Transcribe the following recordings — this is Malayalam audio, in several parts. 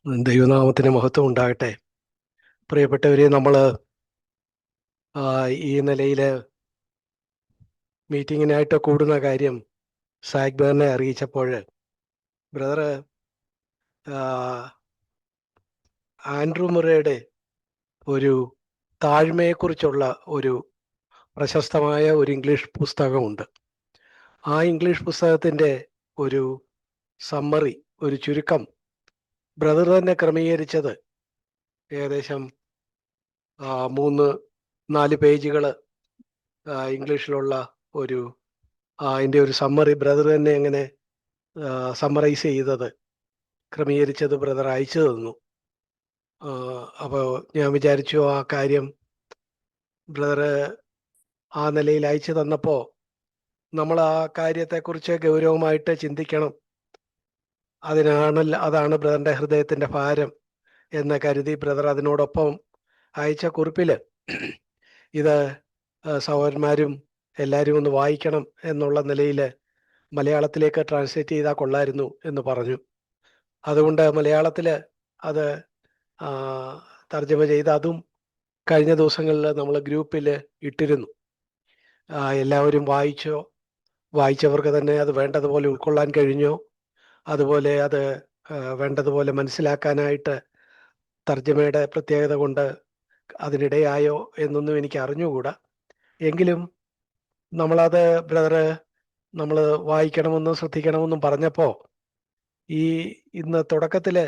ദൈവനാമത്തിന് മഹത്വം ഉണ്ടാകട്ടെ. പ്രിയപ്പെട്ടവരെ, നമ്മൾ ഈ നിലയിൽ മീറ്റിങ്ങിനായിട്ട് കൂടുന്ന കാര്യം സാഗ്ബറിനെ അറിയിച്ചപ്പോൾ ബ്രദർ ആൻഡ്രൂ മുറയുടെ ഒരു താഴ്മയെക്കുറിച്ചുള്ള ഒരു പ്രശസ്തമായ ഒരു ഇംഗ്ലീഷ് പുസ്തകമുണ്ട്. ആ ഇംഗ്ലീഷ് പുസ്തകത്തിൻ്റെ ഒരു സമ്മറി, ഒരു ചുരുക്കം ബ്രദർ തന്നെ ക്രമീകരിച്ചത് ഏകദേശം 3-4 പേജുകൾ ഇംഗ്ലീഷിലുള്ള ഒരു അതിൻ്റെ ഒരു സമ്മറി ബ്രദർ തന്നെ എങ്ങനെ സമ്മറൈസ് ചെയ്തത്, ക്രമീകരിച്ചത് ബ്രദർ അയച്ചു തന്നു. അപ്പോൾ ഞാൻ വിചാരിച്ചു ആ കാര്യം ബ്രദർ ആ നിലയിൽ അയച്ചു തന്നപ്പോൾ നമ്മൾ ആ കാര്യത്തെക്കുറിച്ച് ഗൗരവമായിട്ട് ചിന്തിക്കണം. അതാണ് ബ്രദറിൻ്റെ ഹൃദയത്തിൻ്റെ ഭാരം എന്ന് കരുതി ബ്രദർ അതിനോടൊപ്പം അയച്ച കുറിപ്പിൽ ഇത് സഹോദരന്മാരും എല്ലാവരും ഒന്ന് വായിക്കണം എന്നുള്ള നിലയിൽ മലയാളത്തിലേക്ക് ട്രാൻസ്ലേറ്റ് ചെയ്താൽ കൊള്ളായിരുന്നു എന്ന് പറഞ്ഞു. അതുകൊണ്ട് മലയാളത്തിൽ അത് തർജ്ജമ ചെയ്ത് അതും കഴിഞ്ഞ ദിവസങ്ങളിൽ നമ്മൾ ഗ്രൂപ്പിൽ ഇട്ടിരുന്നു. എല്ലാവരും വായിച്ചവർക്ക് തന്നെ അത് വേണ്ടതുപോലെ ഉൾക്കൊള്ളാൻ കഴിഞ്ഞോ, അതുപോലെ അത് വേണ്ടതുപോലെ മനസ്സിലാക്കാനായിട്ട് തർജ്ജമയുടെ പ്രത്യേകത കൊണ്ട് അതിനിടയായോ എന്നൊന്നും എനിക്ക് അറിഞ്ഞുകൂടാ. എങ്കിലും നമ്മളത് നമ്മൾ വായിക്കണമെന്നും ശ്രദ്ധിക്കണമെന്നും പറഞ്ഞപ്പോൾ ഇന്ന് തുടക്കത്തിൽ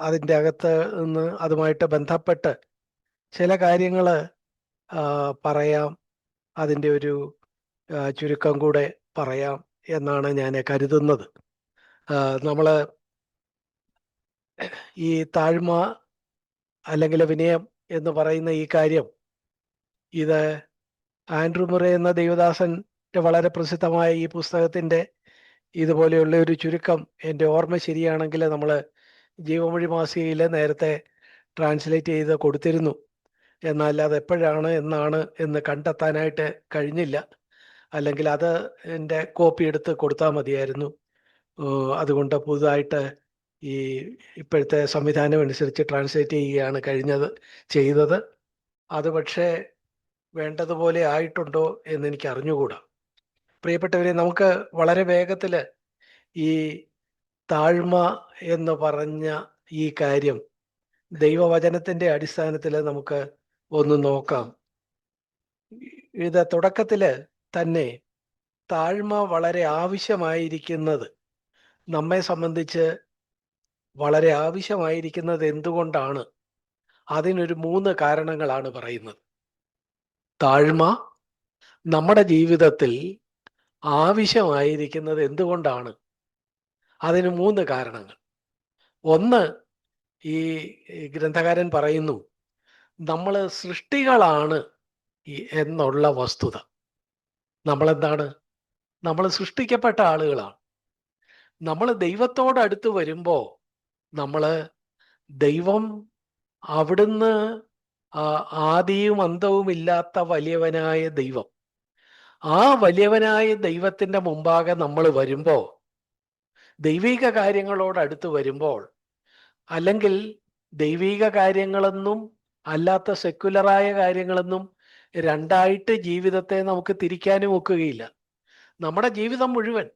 അതിൻ്റെ അകത്ത് നിന്ന് അതുമായിട്ട് ബന്ധപ്പെട്ട് ചില കാര്യങ്ങൾ പറയാം, അതിൻ്റെ ഒരു ചുരുക്കം കൂടെ പറയാം എന്നാണ് ഞാൻ കരുതുന്നത്. നമ്മൾ ഈ താഴ്മ അല്ലെങ്കിൽ വിനയം എന്ന് പറയുന്ന ഈ കാര്യം, ഇത് ആൻഡ്രൂ മുറെ എന്ന ദേവദാസൻ്റെ വളരെ പ്രസിദ്ധമായ ഈ പുസ്തകത്തിൻ്റെ ഇതുപോലെയുള്ള ഒരു ചുരുക്കം എൻ്റെ ഓർമ്മ ശരിയാണെങ്കിൽ നമ്മൾ ജീവമൊഴി മാസികയിൽ നേരത്തെ ട്രാൻസ്ലേറ്റ് ചെയ്ത് കൊടുത്തിരുന്നു. എന്നാൽ അത് എപ്പോഴാണ് എന്ന് കണ്ടെത്താനായിട്ട് കഴിഞ്ഞില്ല. അല്ലെങ്കിൽ അത് എൻ്റെ കോപ്പി എടുത്ത് കൊടുത്താൽ മതിയായിരുന്നു. അതുകൊണ്ട് പുതുതായിട്ട് ഈ ഇപ്പോഴത്തെ സംവിധാനം അനുസരിച്ച് ട്രാൻസ്ലേറ്റ് ചെയ്യുകയാണ് ചെയ്തത്. അത് പക്ഷേ വേണ്ടതുപോലെ ആയിട്ടുണ്ടോ എന്ന് എനിക്ക് അറിഞ്ഞുകൂടാ. പ്രിയപ്പെട്ടവരെ, നമുക്ക് വളരെ വേഗത്തിൽ ഈ താഴ്മ എന്ന് പറഞ്ഞ ഈ കാര്യം ദൈവവചനത്തിൻ്റെ അടിസ്ഥാനത്തിൽ നമുക്ക് ഒന്ന് നോക്കാം. ഇത് തുടക്കത്തിൽ തന്നെ താഴ്മ വളരെ ആവശ്യമായിരിക്കുന്നത്, നമ്മെ സംബന്ധിച്ച് വളരെ ആവശ്യമായിരിക്കുന്നത് എന്തുകൊണ്ടാണ്? അതിനൊരു 3 കാരണങ്ങളാണ് പറയുന്നത്. താഴ്മ നമ്മുടെ ജീവിതത്തിൽ ആവശ്യമായിരിക്കുന്നത് എന്തുകൊണ്ടാണ്? അതിന് 3 കാരണങ്ങൾ. ഒന്ന്, ഈ ഗ്രന്ഥകാരൻ പറയുന്നു, നമ്മൾ സൃഷ്ടികളാണ് എന്നുള്ള വസ്തുത. നമ്മളെന്താണ്? നമ്മൾ സൃഷ്ടിക്കപ്പെട്ട ആളുകളാണ്. നമ്മൾ ദൈവത്തോടടുത്ത് വരുമ്പോൾ ദൈവം അവിടുന്ന് ആദിയും അന്തവും ഇല്ലാത്ത വലിയവനായ ദൈവം, ആ വലിയവനായ ദൈവത്തിൻ്റെ മുമ്പാകെ നമ്മൾ വരുമ്പോൾ, ദൈവിക കാര്യങ്ങളോടടുത്ത് വരുമ്പോൾ, അല്ലെങ്കിൽ ദൈവിക കാര്യങ്ങളെന്നും അല്ലാത്ത സെക്കുലറായ കാര്യങ്ങളെന്നും രണ്ടായിട്ട് ജീവിതത്തെ നമുക്ക് തിരിക്കാനും ഒക്കുകയില്ല. നമ്മുടെ ജീവിതം മുഴുവൻ,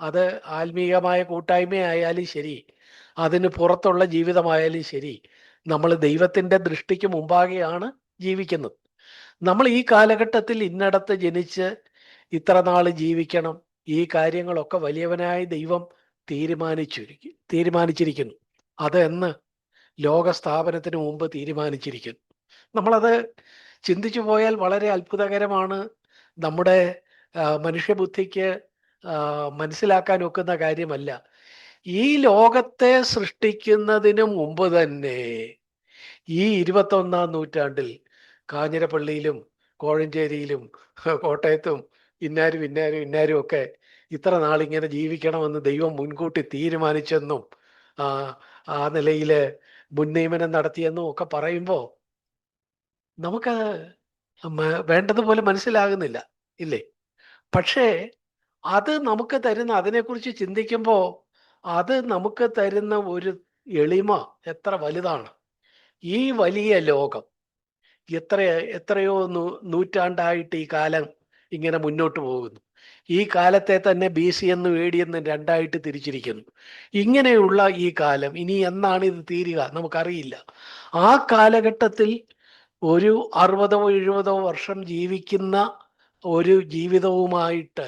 അത് ആത്മീയമായ കൂട്ടായ്മയായാലും ശരി, അതിന് പുറത്തുള്ള ജീവിതമായാലും ശരി, നമ്മൾ ദൈവത്തിൻ്റെ ദൃഷ്ടിക്ക് മുമ്പാകെയാണ് ജീവിക്കുന്നത്. നമ്മൾ ഈ കാലഘട്ടത്തിൽ ഇന്നടത്ത് ജനിച്ച് ഇത്ര നാൾ ജീവിക്കണം, ഈ കാര്യങ്ങളൊക്കെ വലിയവനായ ദൈവം തീരുമാനിച്ചിരിക്കുന്നു. അത് എന്ന് ലോകസ്ഥാപനത്തിന് മുമ്പ് തീരുമാനിച്ചിരിക്കുന്നു. നമ്മളത് ചിന്തിച്ചു പോയാൽ വളരെ അത്ഭുതകരമാണ്. നമ്മുടെ മനുഷ്യബുദ്ധിക്ക് മനസ്സിലാക്കാൻ ഒക്കുന്ന കാര്യമല്ല. ഈ ലോകത്തെ സൃഷ്ടിക്കുന്നതിന് മുമ്പ് തന്നെ ഈ 21-ാം നൂറ്റാണ്ടിൽ കാഞ്ഞിരപ്പള്ളിയിലും കോഴഞ്ചേരിയിലും കോട്ടയത്തും ഇന്നാരും ഒക്കെ ഇത്ര നാളിങ്ങനെ ജീവിക്കണമെന്ന് ദൈവം മുൻകൂട്ടി തീരുമാനിച്ചെന്നും ആ നിലയിൽ മുൻനിയമനം നടത്തിയെന്നും ഒക്കെ പറയുമ്പോൾ നമുക്ക് വേണ്ടതുപോലെ മനസ്സിലാകുന്നില്ല, ഇല്ലേ? പക്ഷേ അത് നമുക്ക് തരുന്ന, അതിനെക്കുറിച്ച് ചിന്തിക്കുമ്പോൾ അത് നമുക്ക് തരുന്ന ഒരു എളിമ എത്ര വലുതാണ്. ഈ വലിയ ലോകം എത്ര എത്രയോ നൂറ്റാണ്ടായിട്ട് ഈ കാലം ഇങ്ങനെ മുന്നോട്ട് പോകുന്നു. ഈ കാലത്തെ തന്നെ BC എന്നും AD എന്നും രണ്ടായിട്ട് തിരിച്ചിരിക്കുന്നു. ഇങ്ങനെയുള്ള ഈ കാലം ഇനി എന്നാണ് ഇത് തീരുക നമുക്കറിയില്ല. ആ കാലഘട്ടത്തിൽ ഒരു 60-70 വർഷം ജീവിക്കുന്ന ഒരു ജീവിതവുമായിട്ട്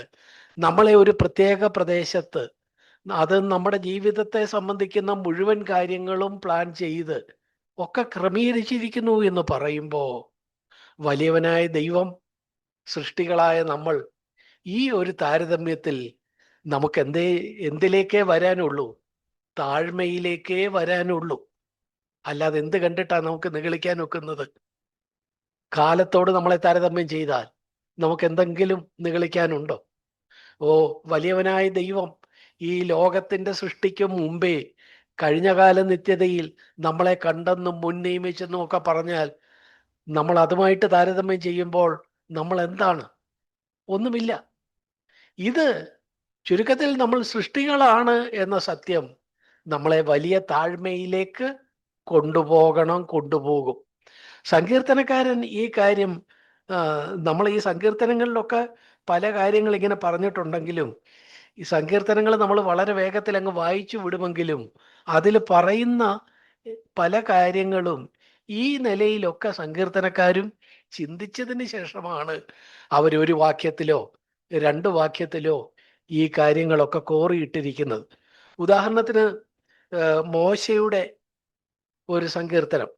നമ്മളെ ഒരു പ്രത്യേക പ്രദേശത്ത്, അത് നമ്മുടെ ജീവിതത്തെ സംബന്ധിക്കുന്ന മുഴുവൻ കാര്യങ്ങളും പ്ലാൻ ചെയ്ത് ഒക്കെ ക്രമീകരിച്ചിരിക്കുന്നു എന്ന് പറയുമ്പോൾ, വലിയവനായ ദൈവം, സൃഷ്ടികളായ നമ്മൾ ഈ ഒരു താരതമ്യത്തിൽ നമുക്ക് എന്തിലേക്കേ വരാനുള്ളൂ? താഴ്മയിലേക്കേ വരാനുള്ളൂ. അല്ലാതെ എന്ത് കണ്ടിട്ടാണ് നമുക്ക് നിഗളിക്കാൻ ഒക്കുന്നത്? കാലത്തോട് നമ്മളെ താരതമ്യം ചെയ്താൽ നമുക്ക് എന്തെങ്കിലും നിഗളിക്കാനുണ്ടോ? ഓ, വലിയവനായ ദൈവം ഈ ലോകത്തിന്റെ സൃഷ്ടിക്കും മുമ്പേ കഴിഞ്ഞകാല നിത്യതയിൽ നമ്മളെ കണ്ടെന്നും മുൻ നിയമിച്ചെന്നും ഒക്കെ പറഞ്ഞാൽ നമ്മൾ അതുമായിട്ട് താരതമ്യം ചെയ്യുമ്പോൾ നമ്മൾ എന്താണ്? ഒന്നുമില്ല. ഇത് ചുരുക്കത്തിൽ നമ്മൾ സൃഷ്ടികളാണ് എന്ന സത്യം നമ്മളെ വലിയ താഴ്മയിലേക്ക് കൊണ്ടുപോകും. സങ്കീർത്തനക്കാരൻ ഈ കാര്യം, നമ്മൾ ഈ സങ്കീർത്തനങ്ങളിലൊക്കെ പല കാര്യങ്ങൾ ഇങ്ങനെ പറഞ്ഞിട്ടുണ്ടെങ്കിലും, ഈ സങ്കീർത്തനങ്ങൾ നമ്മൾ വളരെ വേഗത്തിൽ അങ്ങ് വായിച്ചു വിടുമെങ്കിലും അതിൽ പറയുന്ന പല കാര്യങ്ങളും ഈ നിലയിലൊക്കെ സങ്കീർത്തനക്കാരും ചിന്തിച്ചതിന് ശേഷമാണ് അവരൊരു വാക്യത്തിലോ 2 വാക്യത്തിലോ ഈ കാര്യങ്ങളൊക്കെ കോറിയിട്ടിരിക്കുന്നത്. ഉദാഹരണത്തിന് മോശയുടെ ഒരു സങ്കീർത്തനം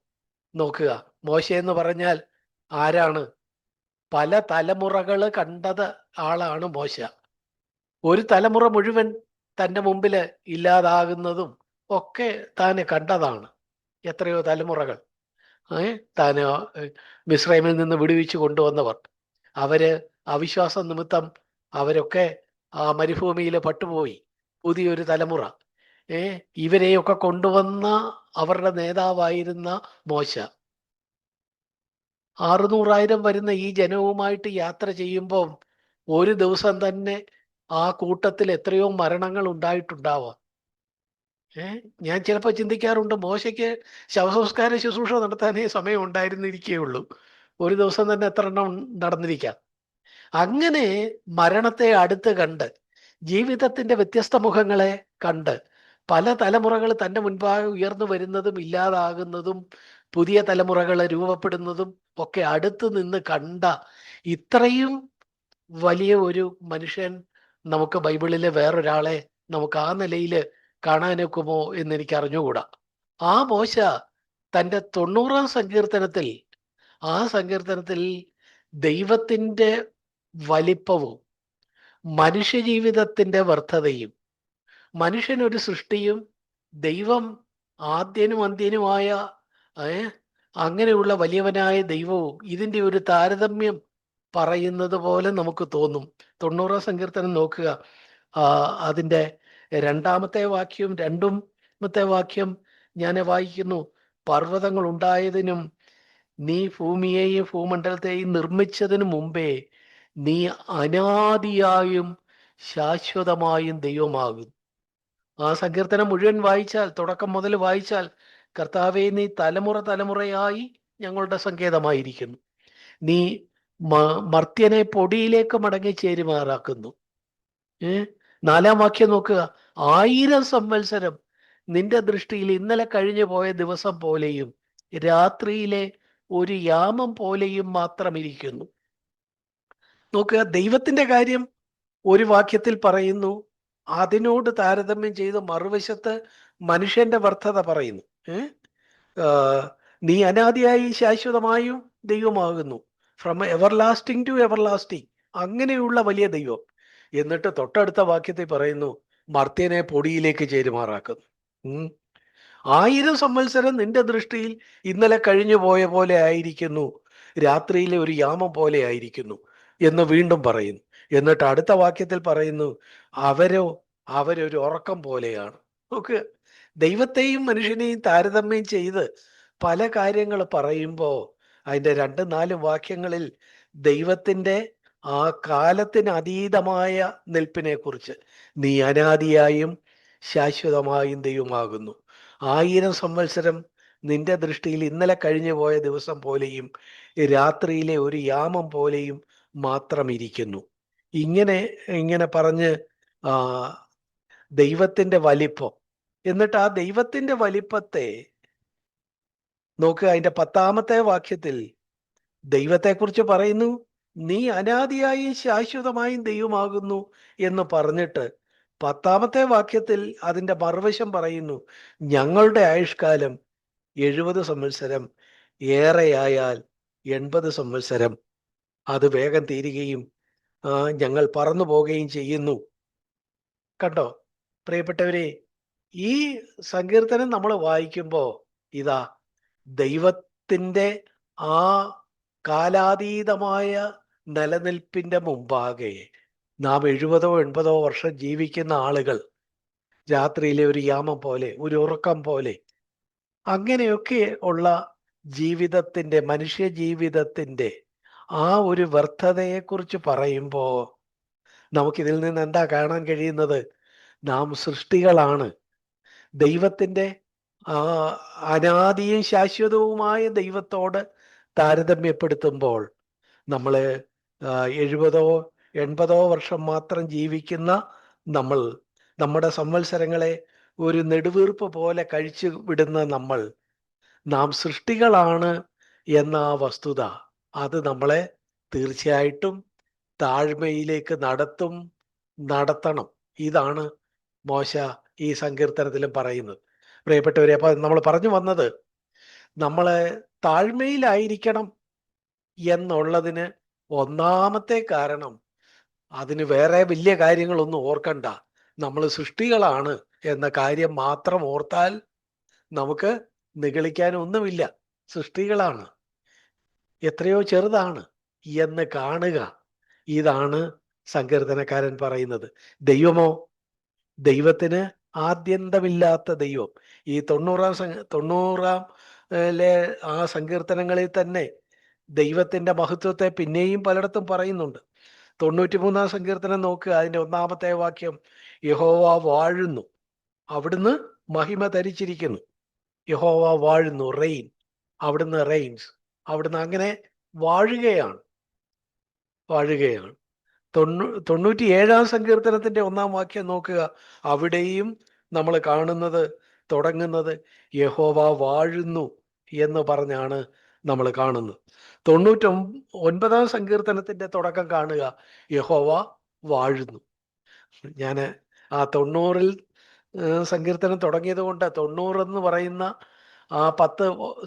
നോക്കുക. മോശ എന്ന് പറഞ്ഞാൽ ആരാണ്? പല തലമുറകൾ കണ്ടത് ആളാണ് മോശ. ഒരു തലമുറ മുഴുവൻ തൻ്റെ മുമ്പിൽ ഇല്ലാതാകുന്നതും ഒക്കെ താൻ കണ്ടതാണ്. എത്രയോ തലമുറകൾ താൻ മിസ്രൈമിൽ നിന്ന് വിടുവിച്ചു കൊണ്ടുവന്നവർ, അവര് അവിശ്വാസ നിമിത്തം അവരൊക്കെ ആ മരുഭൂമിയിൽ പട്ടുപോയി. പുതിയൊരു തലമുറ, ഇവരെയൊക്കെ കൊണ്ടുവന്ന അവരുടെ നേതാവായിരുന്ന മോശ 600,000 വരുന്ന ഈ ജനവുമായിട്ട് യാത്ര ചെയ്യുമ്പോൾ ഒരു ദിവസം തന്നെ ആ കൂട്ടത്തിൽ എത്രയോ മരണങ്ങൾ ഉണ്ടായിട്ടുണ്ടാവാം. ഞാൻ ചിലപ്പോൾ ചിന്തിക്കാറുണ്ട്, മോശയ്ക്ക് ശവസംസ്കാര ശുശ്രൂഷ നടത്താനേ സമയം ഉണ്ടായിരുന്നിരിക്കുകയുള്ളൂ. ഒരു ദിവസം തന്നെ എത്ര എണ്ണം നടന്നിരിക്കാം. അങ്ങനെ മരണത്തെ അടുത്ത് കണ്ട്, ജീവിതത്തിന്റെ വ്യത്യസ്ത മുഖങ്ങളെ കണ്ട്, പല തലമുറകൾ തൻ്റെ മുൻപാകെ ഉയർന്നു വരുന്നതും ഇല്ലാതാകുന്നതും പുതിയ തലമുറകൾ രൂപപ്പെടുന്നതും ഒക്കെ അടുത്ത് നിന്ന് കണ്ട ഇത്രയും വലിയ ഒരു മനുഷ്യൻ നമുക്ക് ബൈബിളിലെ വേറൊരാളെ നമുക്ക് ആ നിലയിൽ കാണാനൊക്കുമോ എന്ന് എനിക്ക് അറിഞ്ഞുകൂടാ. ആ മോശ തൻ്റെ 90-ാം സങ്കീർത്തനത്തിൽ, ആ സങ്കീർത്തനത്തിൽ ദൈവത്തിൻ്റെ വലിപ്പവും മനുഷ്യജീവിതത്തിൻ്റെ വ്യർത്ഥതയും, മനുഷ്യനൊരു സൃഷ്ടിയും ദൈവം ആദ്യനും അന്ത്യനുമായ അങ്ങനെയുള്ള വലിയവനായ ദൈവവും ഇതിൻ്റെ ഒരു താരതമ്യം പറയുന്നത് പോലെ നമുക്ക് തോന്നും. 90-ാം സങ്കീർത്തനം നോക്കുക. അതിൻ്റെ 2-ാമത്തെ വാക്യം, 2-ാമത്തെ വാക്യം ഞാൻ വായിക്കുന്നു. പർവ്വതങ്ങൾ ഉണ്ടായതിനും നീ ഭൂമിയെയും ഭൂമണ്ഡലത്തെയും നിർമ്മിച്ചതിനു മുമ്പേ നീ അനാദിയായും ശാശ്വതമായും ദൈവമാകും. ആ സങ്കീർത്തനം മുഴുവൻ വായിച്ചാൽ, തുടക്കം മുതൽ വായിച്ചാൽ, കർത്താവേ നീ തലമുറ തലമുറയായി ഞങ്ങളുടെ സങ്കേതമായിരിക്കുന്നു. നീ മർത്യനെ പൊടിയിലേക്ക് മടങ്ങി ചേരുമാറാക്കുന്നു. 4-ാം വാക്യം നോക്കുക. 1000 സംവത്സരം നിന്റെ ദൃഷ്ടിയിൽ ഇന്നലെ കഴിഞ്ഞു പോയ ദിവസം പോലെയും രാത്രിയിലെ ഒരു യാമം പോലെയും മാത്രം ഇരിക്കുന്നു. നോക്കുക, ദൈവത്തിന്റെ കാര്യം ഒരു വാക്യത്തിൽ പറയുന്നു, അതിനോട് താരതമ്യം ചെയ്ത് മറുവശത്ത് മനുഷ്യന്റെ വ്യർത്ഥത പറയുന്നു. നീ അനാദിയായി ശാശ്വതമായും ദൈവമാകുന്നു, from everlasting to everlasting, അങ്ങനെയുള്ള വലിയ ദൈവം. എന്നിട്ട് തൊട്ടടുത്ത വാക്യത്തിൽ പറയുന്നു, മർത്യനെ പൊടിയിലേക്ക് ചേരുമാറാക്കുന്നു. 1000 സംവത്സരം നിന്റെ ദൃഷ്ടിയിൽ ഇന്നലെ കഴിഞ്ഞു പോയ പോലെ ആയിരിക്കുന്നു, രാത്രിയിലെ ഒരു യാമം പോലെ ആയിരിക്കുന്നു എന്ന് വീണ്ടും പറയുന്നു. എന്നിട്ട് അടുത്ത വാക്യത്തിൽ പറയുന്നു, അവരൊരു ഉറക്കം പോലെയാണ്. നോക്ക്, ദൈവത്തെയും മനുഷ്യനെയും താരതമ്യം ചെയ്ത് പല കാര്യങ്ങൾ പറയുമ്പോൾ അതിൻ്റെ 2-4 വാക്യങ്ങളിൽ ദൈവത്തിൻ്റെ ആ കാലത്തിന് അതീതമായ നിൽപ്പിനെ കുറിച്ച്, നീ അനാദിയായും ശാശ്വതമായും ദൈവമാകുന്നു. 1000 സംവത്സരം നിന്റെ ദൃഷ്ടിയിൽ ഇന്നലെ കഴിഞ്ഞു പോയ ദിവസം പോലെയും രാത്രിയിലെ ഒരു യാമം പോലെയും മാത്രം ഇരിക്കുന്നു. ഇങ്ങനെ ഇങ്ങനെ പറഞ്ഞ് ആ ദൈവത്തിന്റെ വലിപ്പം, എന്നിട്ട് ആ ദൈവത്തിന്റെ വലിപ്പത്തെ നോക്കുക. അതിന്റെ 10-ാമത്തെ വാക്യത്തിൽ ദൈവത്തെക്കുറിച്ച് പറയുന്നു, നീ അനാദിയായും ശാശ്വതമായും ദൈവമാകുന്നു എന്ന് പറഞ്ഞിട്ട് 10-ാമത്തെ വാക്യത്തിൽ അതിന്റെ മറുവശം പറയുന്നു, ഞങ്ങളുടെ ആയുഷ്കാലം 70 സംവത്സരം, ഏറെയായാൽ 80 സംവത്സരം. അത് വേഗം തീരുകയും ഞങ്ങൾ പറന്നു പോവുകയും ചെയ്യുന്നു. കണ്ടോ പ്രിയപ്പെട്ടവരെ, ഈ സങ്കീർത്തനം നമ്മൾ വായിക്കുമ്പോൾ ഇതാ ദൈവത്തിൻ്റെ ആ കാലാതീതമായ നിലനിൽപ്പിന്റെ മുമ്പാകെ നാം 70-80 വർഷം ജീവിക്കുന്ന ആളുകൾ, രാത്രിയിലെ ഒരു യാമം പോലെ, ഒരു ഉറക്കം പോലെ, അങ്ങനെയൊക്കെ ഉള്ള ജീവിതത്തിന്റെ, മനുഷ്യ ജീവിതത്തിന്റെ ആ ഒരു വ്യർത്ഥതയെക്കുറിച്ച് പറയുമ്പോൾ നമുക്കിതിൽ നിന്ന് എന്താ കാണാൻ കഴിയുന്നത്? നാം സൃഷ്ടികളാണ്. ദൈവത്തിന്റെ ആ അനാദിയും ശാശ്വതവുമായ ദൈവത്തോട് താരതമ്യപ്പെടുത്തുമ്പോൾ നമ്മൾ 70-80 വർഷം മാത്രം ജീവിക്കുന്ന നമ്മൾ, നമ്മുടെ സംവത്സരങ്ങളെ ഒരു നെടുവീർപ്പ് പോലെ കഴിച്ചു വിടുന്ന നാം സൃഷ്ടികളാണ് എന്ന ആ വസ്തുത, അത് നമ്മളെ തീർച്ചയായിട്ടും താഴ്മയിലേക്ക് നടത്തണം. ഇതാണ് മോശ ഈ സങ്കീർത്തനത്തിലും പറയുന്നത്. പ്രിയപ്പെട്ടവരെ, അപ്പൊ നമ്മൾ പറഞ്ഞു വന്നത്, നമ്മളെ താഴ്മയിലായിരിക്കണം എന്നുള്ളതിന് ഒന്നാമത്തെ കാരണം, അതിന് വേറെ വലിയ കാര്യങ്ങളൊന്നും ഓർക്കണ്ട, നമ്മൾ സൃഷ്ടികളാണ് എന്ന കാര്യം മാത്രം ഓർത്താൽ നമുക്ക് നിഗളിക്കാനൊന്നുമില്ല. സൃഷ്ടികളാണ്, എത്രയോ ചെറുതാണ് എന്ന് കാണുക. ഇതാണ് സങ്കീർത്തനക്കാരൻ പറയുന്നത്. ദൈവമോ? ദൈവത്തിന് ആദ്യന്തമില്ലാത്ത ദൈവം. ഈ 90-ാം ആ സങ്കീർത്തനങ്ങളിൽ തന്നെ ദൈവത്തിന്റെ മഹത്വത്തെ പിന്നെയും പലയിടത്തും പറയുന്നുണ്ട്. 93-ാം സങ്കീർത്തനം നോക്കുക, അതിന്റെ 1-ാമത്തെ വാക്യം, യഹോവ വാഴുന്നു, അവിടുന്ന് മഹിമ ധരിച്ചിരിക്കുന്നു. യഹോവ വാഴുന്നു, റെയിൻ, അവിടുന്ന് റെയിൻസ്, അവിടുന്ന് അങ്ങനെ വാഴുകയാണ്. 97-ാം സങ്കീർത്തനത്തിന്റെ 1-ാം വാക്യം നോക്കുക, അവിടെയും നമ്മൾ തുടങ്ങുന്നത് യഹോവ വാഴുന്നു എന്ന് പറഞ്ഞാണ് നമ്മൾ കാണുന്നത്. 99-ാം സങ്കീർത്തനത്തിന്റെ തുടക്കം കാണുക, യഹോവ വാഴുന്നു. ഞാൻ ആ 90-ൽ സങ്കീർത്തനം തുടങ്ങിയത് കൊണ്ട് 90 എന്ന് പറയുന്ന ആ 10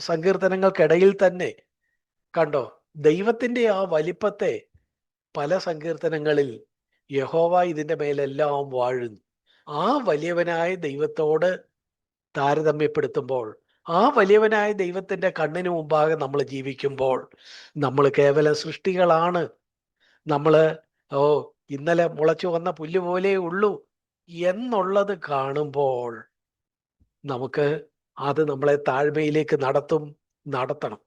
സങ്കീർത്തനങ്ങൾക്കിടയിൽ തന്നെ കണ്ടോ ദൈവത്തിന്റെ ആ വലിപ്പത്തെ. പല സങ്കീർത്തനങ്ങളിൽ യഹോവ ഇതിന്റെ മേലെല്ലാം വാഴുന്നു. ആ വലിയവനായ ദൈവത്തോട് താരതമ്യപ്പെടുത്തുമ്പോൾ, ആ വലിയവനായ ദൈവത്തിന്റെ കണ്ണിന് മുമ്പാകെ നമ്മൾ ജീവിക്കുമ്പോൾ, നമ്മൾ കേവല സൃഷ്ടികളാണ്. നമ്മള് ഇന്നലെ മുളച്ചു വന്ന പുല്ല് പോലെ ഉള്ളൂ എന്നുള്ളത് കാണുമ്പോൾ നമുക്ക് അത് നമ്മളെ താഴ്മയിലേക്ക് നടത്തണം.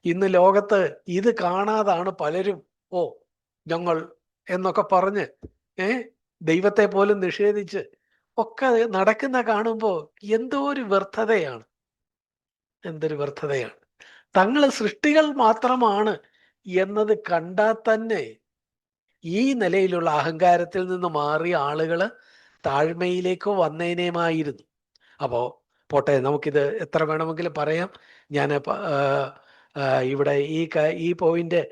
ഇന്ന് ലോകത്ത് ഇത് കാണാതാണ് പലരും ഞങ്ങൾ എന്നൊക്കെ പറഞ്ഞ് ദൈവത്തെ പോലും നിഷേധിച്ച് ഒക്കെ നടക്കുന്ന കാണുമ്പോൾ എന്തൊരു വ്യർത്ഥതയാണ്. തങ്ങൾ സൃഷ്ടികൾ മാത്രമാണ് എന്നത് കണ്ടാൽ തന്നെ ഈ നിലയിലുള്ള അഹങ്കാരത്തിൽ നിന്ന് മാറിയ ആളുകൾ താഴ്മയിലേക്ക് വന്നേനേമായിരുന്നു. അപ്പോ പോട്ടെ, നമുക്കിത് എത്ര വേണമെങ്കിലും പറയാം. ഞാൻ ഇവിടെ ഈ പോയിന്റ്,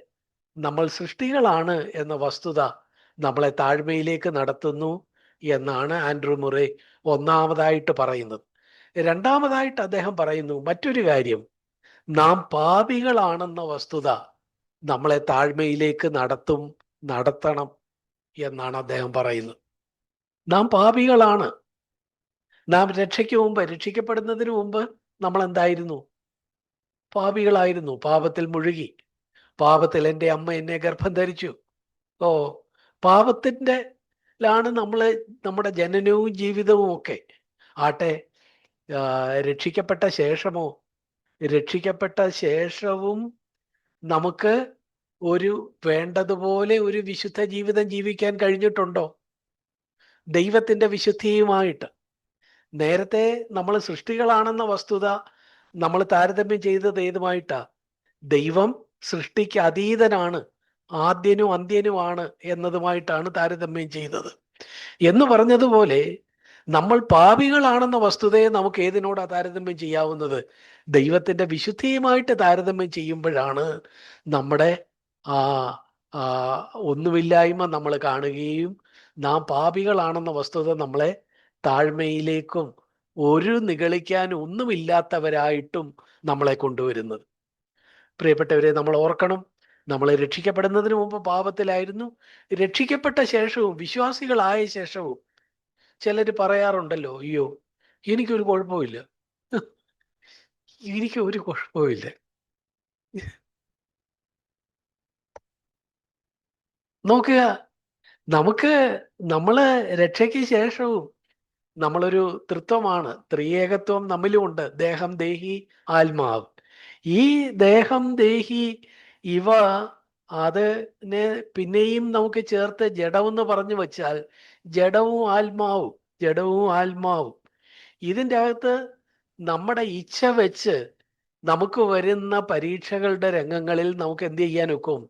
നമ്മൾ സൃഷ്ടികളാണ് എന്ന വസ്തുത നമ്മളെ താഴ്മയിലേക്ക് നടത്തുന്നു എന്നാണ് ആൻഡ്രൂ മുറെ ഒന്നാമതായിട്ട് പറയുന്നത്. രണ്ടാമതായിട്ട് അദ്ദേഹം പറയുന്നു മറ്റൊരു കാര്യം, നാം പാപികളാണെന്ന വസ്തുത നമ്മളെ താഴ്മയിലേക്ക് നടത്തണം എന്നാണ് അദ്ദേഹം പറയുന്നത്. നാം പാപികളാണ്. നാം രക്ഷിക്കപ്പെടുന്നതിന് മുമ്പ് നമ്മൾ എന്തായിരുന്നു? പാപികളായിരുന്നു. പാപത്തിൽ മുഴുകി. പാപത്തിൽ എൻ്റെ അമ്മ എന്നെ ഗർഭം ധരിച്ചു. പാപത്തിൻ്റെ ലാണ് നമ്മുടെ ജനനവും ജീവിതവും ഒക്കെ. ആട്ടെ, രക്ഷിക്കപ്പെട്ട ശേഷവും നമുക്ക് വേണ്ടതുപോലെ ഒരു വിശുദ്ധ ജീവിതം ജീവിക്കാൻ കഴിഞ്ഞിട്ടുണ്ടോ? ദൈവത്തിന്റെ വിശുദ്ധിയുമായിട്ട് നേരത്തെ നമ്മൾ സൃഷ്ടികളാണെന്ന വസ്തുത നമ്മൾ താരതമ്യം ചെയ്തത് ഏതുമായിട്ടാ? ദൈവം സൃഷ്ടിക്ക് അതീതനാണ്, ആദ്യനും അന്ത്യനുമാണ് എന്നതുമായിട്ടാണ് താരതമ്യം ചെയ്തത്. എന്ന് പറഞ്ഞതുപോലെ നമ്മൾ പാപികളാണെന്ന വസ്തുതയെ നമുക്ക് ഏതിനോടാ താരതമ്യം ചെയ്യാവുന്നത്? ദൈവത്തിന്റെ വിശുദ്ധിയുമായിട്ട് താരതമ്യം ചെയ്യുമ്പോഴാണ് നമ്മുടെ ആ ആ ഒന്നുമില്ലായ്മ നമ്മൾ കാണുകയും നാം പാപികളാണെന്ന വസ്തുത നമ്മളെ താഴ്മയിലേക്കും ഒരു നിഗളിക്കാൻ ഒന്നുമില്ലാത്തവരായിട്ടും നമ്മളെ കൊണ്ടുവരുന്നത്. പ്രിയപ്പെട്ടവരെ, നമ്മൾ ഓർക്കണം, നമ്മൾ രക്ഷിക്കപ്പെടുന്നതിന് മുമ്പ് പാപത്തിലായിരുന്നു. രക്ഷിക്കപ്പെട്ട ശേഷവും, വിശ്വാസികളായ ശേഷവും ചിലർ പറയാറുണ്ടല്ലോ, അയ്യോ എനിക്കൊരു കുഴപ്പമില്ല, എനിക്ക് ഒരു കുഴപ്പമില്ല. നോക്കുക, നമുക്ക് നമ്മള് രക്ഷയ്ക്ക് ശേഷവും നമ്മളൊരു തൃത്വമാണ്, ത്രിയേകത്വം നമ്മിലുമുണ്ട്. ദേഹം, ദേഹി, ആത്മാവ്. ഈ ദേഹം, ദേഹി ഇവ അതിനെ പിന്നെയും നമുക്ക് ചേർത്ത് ജഡമെന്ന് പറഞ്ഞു വച്ചാൽ ജഡവും ആത്മാവും, ജഡവും ആത്മാവും ഇതിൻ്റെ അകത്ത് നമ്മുടെ ഇച്ഛ വെച്ച് നമുക്ക് വരുന്ന പരീക്ഷകളുടെ രംഗങ്ങളിൽ നമുക്ക് എന്ത് ചെയ്യാൻ ഒക്കും?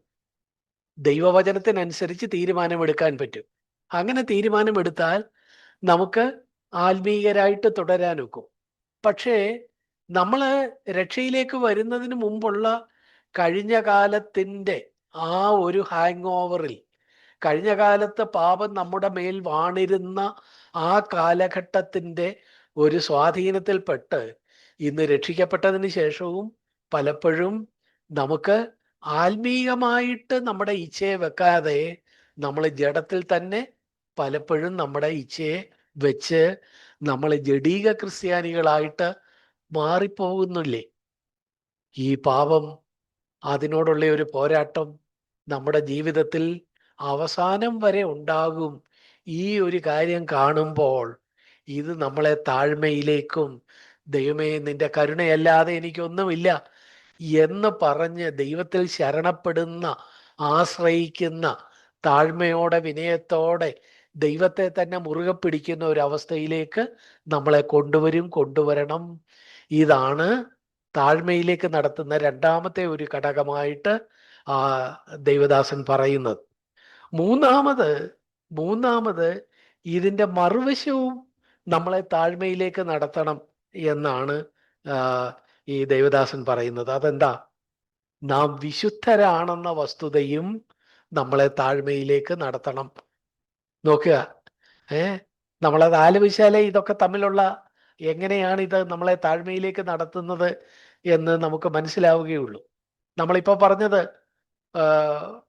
ദൈവവചനത്തിനനുസരിച്ച് തീരുമാനമെടുക്കാൻ പറ്റും. അങ്ങനെ തീരുമാനമെടുത്താൽ നമുക്ക് ആത്മീയരായിട്ട് തുടരാൻ ഒക്കും. പക്ഷേ നമ്മൾ രക്ഷയിലേക്ക് വരുന്നതിന് മുമ്പുള്ള കഴിഞ്ഞ കാലത്തിൻ്റെ ആ ഒരു ഹാങ് ഓവറിൽ, കഴിഞ്ഞ കാലത്ത് പാപം നമ്മുടെ മേൽ വാണിരുന്ന ആ കാലഘട്ടത്തിൻ്റെ ഒരു സ്വാധീനത്തിൽപ്പെട്ട് ഇന്ന് രക്ഷിക്കപ്പെട്ടതിന് ശേഷവും പലപ്പോഴും നമുക്ക് ആത്മീയമായിട്ട് നമ്മുടെ ഇച്ഛയെ വെക്കാതെ നമ്മൾ ജഡത്തിൽ തന്നെ പലപ്പോഴും നമ്മുടെ ഇച്ഛയെ വെച്ച് നമ്മൾ ജഡീക ക്രിസ്ത്യാനികളായിട്ട് മാറിപ്പോകുന്നില്ലേ? ഈ പാപം, അതിനോടുള്ള ഒരു പോരാട്ടം നമ്മുടെ ജീവിതത്തിൽ അവസാനം വരെ ഉണ്ടാകും. ഈ ഒരു കാര്യം കാണുമ്പോൾ ഇത് നമ്മളെ താഴ്മയിലേക്കും, ദൈവമേ നിന്റെ കരുണയല്ലാതെ എനിക്കൊന്നുമില്ല എന്ന് പറഞ്ഞ് ദൈവത്തിൽ ശരണപ്പെടുന്ന, ആശ്രയിക്കുന്ന, താഴ്മയോടെ വിനയത്തോടെ ദൈവത്തെ തന്നെ മുറുകെ പിടിക്കുന്ന ഒരു അവസ്ഥയിലേക്ക് നമ്മളെ കൊണ്ടുവരണം. ഇതാണ് താഴ്മയിലേക്ക് നടത്തുന്ന രണ്ടാമത്തെ ഒരു ഘടകമായിട്ട് ആ ദൈവദാസൻ പറയുന്നത്. മൂന്നാമത് ഇതിൻ്റെ മറുവശവും നമ്മളെ താഴ്മയിലേക്ക് നടത്തണം എന്നാണ് ഈ ദൈവദാസൻ പറയുന്നത്. അതെന്താ? നാം വിശുദ്ധരാണെന്ന വസ്തുതയും നമ്മളെ താഴ്മയിലേക്ക് നടത്തണം. നോക്കുക, നമ്മളത് ആലോചിച്ചാലേ ഇതൊക്കെ തമ്മിലുള്ള, എങ്ങനെയാണ് ഇത് നമ്മളെ താഴ്മയിലേക്ക് നടത്തുന്നത് എന്ന് നമുക്ക് മനസ്സിലാവുകയുള്ളൂ. നമ്മളിപ്പോൾ പറഞ്ഞത്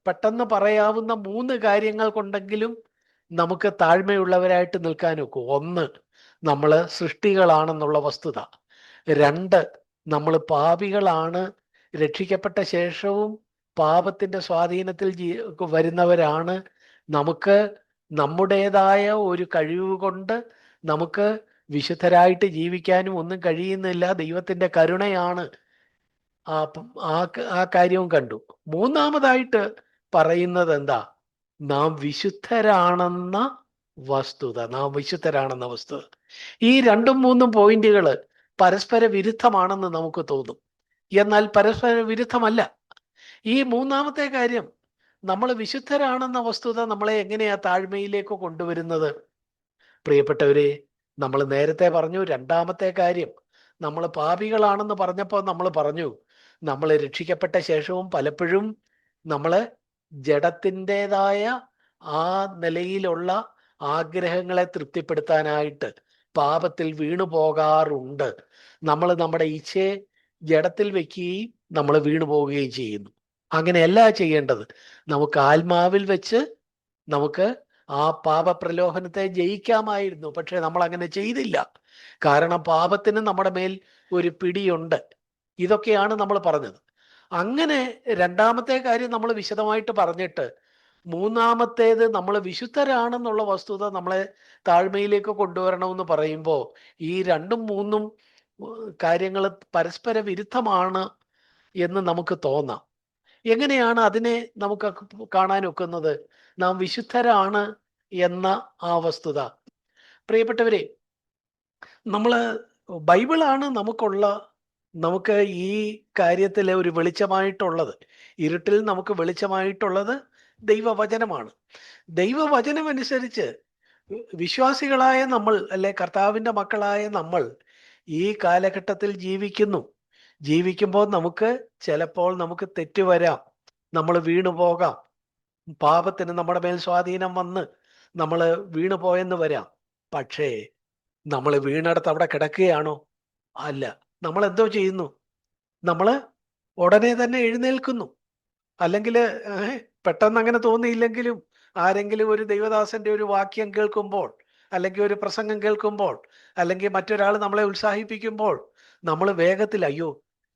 പെട്ടെന്ന് പറയാവുന്ന 3 കാര്യങ്ങൾ കൊണ്ടെങ്കിലും നമുക്ക് താഴ്മയുള്ളവരായിട്ട് നിൽക്കാൻ ഒക്കും. 1, നമ്മൾ സൃഷ്ടികളാണെന്നുള്ള വസ്തുത. 2, നമ്മൾ പാപികളാണ്, രക്ഷിക്കപ്പെട്ട ശേഷവും പാപത്തിൻ്റെ സ്വാധീനത്തിൽ വരുന്നവരാണ്. നമുക്ക് നമ്മുടേതായ ഒരു കഴിവ് കൊണ്ട് നമുക്ക് വിശുദ്ധരായിട്ട് ജീവിക്കാനും ഒന്നും കഴിയുന്നില്ല. ദൈവത്തിൻ്റെ കരുണയാണ്. ആ കാര്യവും കണ്ടു. മൂന്നാമതായിട്ട് പറയുന്നത് എന്താ? നാം വിശുദ്ധരാണെന്ന വസ്തുത. ഈ 2ഉം 3ഉം പോയിന്റുകൾ പരസ്പര വിരുദ്ധമാണെന്ന് നമുക്ക് തോന്നും. എന്നാൽ പരസ്പര വിരുദ്ധമല്ല. ഈ മൂന്നാമത്തെ കാര്യം, നമ്മൾ വിശുദ്ധരാണെന്ന വസ്തുത നമ്മളെ എങ്ങനെയാ താഴ്മയിലേക്ക് കൊണ്ടുവരുന്നത്? പ്രിയപ്പെട്ടവരെ, നമ്മൾ നേരത്തെ പറഞ്ഞു, രണ്ടാമത്തെ കാര്യം, നമ്മൾ പാപികളാണെന്ന് പറഞ്ഞപ്പോൾ നമ്മൾ പറഞ്ഞു, നമ്മൾ രക്ഷിക്കപ്പെട്ട ശേഷവും പലപ്പോഴും നമ്മൾ ജഡത്തിൻ്റെതായ ആ നിലയിലുള്ള ആഗ്രഹങ്ങളെ തൃപ്തിപ്പെടുത്താനായിട്ട് പാപത്തിൽ വീണു പോകാറുണ്ട്. നമ്മൾ നമ്മുടെ ഇച്ഛയെ ജഡത്തിൽ വെക്കുകയും നമ്മൾ വീണു പോവുകയും ചെയ്യുന്നു. അങ്ങനെയല്ല ചെയ്യേണ്ടത്. നമുക്ക് ആത്മാവിൽ വെച്ച് നമുക്ക് ആ പാപപ്രലോഭനത്തെ ജയിക്കാമായിരുന്നു. പക്ഷെ നമ്മൾ അങ്ങനെ ചെയ്തില്ല. കാരണം പാപത്തിന് നമ്മുടെ മേൽ ഒരു പിടിയുണ്ട്. ഇതൊക്കെയാണ് നമ്മൾ പറഞ്ഞത്. അങ്ങനെ രണ്ടാമത്തെ കാര്യം നമ്മൾ വിശദമായിട്ട് പറഞ്ഞിട്ട്, മൂന്നാമത്തേത് നമ്മൾ വിശുദ്ധരാണെന്നുള്ള വസ്തുത നമ്മളെ താഴ്മയിലേക്ക് കൊണ്ടുവരണമെന്ന് പറയുമ്പോൾ ഈ 2ഉം 3ഉം കാര്യങ്ങൾ പരസ്പര വിരുദ്ധമാണ് എന്ന് നമുക്ക് തോന്നാം. എങ്ങനെയാണ് അതിനെ നമുക്ക് കാണാൻ ഒക്കുന്നത്? നാം വിശുദ്ധരാണ് എന്ന ആ വസ്തുത. പ്രിയപ്പെട്ടവരെ, നമ്മള് ബൈബിളാണ് നമുക്ക് ഈ കാര്യത്തിലെ ഒരു വെളിച്ചമായിട്ടുള്ളത്. ഇരുട്ടിൽ നമുക്ക് വെളിച്ചമായിട്ടുള്ളത് ദൈവവചനമാണ്. ദൈവവചനമനുസരിച്ച് വിശ്വാസികളായ നമ്മൾ, അല്ലെ കർത്താവിൻ്റെ മക്കളായ നമ്മൾ ഈ കാലഘട്ടത്തിൽ ജീവിക്കുമ്പോൾ നമുക്ക് ചിലപ്പോൾ നമുക്ക് തെറ്റ് വരാം, നമ്മൾ വീണു പോകാം, പാപത്തിന് നമ്മുടെ മേൽ സ്വാധീനം വന്ന് നമ്മൾ വീണു പോയെന്ന് വരാം. പക്ഷേ നമ്മൾ വീണടത്ത് അവിടെ കിടക്കുകയാണോ? അല്ല. നമ്മൾ എന്തോ ചെയ്യുന്നു? നമ്മൾ ഉടനെ തന്നെ എഴുന്നേൽക്കുന്നു. അല്ലെങ്കിൽ പെട്ടെന്ന് അങ്ങനെ തോന്നിയില്ലെങ്കിലും ആരെങ്കിലും ഒരു ദൈവദാസന്റെ ഒരു വാക്യം കേൾക്കുമ്പോൾ, അല്ലെങ്കിൽ ഒരു പ്രസംഗം കേൾക്കുമ്പോൾ, അല്ലെങ്കിൽ മറ്റൊരാൾ നമ്മളെ ഉത്സാഹിപ്പിക്കുമ്പോൾ നമ്മൾ വേഗത്തിൽ, അയ്യോ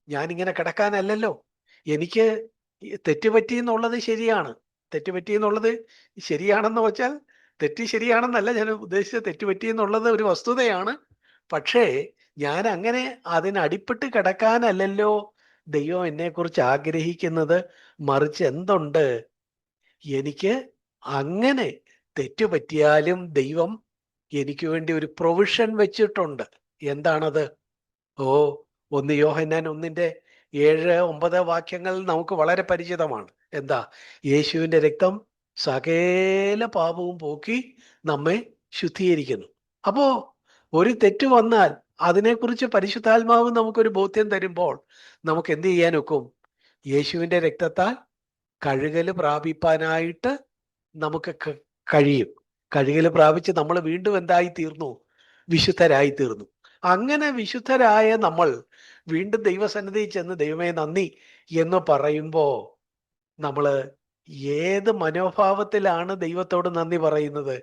ഞാനിങ്ങനെ കിടക്കാനല്ലല്ലോ, എനിക്ക് തെറ്റുപറ്റി എന്നുള്ളത് ശരിയാണ്. തെറ്റുപറ്റി എന്നുള്ളത് ശരിയാണെന്ന് വെച്ചാൽ തെറ്റ് ശരിയാണെന്നല്ല ഞാൻ ഉദ്ദേശിച്ചത്. തെറ്റുപറ്റി എന്നുള്ളത് ഒരു വസ്തുതയാണ്. പക്ഷേ ഞാൻ അങ്ങനെ അതിനടിപ്പെട്ട് കിടക്കാനല്ലല്ലോ ദൈവം എന്നെക്കുറിച്ച് ആഗ്രഹിക്കുന്നത്. മറിച്ച് എന്തുണ്ട്, എനിക്ക് അങ്ങനെ തെറ്റുപറ്റിയാലും ദൈവം എനിക്ക് വേണ്ടി ഒരു പ്രൊവിഷൻ വെച്ചിട്ടുണ്ട്. എന്താണത്? ഓ, 1 യോഹന്നാൻ 1:7-9 വാക്യങ്ങൾ നമുക്ക് വളരെ പരിചിതമാണ്. എന്താ? യേശുവിൻ്റെ രക്തം സകല പാപവും പോക്കി നമ്മെ ശുദ്ധീകരിക്കുന്നു. അപ്പോ ഒരു തെറ്റ് വന്നാൽ അതിനെക്കുറിച്ച് പരിശുദ്ധാത്മാവ് നമുക്കൊരു ബോധ്യം തരുമ്പോൾ നമുക്ക് എന്ത് ചെയ്യാൻ ഒക്കും? യേശുവിൻ്റെ രക്തത്താൽ കഴുകൽ പ്രാപിപ്പാനായിട്ട് നമുക്ക് കഴിയും. കഴുകൽ പ്രാപിച്ച് നമ്മൾ വീണ്ടും എന്തായി തീർന്നു? വിശുദ്ധരായി തീർന്നു. അങ്ങനെ വിശുദ്ധരായ നമ്മൾ വീണ്ടും ദൈവസന്നിധിയിൽ ചെന്ന് ദൈവമേ നന്ദി എന്ന് പറയുമ്പോൾ നമ്മൾ ഏത് മനോഭാവത്തിലാണ് ദൈവത്തോട് നന്ദി പറയുന്നത്?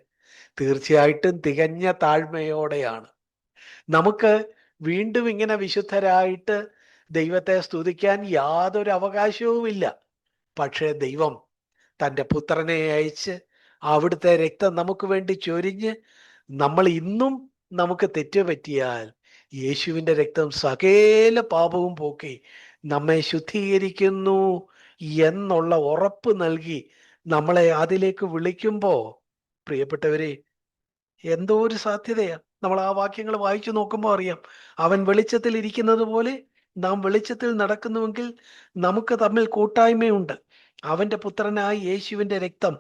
തീർച്ചയായിട്ടും തികഞ്ഞ താഴ്മയോടെയാണ്. നമുക്ക് വീണ്ടും ഇങ്ങനെ വിശുദ്ധരായിട്ട് ദൈവത്തെ സ്തുതിക്കാൻ യാതൊരു അവകാശവുമില്ല. പക്ഷേ ദൈവം തൻ്റെ പുത്രനെ അയച്ച് അവിടുത്തെ രക്തം നമുക്ക് വേണ്ടി ചൊരിഞ്ഞ്, നമ്മൾ ഇന്നും നമുക്ക് തെറ്റുപറ്റിയാൽ യേശുവിൻ്റെ രക്തം സകല പാപവും പോക്കി നമ്മെ ശുദ്ധീകരിക്കുന്നു എന്നുള്ള ഉറപ്പ് നൽകി നമ്മളെ അതിലേക്ക് വിളിക്കുമ്പോൾ, പ്രിയപ്പെട്ടവരെ, എന്തോ ഒരു സാധ്യതയാ. നമ്മൾ ആ വാക്യങ്ങൾ വായിച്ചു നോക്കുമ്പോൾ അറിയാം. അവൻ വെളിച്ചത്തിൽ ഇരിക്കുന്നത് പോലെ നാം വെളിച്ചത്തിൽ നടക്കുന്നുവെങ്കിൽ നമുക്ക് തമ്മിൽ കൂട്ടായ്മയുണ്ട്. അവന്റെ പുത്രനായ യേശുവിൻ്റെ രക്തം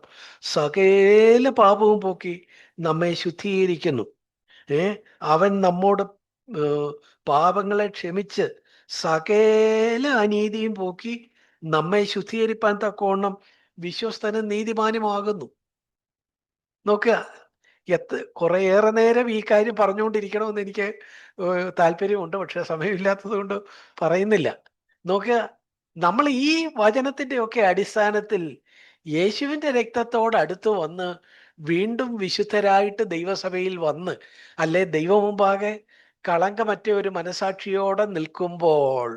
സകല പാപവും പോക്കി നമ്മെ ശുദ്ധീകരിക്കുന്നു. അവൻ നമ്മോട് പാപങ്ങളെ ക്ഷമിച്ച് സകല അനീതിയും പോക്കി നമ്മെ ശുദ്ധീകരിപ്പാൻ തക്കവണ്ണം വിശ്വസ്തനും നീതിമാനുമാകുന്നു. നോക്കുക, കുറേയേറെ നേരം ഈ കാര്യം പറഞ്ഞുകൊണ്ടിരിക്കണമെന്ന് എനിക്ക് താല്പര്യമുണ്ട്. പക്ഷെ സമയമില്ലാത്തത് കൊണ്ട് പറയുന്നില്ല. നോക്കുക, നമ്മൾ ഈ വചനത്തിൻ്റെ ഒക്കെ അടിസ്ഥാനത്തിൽ യേശുവിൻ്റെ രക്തത്തോട് അടുത്ത് വന്ന് വീണ്ടും വിശുദ്ധരായിട്ട് ദൈവസഭയിൽ വന്ന്, അല്ലെ ദൈവമുമ്പാകെ കളങ്കമറ്റ ഒരു മനസാക്ഷിയോടെ നിൽക്കുമ്പോൾ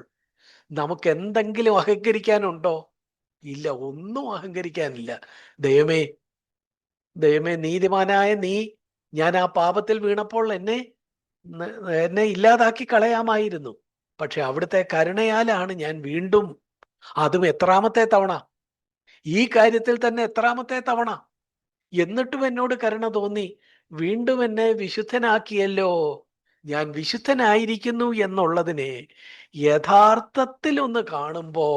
നമുക്ക് എന്തെങ്കിലും അഹങ്കരിക്കാനുണ്ടോ? ഇല്ല, ഒന്നും അഹങ്കരിക്കാനില്ല. ദൈവമേ, നീതിമാനായ നീ, ഞാൻ ആ പാപത്തിൽ വീണപ്പോൾ എന്നെ ഇല്ലാതാക്കി കളയാമായിരുന്നു. പക്ഷെ അവിടുത്തെ കരുണയാലാണ് ഞാൻ വീണ്ടും, അതും എത്രാമത്തെ തവണ, ഈ കാര്യത്തിൽ തന്നെ എത്രാമത്തെ തവണ, എന്നിട്ടും എന്നോട് കരുണ തോന്നി വീണ്ടും എന്നെ വിശുദ്ധനാക്കിയല്ലോ. ഞാൻ വിശുദ്ധനായിരിക്കുന്നു എന്നുള്ളതിനെ യഥാർത്ഥത്തിൽ ഒന്ന് കാണുമ്പോ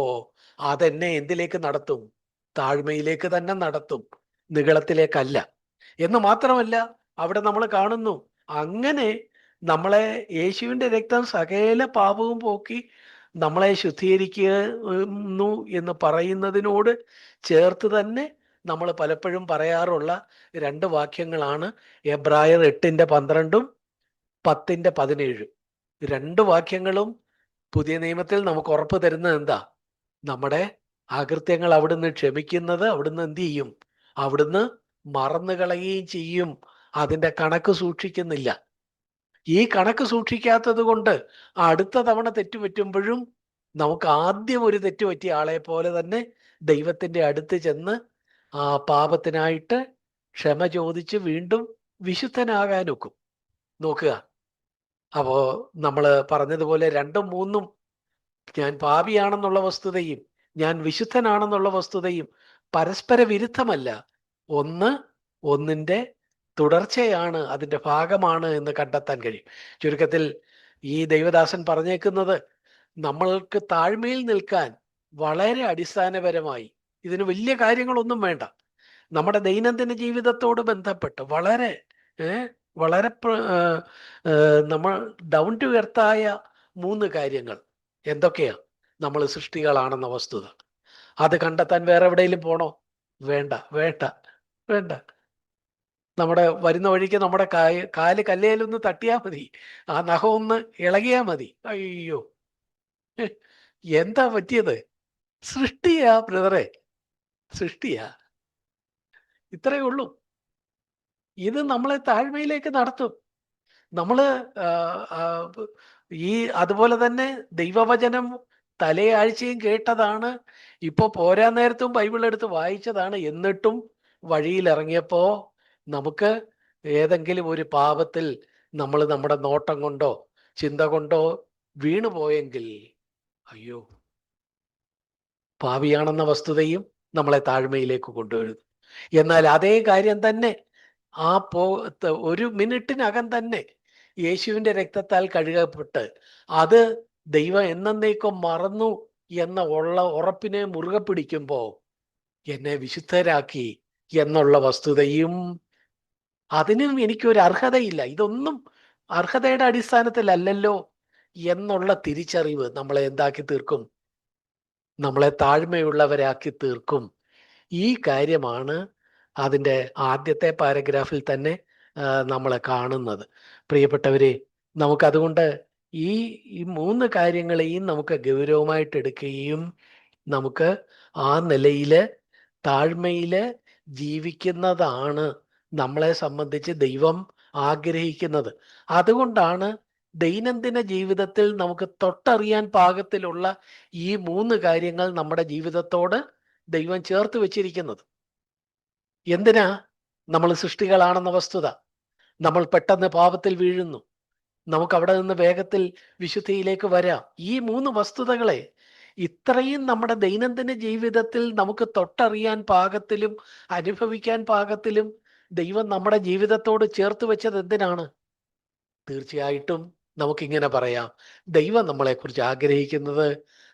അതെന്നെ എന്തിലേക്ക് നടത്തും? താഴ്മയിലേക്ക് തന്നെ നടത്തും, നിഗളത്തിലേക്കല്ല. എന്ന് മാത്രമല്ല, അവിടെ നമ്മൾ കാണുന്നു, അങ്ങനെ നമ്മളെ യേശുവിൻ്റെ രക്തം സകല പാപവും പോക്കി നമ്മളെ ശുദ്ധീകരിക്കുന്നു എന്ന് പറയുന്നതിനോട് ചേർത്ത് തന്നെ നമ്മൾ പലപ്പോഴും പറയാറുള്ള 2 വാക്യങ്ങളാണ് എബ്രായർ 8:12 10:17. 2 വാക്യങ്ങളും പുതിയ നിയമത്തിൽ നമുക്ക് ഉറപ്പ് തരുന്നത് എന്താ? നമ്മുടെ അകൃത്യങ്ങൾ അവിടുന്ന് ക്ഷമിക്കുന്നത്, അവിടുന്ന് എന്ത് ചെയ്യും? അവിടുന്ന് മറന്നു കളയുകയും ചെയ്യും. അതിൻ്റെ കണക്ക് സൂക്ഷിക്കുന്നില്ല. ഈ കണക്ക് സൂക്ഷിക്കാത്തത് കൊണ്ട് അടുത്ത തവണ തെറ്റുപറ്റുമ്പോഴും നമുക്ക് ആദ്യം ഒരു തെറ്റുപറ്റിയ ആളെ പോലെ തന്നെ ദൈവത്തിൻ്റെ അടുത്ത് ചെന്ന് ആ പാപത്തിനായിട്ട് ക്ഷമ ചോദിച്ച് വീണ്ടും വിശുദ്ധനാകാനൊക്കും. നോക്കുക, അപ്പോ നമ്മൾ പറഞ്ഞതുപോലെ 2ഉം 3ഉം, ഞാൻ പാപിയാണെന്നുള്ള വസ്തുതയും ഞാൻ വിശുദ്ധനാണെന്നുള്ള വസ്തുതയും പരസ്പര വിരുദ്ധമല്ല. ഒന്നിൻ്റെ തുടർച്ചയാണ്, അതിൻ്റെ ഭാഗമാണ് എന്ന് കണ്ടെത്താൻ കഴിയും. ചുരുക്കത്തിൽ ഈ ദൈവദാസൻ പറഞ്ഞേക്കുന്നത്, നമ്മൾക്ക് താഴ്മയിൽ നിൽക്കാൻ വളരെ അടിസ്ഥാനപരമായി ഇതിന് വലിയ കാര്യങ്ങളൊന്നും വേണ്ട. നമ്മുടെ ദൈനംദിന ജീവിതത്തോട് ബന്ധപ്പെട്ട് വളരെ വളരെ നമ്മൾ ഡൗൺ ടു എർത്തായ 3 കാര്യങ്ങൾ എന്തൊക്കെയാ? നമ്മൾ സൃഷ്ടികളാണെന്ന വസ്തുത. അത് കണ്ടെത്താൻ വേറെ എവിടെയെങ്കിലും പോണോ? വേണ്ട, വേണ്ട, വേണ്ട. നമ്മുടെ വരുന്ന വഴിക്ക് നമ്മുടെ കാല് കല്ലേലൊന്ന് തട്ടിയാൽ മതി, ആ നഖം ഒന്ന് ഇളകിയാൽ മതി. അയ്യോ, എന്താ പറ്റിയത്? സൃഷ്ടിയാ ബ്രദറെ, സൃഷ്ടിയാ. ഇത്രയേ ഉള്ളൂ. ഇത് നമ്മളെ താഴ്മയിലേക്ക് നടത്തും. നമ്മള് ഈ അതുപോലെ തന്നെ ദൈവവചനം തലയാഴ്ചയും കേട്ടതാണ്, ഇപ്പൊ പോരാ നേരത്തും ബൈബിൾ എടുത്ത് വായിച്ചതാണ്. എന്നിട്ടും വഴിയിൽ ഇറങ്ങിയപ്പോ നമുക്ക് ഏതെങ്കിലും ഒരു പാപത്തിൽ നമ്മൾ നമ്മുടെ നോട്ടം കൊണ്ടോ ചിന്ത കൊണ്ടോ വീണു പോയെങ്കിൽ, അയ്യോ, പാപിയാണെന്ന വസ്തുതയും നമ്മളെ താഴ്മയിലേക്ക് കൊണ്ടുവരുന്നു. എന്നാൽ അതേ കാര്യം തന്നെ ആ ഒരു മിനിറ്റിനകം തന്നെ യേശുവിൻ്റെ രക്തത്താൽ കഴുകപ്പെട്ട് അത് ദൈവം എന്നേക്കും മറന്നു എന്ന ഉറപ്പിനെ മുറുകെ പിടിക്കുമ്പോൾ എന്നെ വിശുദ്ധരാക്കി എന്നുള്ള വസ്തുതയും, അതിനും എനിക്കൊരു അർഹതയില്ല, ഇതൊന്നും അർഹതയുടെ അടിസ്ഥാനത്തിലല്ലല്ലോ എന്നുള്ള തിരിച്ചറിവ് നമ്മളെ എന്താക്കി തീർക്കും? നമ്മളെ താഴ്മയുള്ളവരാക്കി തീർക്കും. ഈ കാര്യമാണ് അതിൻ്റെ ആദ്യത്തെ പാരഗ്രാഫിൽ തന്നെ നമ്മൾ കാണുന്നത്. പ്രിയപ്പെട്ടവരെ, നമുക്കതുകൊണ്ട് ഈ 3 കാര്യങ്ങളെയും നമുക്ക് ഗൗരവമായിട്ട് എടുക്കുകയും നമുക്ക് ആ നിലയിൽ താഴ്മയിൽ ജീവിക്കുന്നതാണ് നമ്മളെ സംബന്ധിച്ച് ദൈവം ആഗ്രഹിക്കുന്നത്. അതുകൊണ്ടാണ് ദൈനംദിന ജീവിതത്തിൽ നമുക്ക് തൊട്ടറിയാൻ പാകത്തിലുള്ള ഈ 3 കാര്യങ്ങൾ നമ്മുടെ ജീവിതത്തോട് ദൈവം ചേർത്ത് വെച്ചിരിക്കുന്നത്. എന്തിനാ? നമ്മൾ സൃഷ്ടികളാണെന്ന വസ്തുത. നമ്മൾ പെട്ടെന്ന് പാപത്തിൽ വീഴുന്നു, നമുക്ക് അവിടെ നിന്ന് വേഗത്തിൽ വിശുദ്ധിയിലേക്ക് വരാം. ഈ 3 വസ്തുതകളെ ഇത്രയും നമ്മുടെ ദൈനംദിന ജീവിതത്തിൽ നമുക്ക് തൊട്ടറിയാൻ പാകത്തിലും അനുഭവിക്കാൻ പാകത്തിലും ദൈവം നമ്മുടെ ജീവിതത്തോട് ചേർത്ത് വെച്ചത് എന്തിനാണ്? തീർച്ചയായിട്ടും നമുക്കിങ്ങനെ പറയാം, ദൈവം നമ്മളെക്കുറിച്ച് ആഗ്രഹിക്കുന്നത്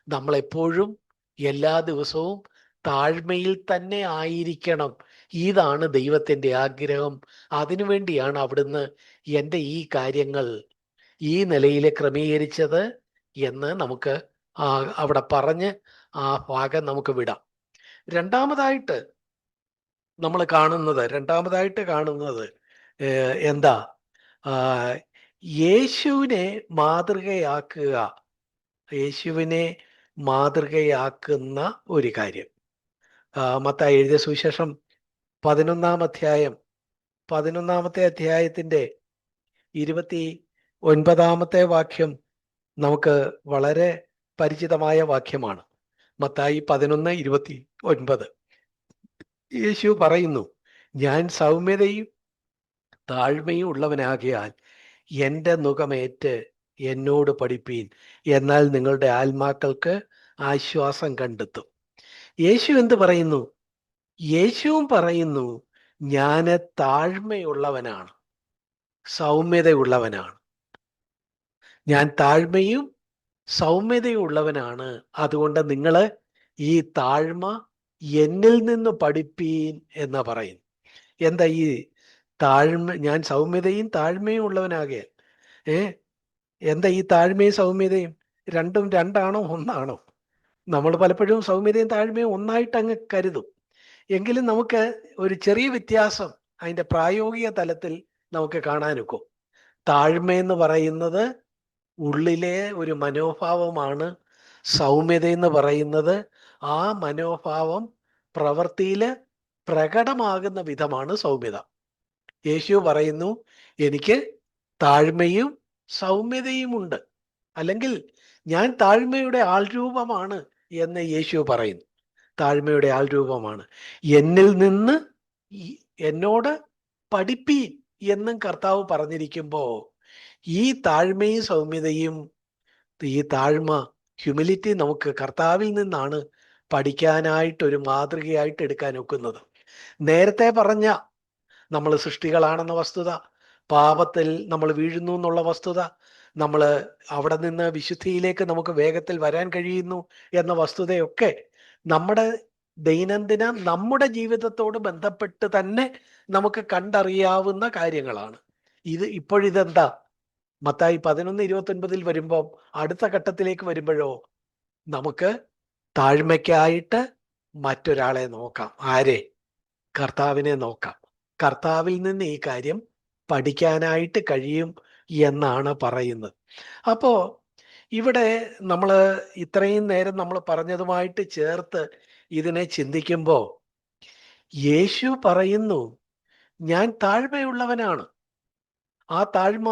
നമ്മളെപ്പോഴും എല്ലാ ദിവസവും താഴ്മയിൽ തന്നെ ആയിരിക്കണം. ഇതാണ് ദൈവത്തിൻ്റെ ആഗ്രഹം. അതിനുവേണ്ടിയാണ് അവിടുന്ന് എൻ്റെ ഈ കാര്യങ്ങൾ ഈ നിലയിൽ ക്രമീകരിച്ചത് എന്ന് നമുക്ക് അവിടെ പറഞ്ഞ് ആ ഭാഗം നമുക്ക് വിടാം. രണ്ടാമതായിട്ട് കാണുന്നത് എന്താ? യേശുവിനെ മാതൃകയാക്കുന്ന ഒരു കാര്യം. മത്തായി എഴുതിയ സുവിശേഷം 11-ാമത്തെ അധ്യായത്തിൻ്റെ 29-ാമത്തെ വാക്യം നമുക്ക് വളരെ പരിചിതമായ വാക്യമാണ്. മത്തായി 11:29 യേശു പറയുന്നു, ഞാൻ സൗമ്യതയും താഴ്മയും ഉള്ളവനാകിയാൽ എൻ്റെ നുകമേറ്റ് എന്നോട് പഠിപ്പീൻ, എന്നാൽ നിങ്ങളുടെ ആത്മാക്കൾക്ക് ആശ്വാസം കണ്ടെത്തും. യേശു എന്ത് പറയുന്നു? യേശുവും പറയുന്നു, ഞാൻ താഴ്മയുള്ളവനാണ്, സൗമ്യതയുള്ളവനാണ്. ഞാൻ താഴ്മയും സൗമ്യതയും ഉള്ളവനാണ്. അതുകൊണ്ട് നിങ്ങൾ ഈ താഴ്മ എന്നിൽ നിന്ന് പഠിപ്പീൻ എന്ന് പറയുന്നു. എന്താ ഈ താഴ്മ? ഞാൻ സൗമ്യതയും താഴ്മയും ഉള്ളവനാകിയാൽ എന്താ ഈ താഴ്മയും സൗമ്യതയും? രണ്ടും രണ്ടാണോ ഒന്നാണോ? നമ്മൾ പലപ്പോഴും സൗമ്യതയും താഴ്മയും ഒന്നായിട്ട് അങ്ങ് കരുതും. എങ്കിലും നമുക്ക് ഒരു ചെറിയ വ്യത്യാസം അതിൻ്റെ പ്രായോഗിക തലത്തിൽ നമുക്ക് കാണാനൊക്കും. താഴ്മയെന്ന് പറയുന്നത് ഉള്ളിലെ ഒരു മനോഭാവമാണ്. സൗമ്യതയെന്ന് പറയുന്നത് ആ മനോഭാവം പ്രവൃത്തിയിൽ പ്രകടമാകുന്ന വിധമാണ് സൗമ്യത. യേശു പറയുന്നു, എനിക്ക് താഴ്മയും സൗമ്യതയുമുണ്ട്, അല്ലെങ്കിൽ ഞാൻ താഴ്മയുടെ ആൾരൂപമാണ് എന്ന് യേശു പറയുന്നു. താഴ്മയുടെ ആൾരൂപമാണ്. എന്നിൽ നിന്ന് എന്നോട് പഠിപ്പീൻ എന്നും കർത്താവ് പറഞ്ഞിരിക്കുമ്പോൾ ഈ താഴ്മയും സൗമ്യതയും, ഈ താഴ്മ, ഹ്യൂമിലിറ്റി നമുക്ക് കർത്താവിൽ നിന്നാണ് പഠിക്കാനായിട്ടൊരു മാതൃകയായിട്ട് എടുക്കാൻ ഒക്കുന്നത്. നേരത്തെ പറഞ്ഞ നമ്മൾ സൃഷ്ടികളാണെന്ന വസ്തുത, പാപത്തിൽ നമ്മൾ വീഴുന്നു എന്നുള്ള വസ്തുത, നമ്മൾ അവിടെ നിന്ന് വിശുദ്ധിയിലേക്ക് നമുക്ക് വേഗത്തിൽ വരാൻ കഴിയുന്നു എന്ന വസ്തുതയൊക്കെ നമ്മുടെ ദൈനംദിന നമ്മുടെ ജീവിതത്തോട് ബന്ധപ്പെട്ട് തന്നെ നമുക്ക് കണ്ടറിയാവുന്ന കാര്യങ്ങളാണ്. ഇപ്പോഴിതെന്താ? മത്തായി 11:29 വരുമ്പോൾ, അടുത്ത ഘട്ടത്തിലേക്ക് വരുമ്പോഴോ, നമുക്ക് താഴ്മയ്ക്കായിട്ട് മറ്റൊരാളെ നോക്കാം. ആരെ? കർത്താവിനെ നോക്കാം. കർത്താവിൽ നിന്ന് ഈ കാര്യം പഠിക്കാനായിട്ട് കഴിയും എന്നാണ് പറയുന്നത്. അപ്പോ ഇവിടെ നമ്മൾ ഇത്രയും നേരം നമ്മൾ പറഞ്ഞതുമായിട്ട് ചേർത്ത് ഇതിനെ ചിന്തിക്കുമ്പോൾ, യേശു പറയുന്നു, ഞാൻ താഴ്മയുള്ളവനാണ്. ആ താഴ്മ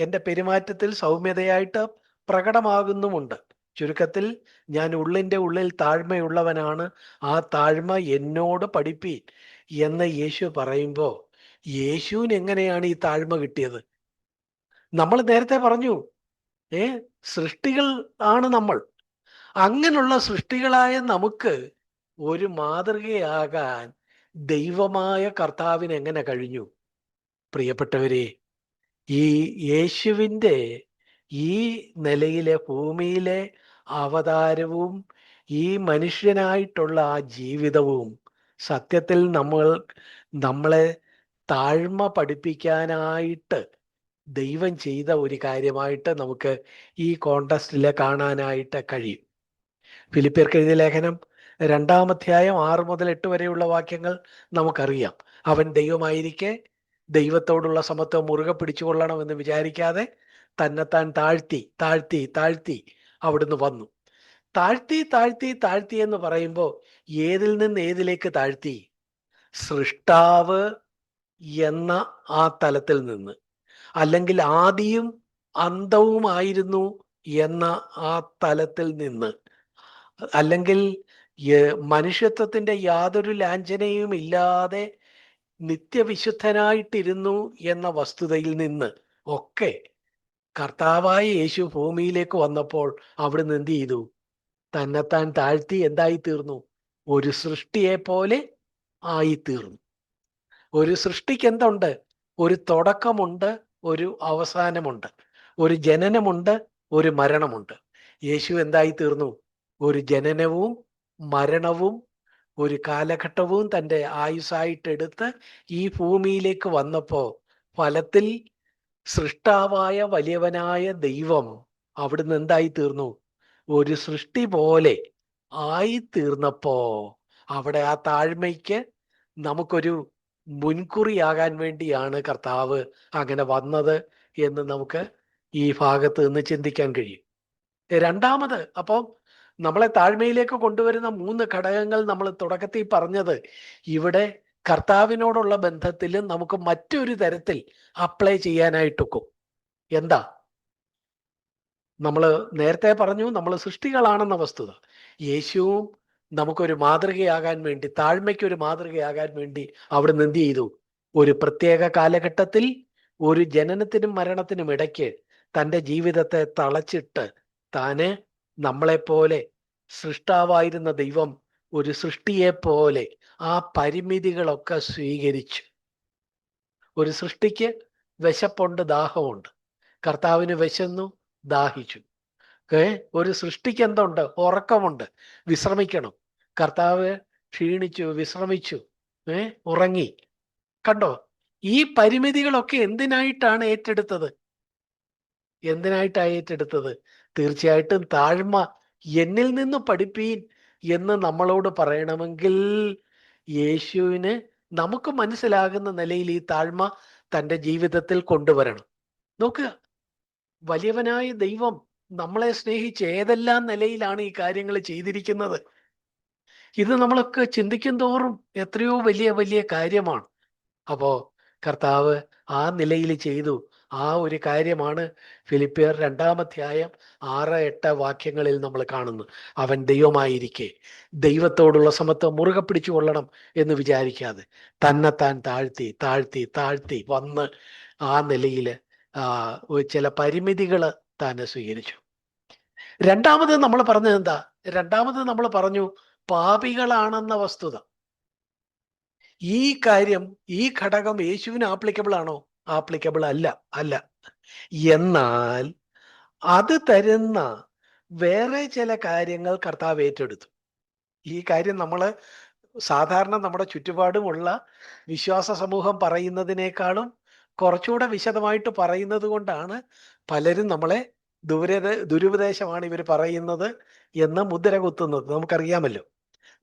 എൻ്റെ പെരുമാറ്റത്തിൽ സൗമ്യതയായിട്ട് പ്രകടമാകുന്നുമുണ്ട്. ചുരുക്കത്തിൽ, ഞാൻ ഉള്ളിൻ്റെ ഉള്ളിൽ താഴ്മയുള്ളവനാണ്, ആ താഴ്മ എന്നോട് പഠിപ്പീൻ എന്ന് യേശു പറയുമ്പോൾ, യേശുവിന് എങ്ങനെയാണ് ഈ താഴ്മ കിട്ടിയത്? നമ്മൾ നേരത്തെ പറഞ്ഞു, സൃഷ്ടികൾ ആണ് നമ്മൾ. അങ്ങനെയുള്ള സൃഷ്ടികളായ നമുക്ക് ഒരു മാതൃകയാകാൻ ദൈവമായ കർത്താവിന് എങ്ങനെ കഴിഞ്ഞു? പ്രിയപ്പെട്ടവരെ, ഈ യേശുവിൻ്റെ ഈ നിലയിലെ ഭൂമിയിലെ അവതാരവും ഈ മനുഷ്യനായിട്ടുള്ള ആ ജീവിതവും സത്യത്തിൽ നമ്മളെ താഴ്മ പഠിപ്പിക്കാനായിട്ട് ദൈവം ചെയ്ത ഒരു കാര്യമായിട്ട് നമുക്ക് ഈ കോണ്ടസ്റ്റിൽ കാണാനായിട്ട് കഴിയും. ഫിലിപ്പിയർക്ക് എഴുതിയ ലേഖനം 2-ാം അധ്യായം 6 മുതൽ 8 വരെയുള്ള വാക്യങ്ങൾ നമുക്കറിയാം. അവൻ ദൈവമായിരിക്കെ ദൈവത്തോടുള്ള സമത്വം മുറുകെ പിടിച്ചുകൊള്ളണമെന്ന് വിചാരിക്കാതെ തന്നെത്താൻ താഴ്ത്തി താഴ്ത്തി താഴ്ത്തി അവിടുന്ന് വന്നു. താഴ്ത്തി താഴ്ത്തി താഴ്ത്തി എന്ന് പറയുമ്പോൾ ഏതിൽ നിന്ന് ഏതിലേക്ക് താഴ്ത്തി? സൃഷ്ടാവ് എന്ന ആ തലത്തിൽ നിന്ന്, അല്ലെങ്കിൽ ആദിയും അന്തവുമായിരുന്നു എന്ന ആ തലത്തിൽ നിന്ന്, അല്ലെങ്കിൽ മനുഷ്യത്വത്തിന്റെ യാതൊരു ലാഞ്ചനയും ഇല്ലാതെ നിത്യവിശുദ്ധനായിട്ടിരുന്നു എന്ന വസ്തുതയിൽ നിന്ന് ഒക്കെ കർത്താവായ യേശു ഭൂമിയിലേക്ക് വന്നപ്പോൾ അവിടുന്ന് എന്ത് ചെയ്തു? തന്നെത്താൻ താഴ്ത്തി എന്തായി തീർന്നു? ഒരു സൃഷ്ടിയെ പോലെ ആയിത്തീർന്നു. ഒരു സൃഷ്ടിക്ക് എന്തുണ്ട്? ഒരു തുടക്കമുണ്ട്, ഒരു അവസാനമുണ്ട്, ഒരു ജനനമുണ്ട്, ഒരു മരണമുണ്ട്. യേശു എന്തായി തീർന്നു? ഒരു ജനനവും മരണവും ഒരു കാലഘട്ടവും തൻ്റെ ആയുസ്സായിട്ടെടുത്ത് ഈ ഭൂമിയിലേക്ക് വന്നപ്പോൾ ഫലത്തിൽ സൃഷ്ടാവായ വലിയവനായ ദൈവം അവിടുന്ന് എന്തായി തീർന്നു? ഒരു സൃഷ്ടി പോലെ ആയിത്തീർന്നപ്പോ അവിടെ ആ താഴ്മയ്ക്ക് നമുക്കൊരു മുൻകുറിയാകാൻ വേണ്ടിയാണ് കർത്താവ് അങ്ങനെ വന്നത് എന്ന് നമുക്ക് ഈ ഭാഗത്ത് നിന്ന് ചിന്തിക്കാൻ കഴിയും. രണ്ടാമത്, അപ്പം നമ്മളെ താഴ്മയിലേക്ക് കൊണ്ടുവരുന്ന 3 ഘടകങ്ങൾ നമ്മൾ തുടക്കത്തിൽ പറഞ്ഞത് ഇവിടെ കർത്താവിനോടുള്ള ബന്ധത്തിൽ നമുക്ക് മറ്റൊരു തരത്തിൽ അപ്ലൈ ചെയ്യാനായിട്ടൊക്കും. എന്താ? നമ്മൾ നേരത്തെ പറഞ്ഞു, നമ്മൾ സൃഷ്ടികളാണെന്ന വസ്തുത. യേശുവും നമുക്കൊരു മാതൃകയാകാൻ വേണ്ടി, താഴ്മയ്ക്കൊരു മാതൃകയാകാൻ വേണ്ടി അവിടുന്ന് എന്ത് ചെയ്തു? ഒരു പ്രത്യേക കാലഘട്ടത്തിൽ ഒരു ജനനത്തിനും മരണത്തിനും ഇടയ്ക്ക് തൻ്റെ ജീവിതത്തെ തളച്ചിട്ട് താന് നമ്മളെപ്പോലെ സൃഷ്ടാവായിരുന്ന ദൈവം ഒരു സൃഷ്ടിയെ പോലെ ആ പരിമിതികളൊക്കെ സ്വീകരിച്ചു. ഒരു സൃഷ്ടിക്ക് വിശപ്പുണ്ട്, ദാഹമുണ്ട്. കർത്താവിന് വിശന്നു, ദാഹിച്ചു. ഒരു സൃഷ്ടിക്ക് എന്തുണ്ട്? ഉറക്കമുണ്ട്, വിശ്രമിക്കണം. കർത്താവ് ക്ഷീണിച്ചു, വിശ്രമിച്ചു, ഉറങ്ങി. കണ്ടോ? ഈ പരിമിതികളൊക്കെ എന്തിനായിട്ടാണ് ഏറ്റെടുത്തത്? എന്തിനായിട്ടാണ് ഏറ്റെടുത്തത്? തീർച്ചയായിട്ടും താഴ്മ എന്നിൽ നിന്ന് പഠിപ്പീൻ എന്ന് നമ്മളോട് പറയണമെങ്കിൽ യേശുവിന് നമുക്ക് മനസ്സിലാകുന്ന നിലയിൽ ഈ താഴ്മ തൻ്റെ ജീവിതത്തിൽ കൊണ്ടുവരണം. നോക്കുക, വലിയവനായ ദൈവം നമ്മളെ സ്നേഹിച്ച് ഏതെല്ലാം നിലയിലാണ് ഈ കാര്യങ്ങൾ ചെയ്തിരിക്കുന്നത്. ഇത് നമ്മളൊക്കെ ചിന്തിക്കും തോറും എത്രയോ വലിയ വലിയ കാര്യമാണ്. അപ്പോ കർത്താവ് ആ നിലയിൽ ചെയ്തു. ആ ഒരു കാര്യമാണ് ഫിലിപ്പിയർ 2-ാം അധ്യായം 6-8 വാക്യങ്ങളിൽ നമ്മൾ കാണുന്നു. അവൻ ദൈവമായിരിക്കെ ദൈവത്തോടുള്ള സമത്വം മുറുകെ പിടിച്ചു കൊള്ളണം എന്ന് വിചാരിക്കാതെ തന്നെത്താൻ താഴ്ത്തി താഴ്ത്തി താഴ്ത്തി വന്ന് ആ നിലയിൽ ചില പരിമിതികൾ താൻ സ്വീകരിച്ചു. രണ്ടാമത് നമ്മൾ പറഞ്ഞത് എന്താ? രണ്ടാമത് നമ്മൾ പറഞ്ഞു പാപികളാണെന്ന വസ്തുത. ഈ കാര്യം, ഈ ഘടകം യേശുവിന് ആപ്ലിക്കബിൾ ആണോ? ആപ്ലിക്കബിൾ അല്ല. അല്ല. എന്നാൽ അത് തരുന്ന വേറെ ചില കാര്യങ്ങൾ കർത്താവ് ഏറ്റെടുത്തു. ഈ കാര്യം നമ്മൾ സാധാരണ നമ്മുടെ ചുറ്റുപാടുമുള്ള വിശ്വാസ സമൂഹം പറയുന്നതിനേക്കാളും കുറച്ചുകൂടെ വിശദമായിട്ട് പറയുന്നത് കൊണ്ടാണ് പലരും നമ്മളെ ദുരുപദേശമാണ് ഇവർ പറയുന്നത് എന്ന് മുദ്ര കുത്തുന്നത്. നമുക്കറിയാമല്ലോ.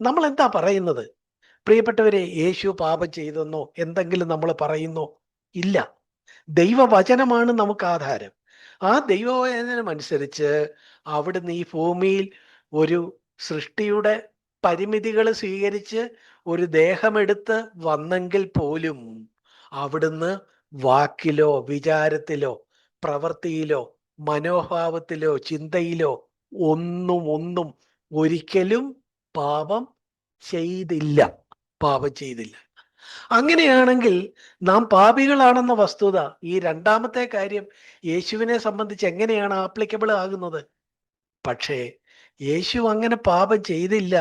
നമ്മൾ എന്താ പറയുന്നത്? പ്രിയപ്പെട്ടവരെ, യേശു പാപം ചെയ്തെന്നോ എന്തെങ്കിലും നമ്മൾ പറയുന്നോ? ഇല്ല. ദൈവവചനമാണ് നമുക്ക് ആധാരം. ആ ദൈവവചനം അനുസരിച്ച് അവിടുന്ന് ഈ ഭൂമിയിൽ ഒരു സൃഷ്ടിയുടെ പരിമിതികൾ സ്വീകരിച്ച് ഒരു ദേഹമെടുത്ത് വന്നെങ്കിൽ പോലും അവിടുന്ന് വാക്കിലോ വിചാരത്തിലോ പ്രവൃത്തിയിലോ മനോഭാവത്തിലോ ചിന്തയിലോ ഒന്നും ഒരിക്കലും പാപം ചെയ്തില്ല. പാപം ചെയ്തില്ല. അങ്ങനെയാണെങ്കിൽ നാം പാപികളാണെന്ന വസ്തുത, ഈ രണ്ടാമത്തെ കാര്യം യേശുവിനെ സംബന്ധിച്ച് എങ്ങനെയാണ് ആപ്ലിക്കബിൾ ആകുന്നത്? പക്ഷേ യേശു അങ്ങനെ പാപം ചെയ്തില്ല.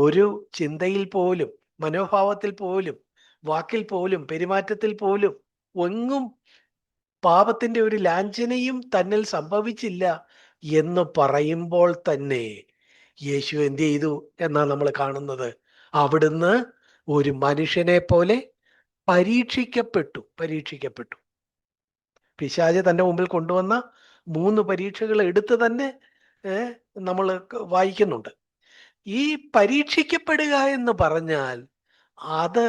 ഒരു ചിന്തയിൽ പോലും, മനോഭാവത്തിൽ പോലും, വാക്കിൽ പോലും, പെരുമാറ്റത്തിൽ പോലും ഒന്നും പാപത്തിന്റെ ഒരു ലാഞ്ചനയും തന്നിൽ സംഭവിച്ചില്ല എന്ന് പറയുമ്പോൾ തന്നെ യേശു എന്ത് ചെയ്തു എന്നാണ് നമ്മൾ കാണുന്നത്? അവിടുന്ന് ഒരു മനുഷ്യനെ പോലെ പരീക്ഷിക്കപ്പെട്ടു. പിശാച് തന്റെ മുമ്പിൽ കൊണ്ടുവന്ന 3 പരീക്ഷകൾ എടുത്ത് തന്നെ നമ്മൾ വായിക്കുന്നുണ്ട്. ഈ പരീക്ഷിക്കപ്പെടുക എന്ന് പറഞ്ഞാൽ അത്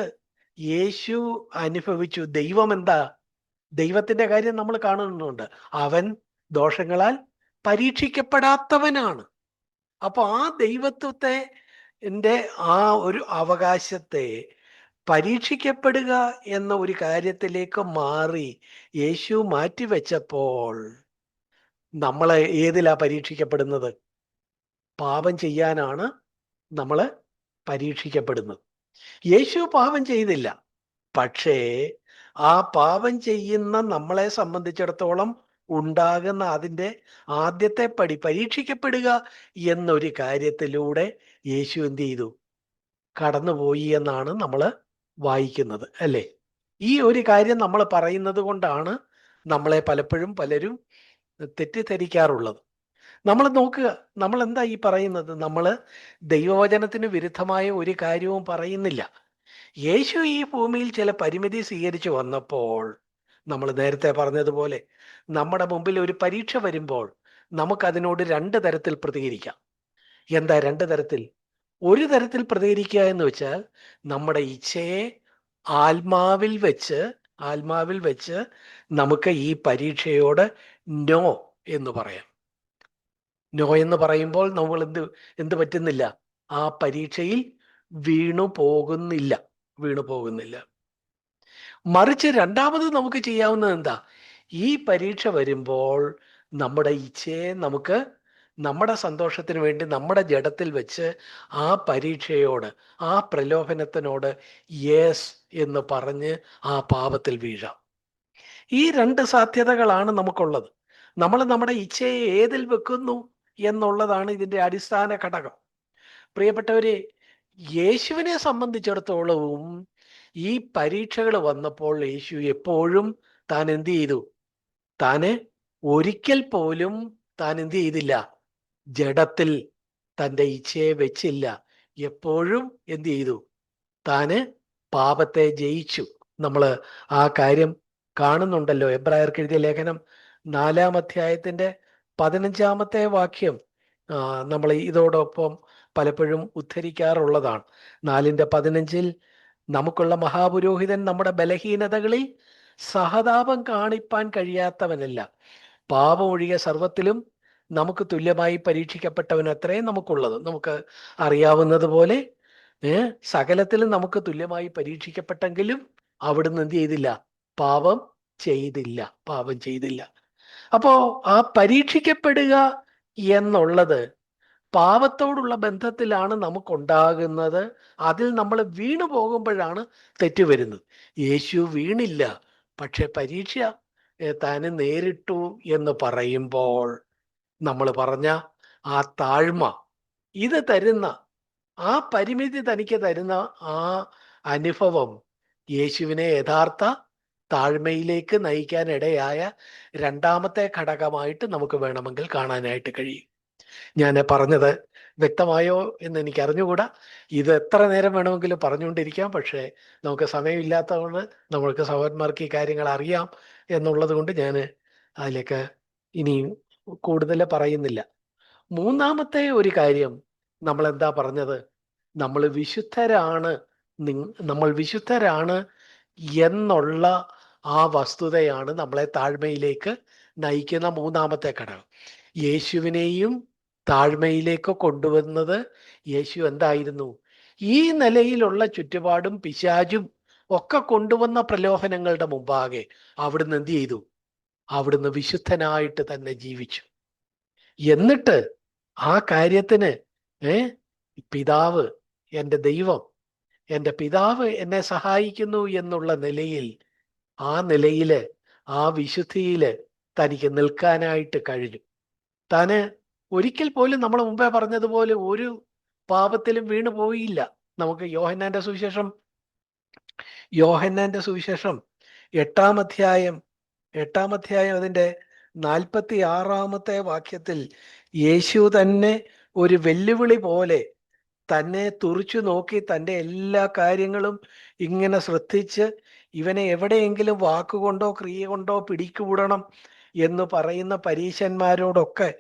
യേശു അനുഭവിച്ചു. ദൈവം എന്താ? ദൈവത്തിന്റെ കാര്യം നമ്മൾ കാണുന്നുണ്ട്. അവൻ ദോഷങ്ങളാൽ പരീക്ഷിക്കപ്പെടാത്തവനാണ്. അപ്പൊ ആ ദൈവത്വത്തെ ആ ഒരു അവകാശത്തെ പരീക്ഷിക്കപ്പെടുക എന്ന ഒരു കാര്യത്തിലേക്ക് മാറി യേശു മാറ്റിവെച്ചപ്പോൾ നമ്മളെ ഏതിലാ പരീക്ഷിക്കപ്പെടുന്നത്? പാപം ചെയ്യാനാണ് നമ്മൾ പരീക്ഷിക്കപ്പെടുന്നത്. യേശു പാപം ചെയ്തില്ല. പക്ഷേ ആ പാപം ചെയ്യുന്ന നമ്മളെ സംബന്ധിച്ചിടത്തോളം ഉണ്ടാകുന്ന അതിൻ്റെ ആദ്യത്തെ പടി പരീക്ഷിക്കപ്പെടുക എന്നൊരു കാര്യത്തിലൂടെ യേശു എന്ത് ചെയ്തു? കടന്നുപോയി എന്നാണ് നമ്മൾ വായിക്കുന്നത്, അല്ലേ? ഈ ഒരു കാര്യം നമ്മൾ പറയുന്നത് കൊണ്ടാണ് നമ്മളെ പലപ്പോഴും പലരും തെറ്റിദ്ധരിക്കാറുള്ളത്. നമ്മൾ നോക്കുക, നമ്മൾ എന്താ ഈ പറയുന്നത്? നമ്മൾ ദൈവവചനത്തിന് വിരുദ്ധമായ ഒരു കാര്യവും പറയുന്നില്ല. യേശു ഈ ഭൂമിയിൽ ചില പരിമിതി സ്വീകരിച്ചു വന്നപ്പോൾ, നമ്മൾ നേരത്തെ പറഞ്ഞതുപോലെ നമ്മുടെ മുമ്പിൽ ഒരു പരീക്ഷ വരുമ്പോൾ നമുക്കതിനോട് 2 തരത്തിൽ പ്രതികരിക്കാം. എന്താ 2 തരത്തിൽ? ഒരു തരത്തിൽ പ്രതികരിക്കുക എന്ന് വെച്ചാൽ നമ്മുടെ ഇച്ഛയെ ആത്മാവിൽ വെച്ച് നമുക്ക് ഈ പരീക്ഷയോട് നോ എന്ന് പറയാം. നോ എന്ന് പറയുമ്പോൾ നമ്മൾ എന്ത് പറ്റുന്നില്ല? ആ പരീക്ഷയിൽ വീണു പോകുന്നില്ല. മറിച്ച് രണ്ടാമത് നമുക്ക് ചെയ്യാവുന്നത് എന്താ? ഈ പരീക്ഷ വരുമ്പോൾ നമ്മുടെ ഇച്ഛയെ നമുക്ക് നമ്മുടെ സന്തോഷത്തിന് വേണ്ടി നമ്മുടെ ജഡത്തിൽ വെച്ച് ആ പരീക്ഷയോട്, ആ പ്രലോഭനത്തിനോട് യെസ് എന്ന് പറഞ്ഞ് ആ പാപത്തിൽ വീഴാം. ഈ 2 സാധ്യതകളാണ് നമുക്കുള്ളത്. നമ്മൾ നമ്മുടെ ഇച്ഛയെ ഏതിൽ വെക്കുന്നു എന്നുള്ളതാണ് ഇതിൻ്റെ അടിസ്ഥാന ഘടകം. പ്രിയപ്പെട്ടവരെ, യേശുവിനെ സംബന്ധിച്ചിടത്തോളവും ഈ പരീക്ഷകൾ വന്നപ്പോൾ യേശു എപ്പോഴും താൻ എന്ത് ചെയ്തു? താന് ഒരിക്കൽ പോലും താൻ എന്ത് ചെയ്തില്ല? ജഡത്തിൽ തൻ്റെ ഇച്ഛയെ വെച്ചില്ല. എപ്പോഴും എന്ത് ചെയ്തു? താന് പാപത്തെ ജയിച്ചു. നമ്മൾ ആ കാര്യം കാണുന്നുണ്ടല്ലോ. എബ്രായർക്ക് എഴുതിയ ലേഖനം 4-ാം അധ്യായത്തിന്റെ 15-ാമത്തെ വാക്യം നമ്മൾ ഇതോടൊപ്പം പലപ്പോഴും ഉദ്ധരിക്കാറുള്ളതാണ്. 4:15 നമുക്കുള്ള മഹാപുരോഹിതൻ നമ്മുടെ ബലഹീനതകളിൽ സഹതാപം കാണിപ്പാൻ കഴിയാത്തവനല്ല, പാപമൊഴികെ സർവത്തിലും നമുക്ക് തുല്യമായി പരീക്ഷിക്കപ്പെട്ടവൻ അത്രയും നമുക്കുള്ളത്. നമുക്ക് അറിയാവുന്നത് പോലെ സകലത്തിലും നമുക്ക് തുല്യമായി പരീക്ഷിക്കപ്പെട്ടെങ്കിലും അവിടുന്ന് എന്ത് ചെയ്തില്ല? പാപം ചെയ്തില്ല. അപ്പോ ആ പരീക്ഷിക്കപ്പെടുക എന്നുള്ളത് പാപത്തോടുള്ള ബന്ധത്തിലാണ് നമുക്കുണ്ടാകുന്നത്. അതിൽ നമ്മൾ വീണു പോകുമ്പോഴാണ് തെറ്റുവരുന്നത്. യേശു വീണില്ല, പക്ഷെ പരീക്ഷ താന് നേരിട്ടു എന്ന് പറയുമ്പോൾ നമ്മൾ പറഞ്ഞ ആ താഴ്മ, ഇത് തരുന്ന ആ പരിമിതി തനിക്ക് തരുന്ന ആ അനുഭവം യേശുവിനെ യഥാർത്ഥ താഴ്മയിലേക്ക് നയിക്കാൻ ഇടയായ രണ്ടാമത്തെ ഘടകമായിട്ട് നമുക്ക് വേണമെങ്കിൽ കാണാനായിട്ട് കഴിയും. ഞാൻ പറഞ്ഞത് വ്യക്തമായോ എന്ന് എനിക്ക് അറിഞ്ഞുകൂടാ. ഇത് എത്ര നേരം വേണമെങ്കിലും പറഞ്ഞുകൊണ്ടിരിക്കാം. പക്ഷേ നമുക്ക് സമയമില്ലാത്തതുകൊണ്ട് നമ്മൾക്ക് സഹോദരന്മാർക്ക് ഈ കാര്യങ്ങൾ അറിയാം എന്നുള്ളത് കൊണ്ട് ഞാൻ അതിലേക്ക് ഇനിയും കൂടുതൽ പറയുന്നില്ല. മൂന്നാമത്തെ ഒരു കാര്യം നമ്മൾ എന്താ പറഞ്ഞത്? നമ്മൾ വിശുദ്ധരാണ്, നമ്മൾ വിശുദ്ധരാണ് എന്നുള്ള ആ വസ്തുതയാണ് നമ്മളെ താഴ്മയിലേക്ക് നയിക്കുന്ന മൂന്നാമത്തെ ഘടകം. യേശുവിനെയും താഴ്മയിലേക്ക് കൊണ്ടുവന്നത് യേശു എന്തായിരുന്നു? ഈ നിലയിലുള്ള ചുറ്റുപാടും പിശാചും ഒക്കെ കൊണ്ടുവന്ന പ്രലോഭനങ്ങളുടെ മുമ്പാകെ അവിടുന്ന് എന്ത് ചെയ്തു? അവിടുന്ന് വിശുദ്ധനായിട്ട് തന്നെ ജീവിച്ചു. എന്നിട്ട് ആ കാര്യത്തിന് പിതാവ്, എൻ്റെ ദൈവം, എൻ്റെ പിതാവ് എന്നെ സഹായിക്കുന്നു എന്നുള്ള നിലയിൽ, ആ നിലയില്, ആ വിശുദ്ധിയില് തനിക്ക് നിൽക്കാനായിട്ട് കഴിഞ്ഞു. താന് ഒരിക്കൽ പോലും നമ്മൾ മുമ്പേ പറഞ്ഞതുപോലെ ഒരു പാപത്തിലും വീണു പോയില്ല. നമുക്ക് യോഹന്നാന്റെ സുവിശേഷം 8-ാം അധ്യായം അതിൻ്റെ 46-ാമത്തെ വാക്യത്തിൽ യേശു തന്നെ ഒരു വെല്ലുവിളി പോലെ തന്നെ തുറിച്ചു നോക്കി തൻ്റെ എല്ലാ കാര്യങ്ങളും ഇങ്ങനെ ശ്രദ്ധിച്ച് ഇവനെ എവിടെയെങ്കിലും വാക്കുകൊണ്ടോ ക്രിയ കൊണ്ടോ പിടികൂടണം എന്ന് പറയുന്ന പരീശന്മാരോടൊക്കെ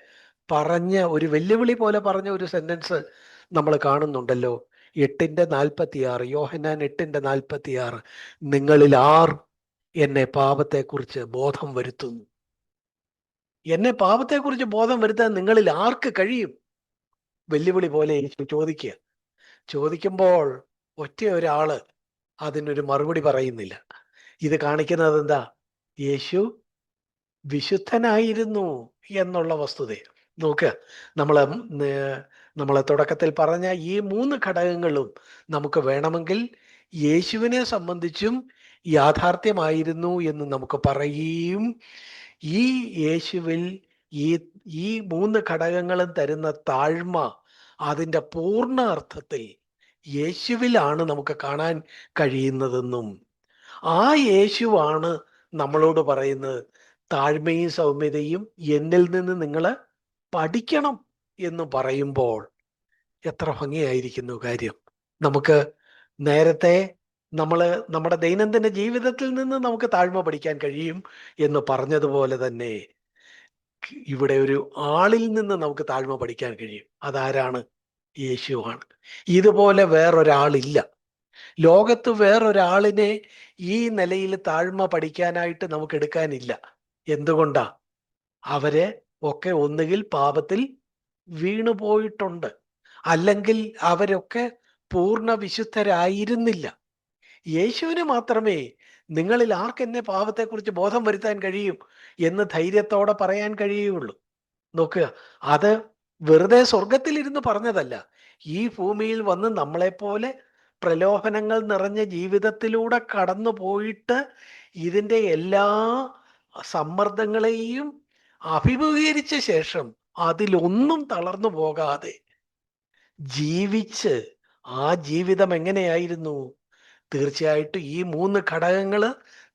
പറഞ്ഞ ഒരു വെല്ലുവിളി പോലെ പറഞ്ഞ ഒരു സെന്റൻസ് നമ്മൾ കാണുന്നുണ്ടല്ലോ. 8:46, യോഹന്നാൻ 8:46, നിങ്ങളിൽ ആർ എന്നെ പാപത്തെക്കുറിച്ച് ബോധം വരുത്തുന്നു? എന്നെ പാപത്തെക്കുറിച്ച് ബോധം വരുത്താൻ നിങ്ങളിൽ ആർക്ക് കഴിയും? വെല്ലുവിളി പോലെ യേശു ചോദിക്കുമ്പോൾ ഒറ്റ ഒരാള് അതിനൊരു മറുപടി പറയുന്നില്ല. ഇത് കാണിക്കുന്നത് എന്താ? യേശു വിശുദ്ധനായിരുന്നു എന്നുള്ള വസ്തുത നോക്കുക. നമ്മളെ തുടക്കത്തിൽ പറഞ്ഞ ഈ 3 ഘടകങ്ങളും നമുക്ക് വേണമെങ്കിൽ യേശുവിനെ സംബന്ധിച്ചും യാഥാർത്ഥ്യമായിരുന്നു എന്ന് നമുക്ക് പറയുകയും, ഈ യേശുവിൽ ഈ 3 ഘടകങ്ങളും തരുന്ന താഴ്മ അതിൻ്റെ പൂർണ്ണ അർത്ഥത്തിൽ യേശുവിലാണ് നമുക്ക് കാണാൻ കഴിയുന്നതെന്നും, ആ യേശുവാണ് നമ്മളോട് പറയുന്നത് താഴ്മയും സൗമ്യതയും എന്നിൽ നിന്ന് നിങ്ങൾ പഠിക്കണം എന്ന് പറയുമ്പോൾ എത്ര ഭംഗിയായിരിക്കുന്നു കാര്യം. നമുക്ക് നേരത്തെ നമ്മുടെ ദൈനംദിന ജീവിതത്തിൽ നിന്ന് നമുക്ക് താഴ്മ പഠിക്കാൻ കഴിയും എന്ന് പറഞ്ഞതുപോലെ തന്നെ ഇവിടെ ഒരു ആളിൽ നിന്ന് നമുക്ക് താഴ്മ പഠിക്കാൻ കഴിയും. അതാരാണ്? യേശുവാണ്. ഇതുപോലെ വേറൊരാളില്ല ലോകത്ത്. വേറൊരാളിനെ ഈ നിലയിൽ താഴ്മ പഠിക്കാനായിട്ട് നമുക്ക് എടുക്കാനില്ല. എന്തുകൊണ്ടാ? അവരെ ഒക്കെ ഒന്നുകിൽ പാപത്തിൽ വീണുപോയിട്ടുണ്ട്, അല്ലെങ്കിൽ അവരൊക്കെ പൂർണ്ണ വിശുദ്ധരായിരുന്നില്ല. യേശുവിന് മാത്രമേ നിങ്ങളിൽ ആർക്കെന്നെ പാപത്തെക്കുറിച്ച് ബോധം വരുത്താൻ കഴിയും എന്ന് ധൈര്യത്തോടെ പറയാൻ കഴിയുള്ളൂ. നോക്കുക, അത് വെറുതെ സ്വർഗത്തിലിരുന്ന് പറഞ്ഞതല്ല. ഈ ഭൂമിയിൽ വന്ന് നമ്മളെപ്പോലെ പ്രലോഭനങ്ങൾ നിറഞ്ഞ ജീവിതത്തിലൂടെ കടന്നു പോയിട്ട് ഇതിൻ്റെ എല്ലാ സമ്മർദ്ദങ്ങളെയും അഭിമുഖീകരിച്ച ശേഷം അതിലൊന്നും തളർന്നു പോകാതെ ജീവിച്ച് ആ ജീവിതം എങ്ങനെയായിരുന്നു? തീർച്ചയായിട്ടും ഈ 3 ഘടകങ്ങൾ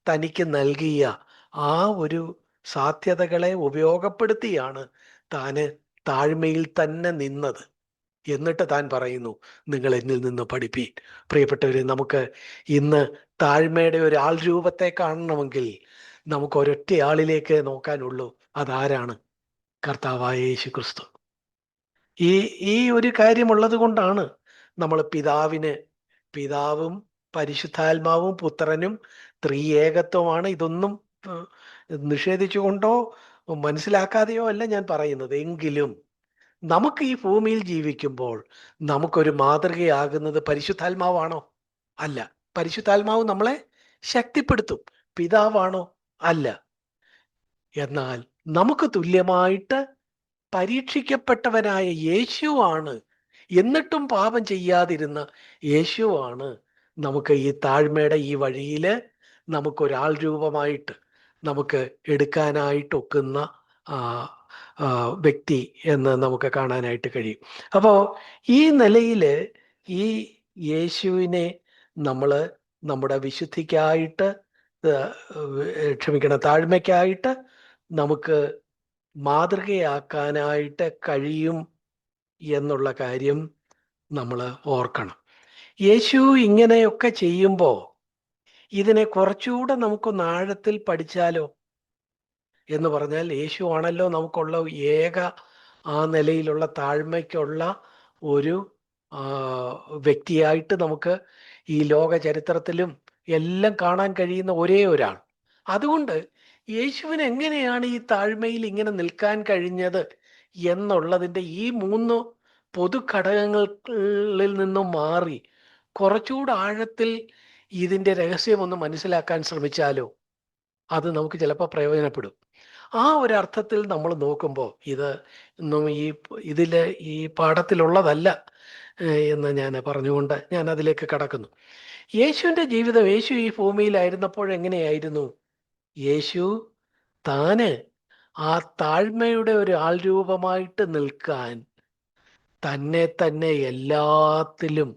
തനിക്ക് നൽകിയ ആ ഒരു സാധ്യതകളെ ഉപയോഗപ്പെടുത്തിയാണ് താന് താഴ്മയിൽ തന്നെ നിന്നത്. എന്നിട്ട് താൻ പറയുന്നു, നിങ്ങൾ എന്നിൽ നിന്ന് പഠിപ്പീൻ. പ്രിയപ്പെട്ടവരെ, നമുക്ക് ഇന്ന് താഴ്മയുടെ ഒരു ആൾ രൂപത്തെ കാണണമെങ്കിൽ നമുക്ക് ഒരൊറ്റ ആളിലേക്ക് നോക്കാനുള്ളൂ. അതാരാണ്? കർത്താവായ യേശു ക്രിസ്തു. ഈ ഒരു കാര്യമുള്ളത് കൊണ്ടാണ് നമ്മൾ പിതാവും പരിശുദ്ധാത്മാവും പുത്രനും ത്രിയേകത്വമാണ്. ഇതൊന്നും നിഷേധിച്ചുകൊണ്ടോ മനസ്സിലാക്കാതെയോ അല്ല ഞാൻ പറയുന്നത്. എങ്കിലും നമുക്ക് ഈ ഭൂമിയിൽ ജീവിക്കുമ്പോൾ നമുക്കൊരു മാതൃകയാകുന്നത് പരിശുദ്ധാത്മാവാണോ? അല്ല. പരിശുദ്ധാത്മാവ് നമ്മളെ ശക്തിപ്പെടുത്തും. പിതാവാണോ? അല്ല. എന്നാൽ നമുക്ക് തുല്യമായിട്ട് പരീക്ഷിക്കപ്പെട്ടവനായ യേശുവാണ്, എന്നിട്ടും പാപം ചെയ്യാതിരുന്ന യേശുവാണ് നമുക്ക് ഈ താഴ്മയുടെ ഈ വഴിയിൽ നമുക്കൊരാൾ രൂപമായിട്ട് നമുക്ക് എടുക്കാനായിട്ടൊക്കുന്ന വ്യക്തി എന്ന് നമുക്ക് കാണാനായിട്ട് കഴിയും. അപ്പോൾ ഈ നിലയിൽ ഈ യേശുവിനെ നമ്മൾ നമ്മുടെ വിശുദ്ധിക്കായിട്ട്, താഴ്മയ്ക്കായിട്ട് നമുക്ക് മാതൃകയാക്കാനായിട്ട് കഴിയും എന്നുള്ള കാര്യം നമ്മൾ ഓർക്കണം. യേശു ഇങ്ങനെയൊക്കെ ചെയ്യുമ്പോൾ ഇതിനെ കുറച്ചുകൂടെ നമുക്കൊന്ന് ആഴത്തിൽ പഠിച്ചാലോ എന്ന് പറഞ്ഞാൽ, യേശു ആണല്ലോ നമുക്കുള്ള ഏക ആ നിലയിലുള്ള താഴ്മയ്ക്കുള്ള ഒരു വ്യക്തിയായിട്ട് നമുക്ക് ഈ ലോക ചരിത്രത്തിലും എല്ലാം കാണാൻ കഴിയുന്ന ഒരേ ഒരാൾ. അതുകൊണ്ട് യേശുവിന് എങ്ങനെയാണ് ഈ താഴ്മയിൽ ഇങ്ങനെ നിൽക്കാൻ കഴിഞ്ഞത് എന്നുള്ളതിൻ്റെ ഈ 3 പൊതു ഘടകങ്ങളിൽ നിന്നും മാറി കുറച്ചുകൂടെ ആഴത്തിൽ ഇതിൻ്റെ രഹസ്യം ഒന്ന് മനസ്സിലാക്കാൻ ശ്രമിച്ചാലോ അത് നമുക്ക് ചിലപ്പോൾ പ്രയോജനപ്പെടും. ആ ഒരു അർത്ഥത്തിൽ നമ്മൾ നോക്കുമ്പോൾ ഇത് ഒന്നും ഇതിൽ ഈ പാഠത്തിലുള്ളതല്ല എന്ന് ഞാൻ പറഞ്ഞുകൊണ്ട് ഞാൻ അതിലേക്ക് കടക്കുന്നു. യേശുവിൻ്റെ ജീവിതം, യേശു ഈ ഭൂമിയിലായിരുന്നപ്പോൾ എങ്ങനെയായിരുന്നു? യേശു താന് ആ താഴ്മയുടെ ഒരു ആൾ രൂപമായിട്ട് നിൽക്കാൻ തന്നെ തന്നെ എല്ലാത്തിലും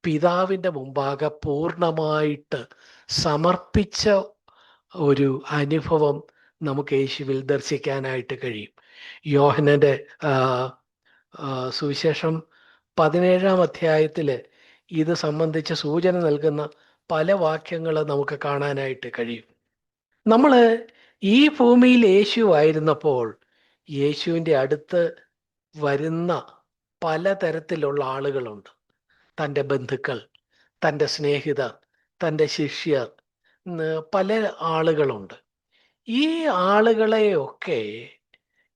പിതാവിൻ്റെ മുമ്പാകെ പൂർണ്ണമായിട്ട് സമർപ്പിച്ച ഒരു അനുഭവം നമുക്ക് യേശുവിൽ ദർശിക്കാനായിട്ട് കഴിയും. യോഹന്നന്റെ സുവിശേഷം 17-ാം അധ്യായത്തിൽ ഇത് സംബന്ധിച്ച് സൂചന നൽകുന്ന പല വാക്യങ്ങൾ നമുക്ക് കാണാനായിട്ട് കഴിയും. നമ്മൾ ഈ ഭൂമിയിൽ യേശു ആയിരുന്നപ്പോൾ യേശുവിൻ്റെ അടുത്ത് വരുന്ന പലതരത്തിലുള്ള ആളുകളുണ്ട്. തൻ്റെ ബന്ധുക്കൾ, തൻ്റെ സ്നേഹിതർ, തൻ്റെ ശിഷ്യർ, പല ആളുകളുണ്ട്. ഈ ആളുകളെയൊക്കെ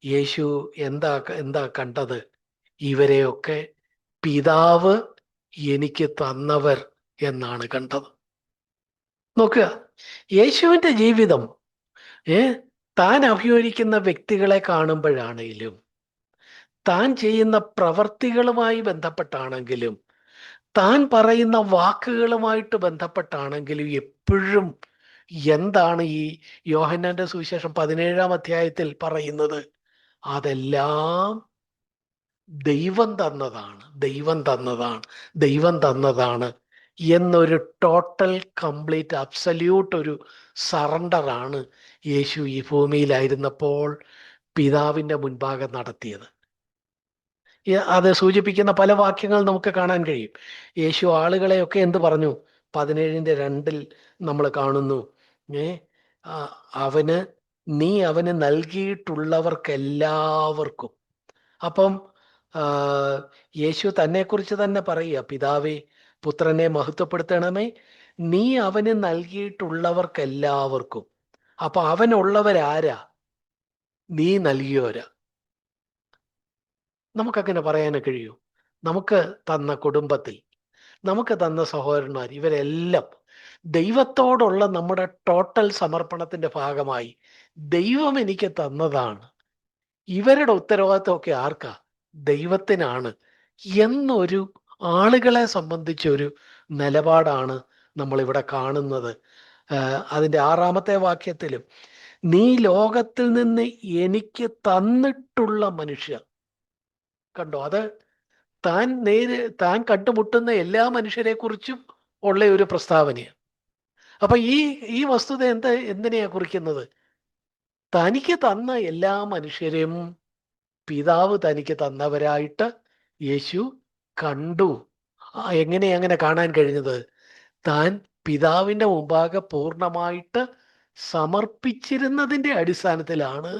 യേശു എന്താ കണ്ടത്? ഇവരെയൊക്കെ പിതാവ് എനിക്ക് തന്നവർ എന്നാണ് കണ്ടത്. നോക്കുക, യേശുവിൻ്റെ ജീവിതം താൻ അഭിമുഖീകരിക്കുന്ന വ്യക്തികളെ കാണുമ്പോഴാണെങ്കിലും, താൻ ചെയ്യുന്ന പ്രവർത്തികളുമായി ബന്ധപ്പെട്ടാണെങ്കിലും, താൻ പറയുന്ന വാക്കുകളുമായിട്ട് ബന്ധപ്പെട്ടാണെങ്കിലും എപ്പോഴും എന്താണ് ഈ യോഹന്നാന്റെ സുവിശേഷം 17-ാം അധ്യായത്തിൽ പറയുന്നത്? അതെല്ലാം ദൈവം തന്നതാണ്, ദൈവം തന്നതാണ്, ദൈവം തന്നതാണ് എന്നൊരു ടോട്ടൽ കംപ്ലീറ്റ് അബ്സല്യൂട്ട് ഒരു സറണ്ടറാണ് യേശു ഈ ഭൂമിയിലായിരുന്നപ്പോൾ പിതാവിൻ്റെ മുൻപാകെ നടത്തിയത്. അത് സൂചിപ്പിക്കുന്ന പല വാക്യങ്ങൾ നമുക്ക് കാണാൻ കഴിയും. യേശു ആളുകളെയൊക്കെ എന്ത് പറഞ്ഞു? 17-ന്റെ 2 നമ്മൾ കാണുന്നു, നീ അവന് നൽകിയിട്ടുള്ളവർക്കെല്ലാവർക്കും. അപ്പം യേശു തന്നെക്കുറിച്ച് തന്നെ പറയുക, പിതാവേ, പുത്രനെ മഹത്വപ്പെടുത്തണമേ, നീ അവന് നൽകിയിട്ടുള്ളവർക്കെല്ലാവർക്കും. അപ്പൊ അവനുള്ളവരാരാ? നീ നൽകിയോരാ. നമുക്കങ്ങനെ പറയാൻ കഴിയൂ? നമുക്ക് തന്ന കുടുംബത്തിൽ, നമുക്ക് തന്ന സഹോദരന്മാർ, ഇവരെല്ലാം ദൈവത്തോടുള്ള നമ്മുടെ ടോട്ടൽ സമർപ്പണത്തിന്റെ ഭാഗമായി ദൈവം എനിക്ക് തന്നതാണ്. ഇവരുടെ ഉത്തരവാദിത്വമൊക്കെ ആർക്കാ? ദൈവത്തിനാണ് എന്നൊരു ആളുകളെ സംബന്ധിച്ചൊരു നിലപാടാണ് നമ്മളിവിടെ കാണുന്നത്. അതിൻ്റെ 6-ാമത്തെ വാക്യത്തിലും, നീ ലോകത്തിൽ നിന്ന് എനിക്ക് തന്നിട്ടുള്ള മനുഷ്യർ. കണ്ടോ, അത് താൻ കണ്ടുമുട്ടുന്ന എല്ലാ മനുഷ്യരെ കുറിച്ചും ഉള്ള ഒരു പ്രസ്താവനയാണ്. അപ്പൊ ഈ വസ്തുത എന്തിനെയാ കുറിക്കുന്നത്? തനിക്ക് തന്ന എല്ലാ മനുഷ്യരെയും പിതാവ് തനിക്ക് തന്നവരായിട്ട് യേശു കണ്ടു. അങ്ങനെ കാണാൻ കഴിഞ്ഞത്? താൻ പിതാവിൻ്റെ മുമ്പാകെ പൂർണ്ണമായിട്ട് സമർപ്പിച്ചിരുന്നതിൻ്റെ അടിസ്ഥാനത്തിലാണ്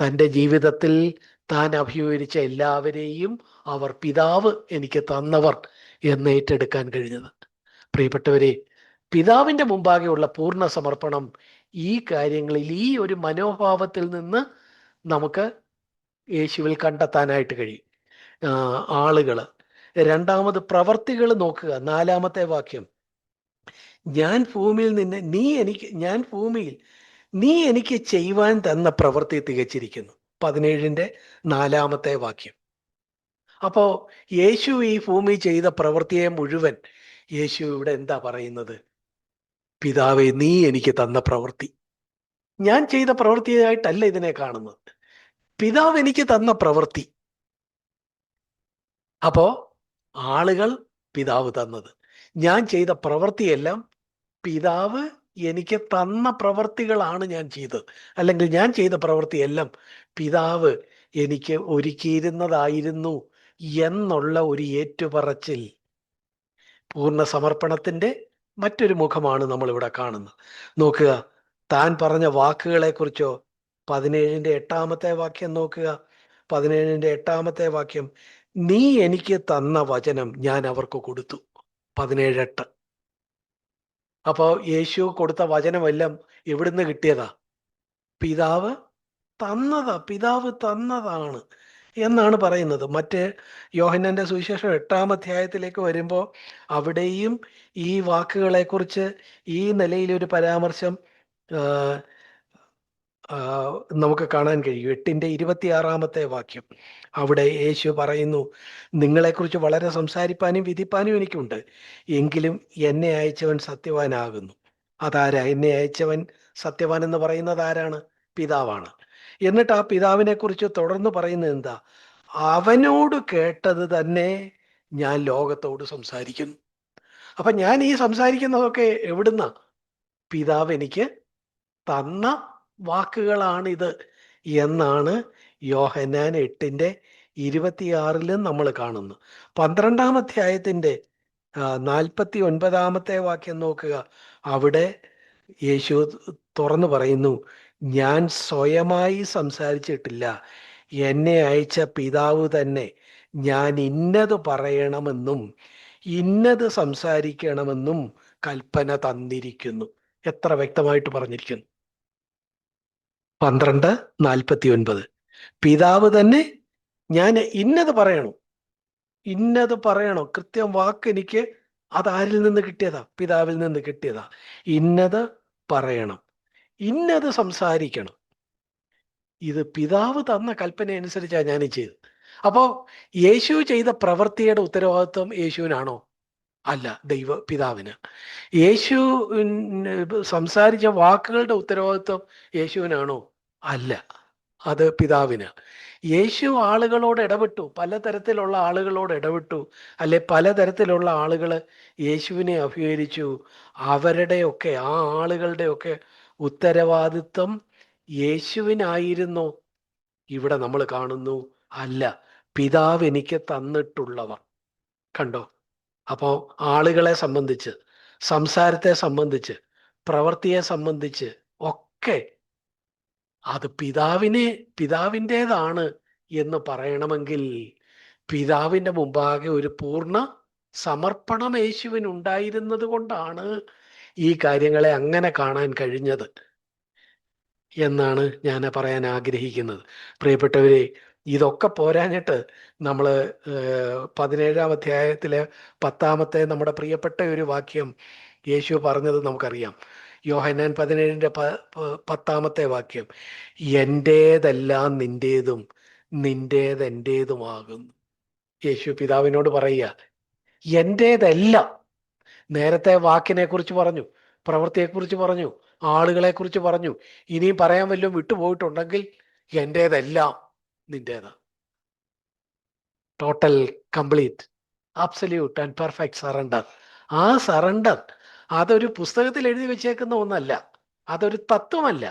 തൻ്റെ ജീവിതത്തിൽ താൻ അഭിമുഖീകരിച്ച എല്ലാവരെയും അവർ പിതാവ് എനിക്ക് തന്നവർ എന്ന് ഏറ്റെടുക്കാൻ കഴിഞ്ഞത്. പ്രിയപ്പെട്ടവരെ, പിതാവിൻ്റെ മുമ്പാകെയുള്ള പൂർണ്ണ സമർപ്പണം ഈ കാര്യങ്ങളിൽ, ഈ ഒരു മനോഭാവത്തിൽ നിന്ന് നമുക്ക് യേശുവിൽ കണ്ടെത്താനായിട്ട് കഴിയും. ആളുകൾ. രണ്ടാമത് പ്രവർത്തികൾ നോക്കുക, 4-ാമത്തെ വാക്യം, ഞാൻ ഭൂമിയിൽ നീ എനിക്ക് ചെയ്യുവാൻ തന്ന പ്രവൃത്തി തികച്ചിരിക്കുന്നു. 17-ന്റെ 4-ാമത്തെ വാക്യം. അപ്പോ യേശു ഈ ഭൂമി ചെയ്ത പ്രവൃത്തിയെ മുഴുവൻ യേശു ഇവിടെ എന്താ പറയുന്നത്? പിതാവേ, നീ എനിക്ക് തന്ന പ്രവൃത്തി. ഞാൻ ചെയ്ത പ്രവൃത്തിയായിട്ടല്ല ഇതിനെ കാണുന്നത്, പിതാവ് എനിക്ക് തന്ന പ്രവൃത്തി. അപ്പോ ആളുകൾ പിതാവ് തന്നത്, ഞാൻ ചെയ്ത പ്രവൃത്തിയെല്ലാം പിതാവ് എനിക്ക് തന്ന പ്രവൃത്തികളാണ് ഞാൻ ചെയ്തത്. അല്ലെങ്കിൽ ഞാൻ ചെയ്ത പ്രവൃത്തിയെല്ലാം പിതാവ് എനിക്ക് ഒരുക്കിയിരുന്നതായിരുന്നു എന്നുള്ള ഒരു ഏറ്റുപറച്ചിൽ, പൂർണ്ണ സമർപ്പണത്തിന്റെ മറ്റൊരു മുഖമാണ് നമ്മൾ ഇവിടെ കാണുന്നത്. നോക്കുക, താൻ പറഞ്ഞ വാക്കുകളെ കുറിച്ചോ 17ന്റെ 8ാമത്തെ വാക്യം നോക്കുക. 17ന്റെ 8ാമത്തെ വാക്യം, നീ എനിക്ക് തന്ന വചനം ഞാൻ അവർക്ക് കൊടുത്തു. 17:8. അപ്പോ യേശു കൊടുത്ത വചനമെല്ലാം എവിടുന്ന് കിട്ടിയതാ? പിതാവ് പിതാവ് തന്നതാണ് എന്നാണ് പറയുന്നത്. മറ്റ് യോഹന്നാന്റെ സുവിശേഷം 8ാം അധ്യായത്തിലേക്ക് വരുമ്പോൾ അവിടെയും ഈ വാക്കുകളെക്കുറിച്ച് ഈ നിലയിലൊരു പരാമർശം നമുക്ക് കാണാൻ കഴിയും. 8ന്റെ 26ാമത്തെ വാക്യം, അവിടെ യേശു പറയുന്നു, നിങ്ങളെക്കുറിച്ച് വളരെ സംസാരിപ്പാനും വിധിപ്പാനും എനിക്കുണ്ട്, എങ്കിലും എന്നെ അയച്ചവൻ സത്യവാനാകുന്നു. അതാരാ എന്നെ അയച്ചവൻ? സത്യവാൻ എന്ന് പറയുന്നത് ആരാണ്? പിതാവാണ്. എന്നിട്ട് ആ പിതാവിനെ കുറിച്ച് തുടർന്ന് പറയുന്നത് എന്താ? അവനോട് കേട്ടത് തന്നെ ഞാൻ ലോകത്തോട് സംസാരിക്കുന്നു. അപ്പൊ ഞാൻ ഈ സംസാരിക്കുന്നതൊക്കെ എവിടുന്ന? പിതാവ് എനിക്ക് തന്ന വാക്കുകളാണിത് എന്നാണ് യോഹന്നാൻ 8:26 നമ്മൾ കാണുന്നു. 12ാം അധ്യായത്തിന്റെ 49ാമത്തെ വാക്യം നോക്കുക. അവിടെ യേശു തുറന്നു പറയുന്നു, ഞാൻ സ്വയമായി സംസാരിച്ചിട്ടില്ല, എന്നെ അയച്ച പിതാവ് തന്നെ ഞാൻ ഇന്നത് പറയണമെന്നും ഇന്നത് സംസാരിക്കണമെന്നും കൽപ്പന തന്നിരിക്കുന്നു. എത്ര വ്യക്തമായിട്ട് പറഞ്ഞിരിക്കുന്നു! 12:49. പിതാവ് തന്നെ ഞാൻ ഇന്നത് പറയണം, ഇന്നത് പറയണം. കൃത്യം വാക്ക് എനിക്ക് അതാരിൽ നിന്ന് കിട്ടിയതാ? പിതാവിൽ നിന്ന് കിട്ടിയതാ. ഇന്നത് പറയണം, ഇന്നത് സംസാരിക്കണം. ഇത് പിതാവ് തന്ന കൽപ്പന അനുസരിച്ചാണ് ഞാൻ ചെയ്തത്. അപ്പോ യേശു ചെയ്ത പ്രവൃത്തിയുടെ ഉത്തരവാദിത്വം യേശുവിനാണോ? അല്ല, പിതാവിന്. യേശു സംസാരിച്ച വാക്കുകളുടെ ഉത്തരവാദിത്വം യേശുവിനാണോ? അല്ല, അത് പിതാവിന്. യേശു ആളുകളോട് ഇടപെട്ടു, പലതരത്തിലുള്ള ആളുകളോട് ഇടപെട്ടു, അല്ലെ പലതരത്തിലുള്ള ആളുകൾ യേശുവിനെ അഭിമുഖീകരിച്ചു. അവരുടെയൊക്കെ ആ ആളുകളുടെയൊക്കെ ഉത്തരവാദിത്വം യേശുവിനായിരുന്നു. ഇവിടെ നമ്മൾ കാണുന്നു, അല്ല, പിതാവ് എനിക്ക് തന്നിട്ടുള്ളവർ. കണ്ടോ? അപ്പോൾ ആളുകളെ സംബന്ധിച്ച്, സംസാരത്തെ സംബന്ധിച്ച്, പ്രവൃത്തിയെ സംബന്ധിച്ച് ഒക്കെ അത് പിതാവിൻ്റെതാണ് എന്ന് പറയണമെങ്കിൽ പിതാവിൻ്റെ മുമ്പാകെ ഒരു പൂർണ്ണ സമർപ്പണം യേശുവിന് ഉണ്ടായിരുന്നത് കൊണ്ടാണ് ഈ കാര്യങ്ങളെ അങ്ങനെ കാണാൻ കഴിഞ്ഞത് എന്നാണ് ഞാൻ പറയാൻ ആഗ്രഹിക്കുന്നത്. പ്രിയപ്പെട്ടവരെ, ഇതൊക്കെ പോരാഞ്ഞിട്ട് നമ്മൾ 17ാം അധ്യായത്തിലെ 10ാമത്തെ നമ്മുടെ പ്രിയപ്പെട്ട ഒരു വാക്യം യേശു പറഞ്ഞത് നമുക്കറിയാം. യോഹന്നാൻ 17ന്റെ 10ാമത്തെ വാക്യം, എൻ്റേതെല്ലാം നിൻ്റേതും നിൻ്റേത് എൻ്റേതുമാകുന്നു. യേശു പിതാവിനോട് പറയുക, എൻ്റേതെല്ലാം. നേരത്തെ വാക്കിനെ കുറിച്ച് പറഞ്ഞു, പ്രവൃത്തിയെക്കുറിച്ച് പറഞ്ഞു, ആളുകളെ കുറിച്ച് പറഞ്ഞു. ഇനിയും പറയാൻ വല്ലതും വിട്ടുപോയിട്ടുണ്ടെങ്കിൽ എൻ്റേതെല്ലാം നിൻ്റേത്. Total, complete, absolute and perfect surrender. ആ സറണ്ടർ അതൊരു പുസ്തകത്തിൽ എഴുതി വെച്ചേക്കുന്ന ഒന്നല്ല, അതൊരു തത്വമല്ല.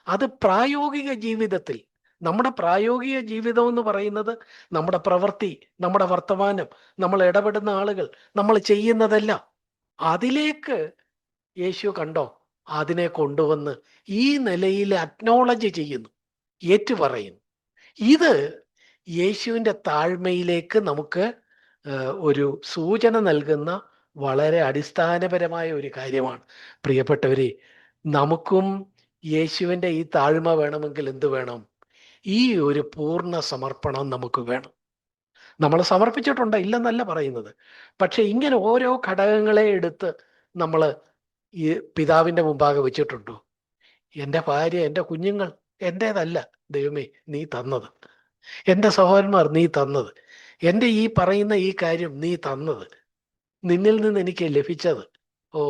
അത് പ്രായോഗിക ജീവിതത്തിൽ, നമ്മുടെ പ്രായോഗിക ജീവിതം എന്ന് പറയുന്നത് നമ്മുടെ പ്രവൃത്തി, നമ്മുടെ വർത്തമാനം, നമ്മൾ ഇടപെടുന്ന ആളുകൾ, നമ്മൾ ചെയ്യുന്നതെല്ലാം അതിലേക്ക് യേശു കണ്ടോ അതിനെ കൊണ്ടുവന്ന് ഈ നിലയിൽ അക്നോളജ് ചെയ്യുന്നു, ഏറ്റുപറയുന്നു. ഇത് യേശുവിൻ്റെ താഴ്മയിലേക്ക് നമുക്ക് ഒരു സൂചന നൽകുന്ന വളരെ അടിസ്ഥാനപരമായ ഒരു കാര്യമാണ്. പ്രിയപ്പെട്ടവരെ, നമുക്കും യേശുവിൻ്റെ ഈ താഴ്മ വേണമെങ്കിൽ എന്ത് വേണം? ഈ ഒരു പൂർണ്ണ സമർപ്പണം നമുക്ക് വേണം. നമ്മൾ സമർപ്പിച്ചിട്ടുണ്ട്, ഇല്ലെന്നല്ല പറയുന്നത്. പക്ഷെ ഇങ്ങനെ ഓരോ ഘടകങ്ങളെ എടുത്ത് നമ്മൾ ഈ പിതാവിൻ്റെ മുമ്പാകെ വെച്ചിട്ടുണ്ടോ? എൻ്റെ ഭാര്യ, എൻ്റെ കുഞ്ഞുങ്ങൾ എൻ്റേതല്ല ദൈവമേ, നീ തന്നത്. എൻ്റെ സഹോദരന്മാർ നീ തന്നത്. എൻ്റെ ഈ പറയുന്ന ഈ കാര്യം നീ തന്നത്, നിന്നിൽ നിന്ന് എനിക്ക് ലഭിച്ചത്. ഓ,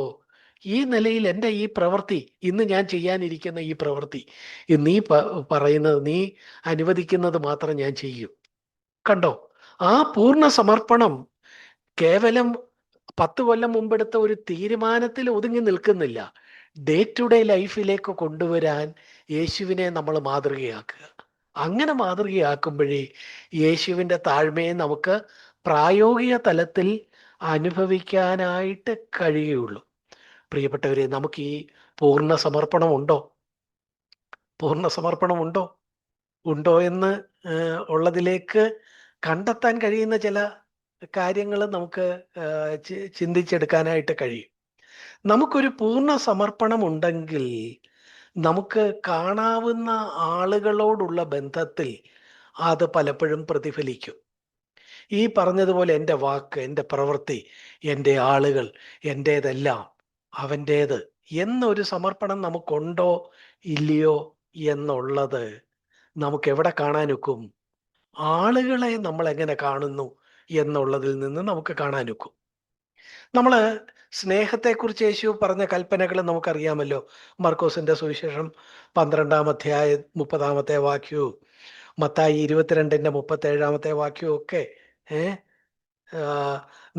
ഈ നിലയിൽ എൻ്റെ ഈ പ്രവൃത്തി, ഇന്ന് ഞാൻ ചെയ്യാനിരിക്കുന്ന ഈ പ്രവൃത്തി, നീ പറയുന്നത്, നീ അനുവദിക്കുന്നത് മാത്രം ഞാൻ ചെയ്യും. കണ്ടോ? ആ പൂർണ്ണ സമർപ്പണം കേവലം 10 കൊല്ലം മുമ്പെടുത്ത ഒരു തീരുമാനത്തിൽ ഒതുങ്ങി നിൽക്കുന്നില്ല. ഡേ ടു ഡേ ലൈഫിലേക്ക് കൊണ്ടുവരാൻ യേശുവിനെ നമ്മൾ മാതൃകയാക്കുക. അങ്ങനെ മാതൃകയാക്കുമ്പോഴേ യേശുവിൻ്റെ താഴ്മയെ നമുക്ക് പ്രായോഗിക തലത്തിൽ അനുഭവിക്കാനായിട്ട് കഴിയുള്ളൂ. പ്രിയപ്പെട്ടവരെ, നമുക്ക് ഈ പൂർണ്ണ സമർപ്പണമുണ്ടോ? പൂർണ്ണ സമർപ്പണമുണ്ടോ ഉണ്ടോ എന്ന് ഉള്ളതിലേക്ക് കണ്ടെത്താൻ കഴിയുന്ന ചില കാര്യങ്ങൾ നമുക്ക് ചിന്തിച്ചെടുക്കാനായിട്ട് കഴിയും. നമുക്കൊരു പൂർണ്ണ സമർപ്പണം ഉണ്ടെങ്കിൽ നമുക്ക് കാണാവുന്ന ആളുകളോടുള്ള ബന്ധത്തിൽ അത് പലപ്പോഴും പ്രതിഫലിക്കും. ഈ പറഞ്ഞതുപോലെ എൻ്റെ വാക്ക്, എൻ്റെ പ്രവൃത്തി, എൻ്റെ ആളുകൾ, എൻ്റേതെല്ലാം അവൻ്റേത് എന്നൊരു സമർപ്പണം നമുക്കുണ്ടോ ഇല്ലയോ എന്നുള്ളത് നമുക്ക് എവിടെ കാണാനൊക്കും? ആളുകളെ നമ്മൾ എങ്ങനെ കാണുന്നു എന്നുള്ളതിൽ നിന്ന് നമുക്ക് കാണാനൊക്കും. നമ്മൾ സ്നേഹത്തെക്കുറിച്ച് യേശു പറഞ്ഞ കൽപ്പനകൾ നമുക്കറിയാമല്ലോ. മർക്കോസിന്റെ സുവിശേഷം 12-ാം അധ്യായം 30-ാമത്തെ വാക്യവും മത്തായി 22-ന്റെ 37-ാമത്തെ വാക്യവും ഒക്കെ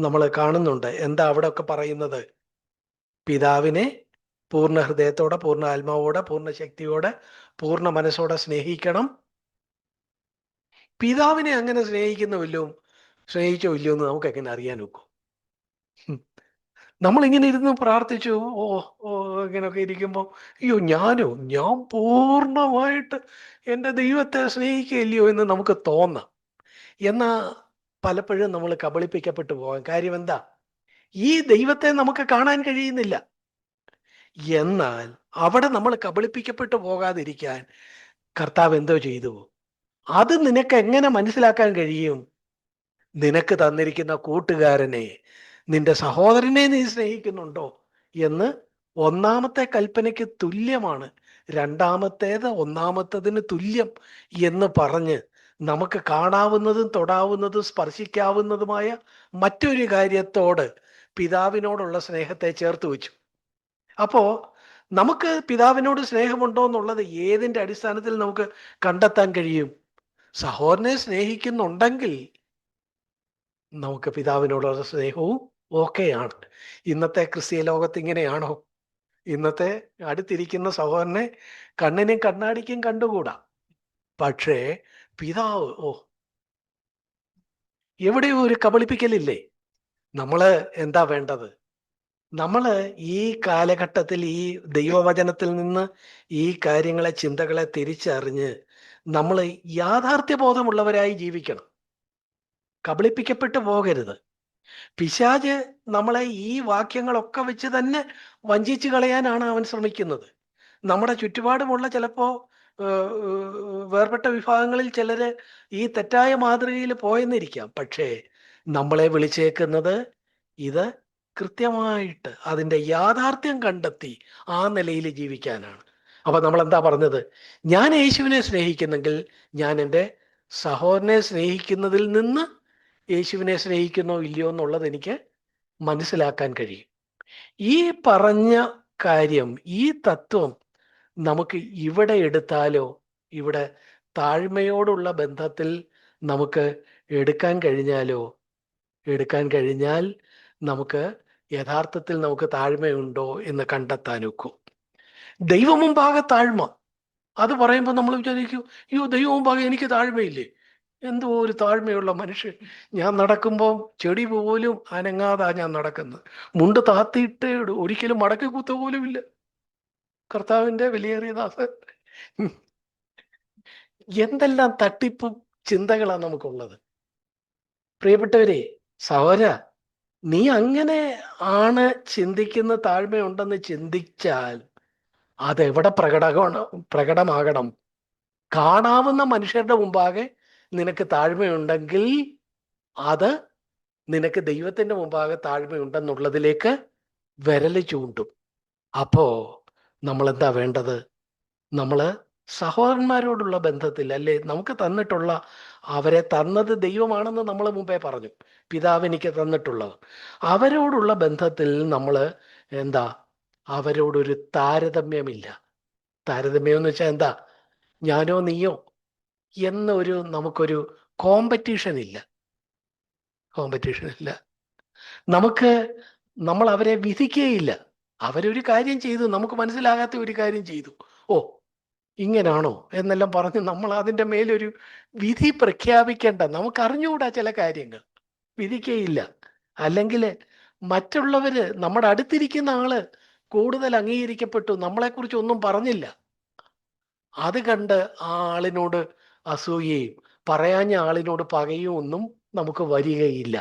നമ്മൾ കാണുന്നുണ്ട്. എന്താ അവിടെ ഒക്കെ പറയുന്നത്? പിതാവിനെ പൂർണ്ണ ഹൃദയത്തോടെ, പൂർണ്ണ ആത്മാവോടെ, പൂർണ്ണ ശക്തിയോടെ, പൂർണ്ണ മനസ്സോടെ സ്നേഹിക്കണം. പിതാവിനെ അങ്ങനെ സ്നേഹിച്ചോ ഇല്ലയോ എന്ന് നമുക്ക് എങ്ങനെ അറിയാൻ ഒക്കും? നമ്മളിങ്ങനെ ഇരുന്ന് പ്രാർത്ഥിച്ചു ഓ ഓ ഇങ്ങനെയൊക്കെ ഇരിക്കുമ്പോൾ അയ്യോ ഞാൻ പൂർണ്ണമായിട്ട് എൻ്റെ ദൈവത്തെ സ്നേഹിക്കുകയില്ലയോ എന്ന് നമുക്ക് തോന്നാം. എന്നാൽ പലപ്പോഴും നമ്മൾ കബളിപ്പിക്കപ്പെട്ടു പോകാൻ കാര്യം എന്താ? ഈ ദൈവത്തെ നമുക്ക് കാണാൻ കഴിയുന്നില്ല. എന്നാൽ അവിടെ നമ്മൾ കബളിപ്പിക്കപ്പെട്ടു പോകാതിരിക്കാൻ കർത്താവ് എന്തോ ചെയ്തു? അത് നിനക്ക് എങ്ങനെ മനസ്സിലാക്കാൻ കഴിയും? നിനക്ക് തന്നിരിക്കുന്ന കൂട്ടുകാരനെ, നിന്റെ സഹോദരനെ നീ സ്നേഹിക്കുന്നുണ്ടോ എന്ന് ഒന്നാമത്തെ കൽപ്പനയ്ക്ക് തുല്യമാണ്, രണ്ടാമത്തേത് ഒന്നാമത്തതിന് തുല്യം എന്ന് പറഞ്ഞ് നമുക്ക് കാണാവുന്നതും തൊടാവുന്നതും സ്പർശിക്കാവുന്നതുമായ മറ്റൊരു കാര്യത്തോട് പിതാവിനോടുള്ള സ്നേഹത്തെ ചേർത്ത് വെച്ചു. അപ്പോ നമുക്ക് പിതാവിനോട് സ്നേഹമുണ്ടോ എന്നുള്ളത് ഏതിൻ്റെ അടിസ്ഥാനത്തിൽ നമുക്ക് കണ്ടെത്താൻ കഴിയും? സഹോദരനെ സ്നേഹിക്കുന്നുണ്ടെങ്കിൽ നമുക്ക് പിതാവിനോടുള്ള സ്നേഹവും ഓക്കെയാണ്. ഇന്നത്തെ ക്രിസ്തീയ ലോകത്ത് ഇങ്ങനെയാണോ? ഇന്നത്തെ അടുത്തിരിക്കുന്ന സഹോദരനെ കണ്ണിനും കണ്ണാടിക്കും കണ്ടുകൂടാ. പക്ഷേ പിതാവ് എവിടെയോ ഒരു കബളിപ്പിക്കലില്ലേ? നമ്മള് എന്താ വേണ്ടത്? നമ്മള് ഈ കാലഘട്ടത്തിൽ ഈ ദൈവവചനത്തിൽ നിന്ന് ഈ കാര്യങ്ങളെ, ചിന്തകളെ തിരിച്ചറിഞ്ഞ് നമ്മൾ യാഥാർത്ഥ്യബോധമുള്ളവരായി ജീവിക്കണം. കബളിപ്പിക്കപ്പെട്ടു പോകരുത്. പിശാച് നമ്മളെ ഈ വാക്യങ്ങളൊക്കെ വെച്ച് തന്നെ വഞ്ചിച്ചു കളയാനാണ് അവൻ ശ്രമിക്കുന്നത്. നമ്മുടെ ചുറ്റുപാടുമുള്ള ചിലപ്പോൾ വേർപെട്ട വിഭാഗങ്ങളിൽ ചിലര് ഈ തെറ്റായ മാതൃകയിൽ പോയെന്നിരിക്കാം. പക്ഷേ നമ്മളെ വിളിച്ചേക്കുന്നത് ഇത് കൃത്യമായിട്ട് അതിൻ്റെ യാഥാർത്ഥ്യം കണ്ടെത്തി ആ നിലയിൽ ജീവിക്കാനാണ്. അപ്പൊ നമ്മൾ എന്താ പറഞ്ഞത്? ഞാൻ യേശുവിനെ സ്നേഹിക്കുന്നെങ്കിൽ ഞാൻ എൻ്റെ സഹോദരനെ സ്നേഹിക്കുന്നതിൽ നിന്ന് യേശുവിനെ സ്നേഹിക്കുന്നോ ഇല്ലയോ എന്നുള്ളത് എനിക്ക് മനസ്സിലാക്കാൻ കഴിയും. ഈ പറഞ്ഞ കാര്യം, ഈ തത്വം നമുക്ക് ഇവിടെ എടുത്താലോ, ഇവിടെ താഴ്മയോടുള്ള ബന്ധത്തിൽ നമുക്ക് എടുക്കാൻ കഴിഞ്ഞാൽ നമുക്ക് യഥാർത്ഥത്തിൽ നമുക്ക് താഴ്മയുണ്ടോ എന്ന് കണ്ടെത്താൻ ഒക്കും. ദൈവം മുമ്പാകെ താഴ്മ, അത് പറയുമ്പോൾ നമ്മൾ വിചാരിക്കും അയ്യോ ദൈവം മുമ്പാകെ എനിക്ക് താഴ്മയില്ലേ? എന്തോ ഒരു താഴ്മയുള്ള മനുഷ്യൻ. ഞാൻ നടക്കുമ്പോൾ ചെടി പോലും അനങ്ങാതാ ഞാൻ നടക്കുന്നത്. മുണ്ട് താത്തിയിട്ട് ഒരിക്കലും മടക്കി കുത്ത പോലും ഇല്ല. കർത്താവിൻ്റെ വിലയേറിയ ദാസൻ. എന്തെല്ലാം തട്ടിപ്പും ചിന്തകളാണ് നമുക്കുള്ളത്. പ്രിയപ്പെട്ടവരെ, സഹോദര, നീ അങ്ങനെ ആണ് ചിന്തിക്കുന്ന, താഴ്മയുണ്ടെന്ന് ചിന്തിച്ചാൽ അതെവിടെ പ്രകടമാകണം? കാണാവുന്ന മനുഷ്യരുടെ മുമ്പാകെ നിനക്ക് താഴ്മയുണ്ടെങ്കിൽ അത് നിനക്ക് ദൈവത്തിന്റെ മുമ്പാകെ താഴ്മയുണ്ടെന്നുള്ളതിലേക്ക് വിരല് ചൂണ്ടും. അപ്പോ നമ്മൾ എന്താ വേണ്ടത്? നമ്മൾ സഹോദരന്മാരോടുള്ള ബന്ധത്തിൽ, അല്ലേ, നമുക്ക് തന്നിട്ടുള്ള, അവരെ തന്നത് ദൈവമാണെന്ന് നമ്മൾ മുമ്പേ പറഞ്ഞു, പിതാവ് എനിക്ക് തന്നിട്ടുള്ളത്, അവരോടുള്ള ബന്ധത്തിൽ നമ്മൾ എന്താ, അവരോടൊരു താരതമ്യമില്ല. താരതമ്യം എന്ന് വെച്ചാൽ എന്താ? ഞാനോ നീയോ എന്നൊരു നമുക്കൊരു കോമ്പറ്റീഷൻ ഇല്ല. നമുക്ക് നമ്മൾ അവരെ വിധിക്കുകയില്ല. അവരൊരു കാര്യം ചെയ്തു, നമുക്ക് മനസ്സിലാകാത്ത ഒരു കാര്യം ചെയ്തു, ഓ ഇങ്ങനാണോ എന്നെല്ലാം പറഞ്ഞ് നമ്മൾ അതിൻ്റെ മേലൊരു വിധി പ്രഖ്യാപിക്കേണ്ട. നമുക്കറിഞ്ഞുകൂടാ ചില കാര്യങ്ങൾ, വിധിക്കുകയില്ല. അല്ലെങ്കിൽ മറ്റുള്ളവര്, നമ്മുടെ അടുത്തിരിക്കുന്ന ആള് കൂടുതൽ അംഗീകരിക്കപ്പെട്ടു, നമ്മളെക്കുറിച്ച് ഒന്നും പറഞ്ഞില്ല, അത് കണ്ട് ആ ആളിനോട് അസൂയയും പറയാഞ്ഞ ആളിനോട് പകയും ഒന്നും നമുക്ക് വരികയില്ല.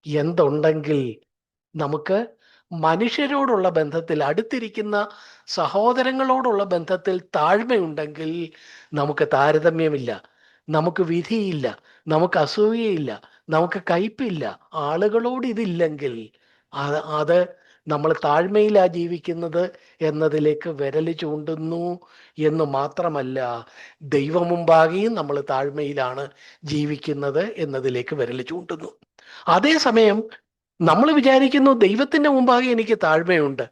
എന്തുണ്ടെങ്കിൽ നമുക്ക് മനുഷ്യരോടുള്ള ബന്ധത്തിൽ, അടുത്തിരിക്കുന്ന സഹോദരങ്ങളോടുള്ള ബന്ധത്തിൽ താഴ്മയുണ്ടെങ്കിൽ നമുക്ക് താരതമ്യമില്ല, നമുക്ക് വിധിയില്ല, നമുക്ക് അസൂയയില്ല, നമുക്ക് കയ്പില്ല. ആളുകളോട് ഇതില്ലെങ്കിൽ അത് നമ്മൾ താഴ്മയിലാ ജീവിക്കുന്നത് എന്നതിലേക്ക് വിരൽ ചൂണ്ടുന്നു എന്ന് മാത്രമല്ല, ദൈവമുമ്പാകെയും നമ്മൾ താഴ്മയിലാണ് ജീവിക്കുന്നത് എന്നതിലേക്ക് വിരൽ ചൂണ്ടുന്നു. അതേസമയം നമ്മൾ വിചാരിക്കുന്നു ദൈവത്തിന്റെ മുമ്പാകെ എനിക്ക് താഴ്മയുണ്ട്,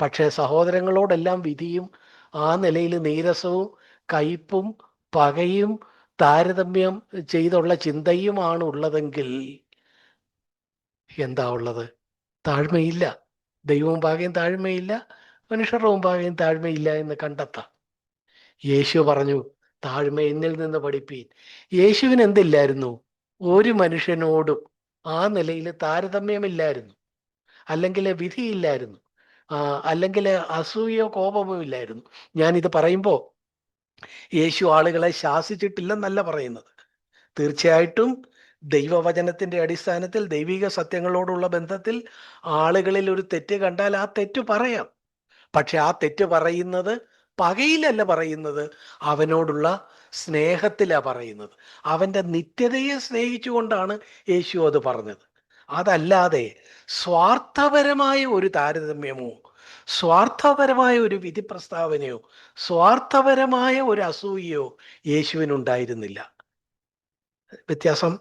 പക്ഷേ സഹോദരങ്ങളോടെല്ലാം വിധിയും ആ നിലയിൽ നീരസവും കയ്പും പകയും താരതമ്യം ചെയ്തുള്ള ചിന്തയുമാണ് ഉള്ളതെങ്കിൽ എന്താ ഉള്ളത്? താഴ്മയില്ല. ദൈവമുമ്പാകെയും താഴ്മയില്ല, മനുഷ്യരുടെ മുമ്പാകെയും താഴ്മയില്ല എന്ന് കണ്ടെത്താം. യേശു പറഞ്ഞു, താഴ്മ എന്നിൽ നിന്ന് പഠിപ്പീൻ. യേശുവിന് എന്തില്ലായിരുന്നു? ഒരു മനുഷ്യനോടും ആ നിലയിൽ താരതമ്യമില്ലായിരുന്നു, അല്ലെങ്കിൽ വിധിയില്ലായിരുന്നു, അല്ലെങ്കിൽ അസൂയോ കോപമോ ഇല്ലായിരുന്നു. ഞാനിത് പറയുമ്പോൾ യേശു ആളുകളെ ശാസിച്ചിട്ടില്ലെന്നല്ല പറയുന്നത്. തീർച്ചയായിട്ടും ദൈവവചനത്തിന്റെ അടിസ്ഥാനത്തിൽ, ദൈവിക സത്യങ്ങളോടുള്ള ബന്ധത്തിൽ ആളുകളിൽ ഒരു തെറ്റ് കണ്ടാൽ ആ തെറ്റ് പറയാം. പക്ഷെ ആ തെറ്റ് പറയുന്നത് പകയിലല്ല പറയുന്നത്, അവനോടുള്ള സ്നേഹത്തിലാണ് പറയുന്നത്. അവൻ്റെ നിത്യതയെ സ്നേഹിച്ചുകൊണ്ടാണ് യേശു അത് പറഞ്ഞത്. അതല്ലാതെ സ്വാർത്ഥപരമായ ഒരു താരതമ്യമോ, സ്വാർത്ഥപരമായ ഒരു വിധി പ്രസ്താവനയോ, സ്വാർത്ഥപരമായ ഒരു അസൂയയോ യേശുവിനുണ്ടായിരുന്നില്ല. വ്യത്യാസം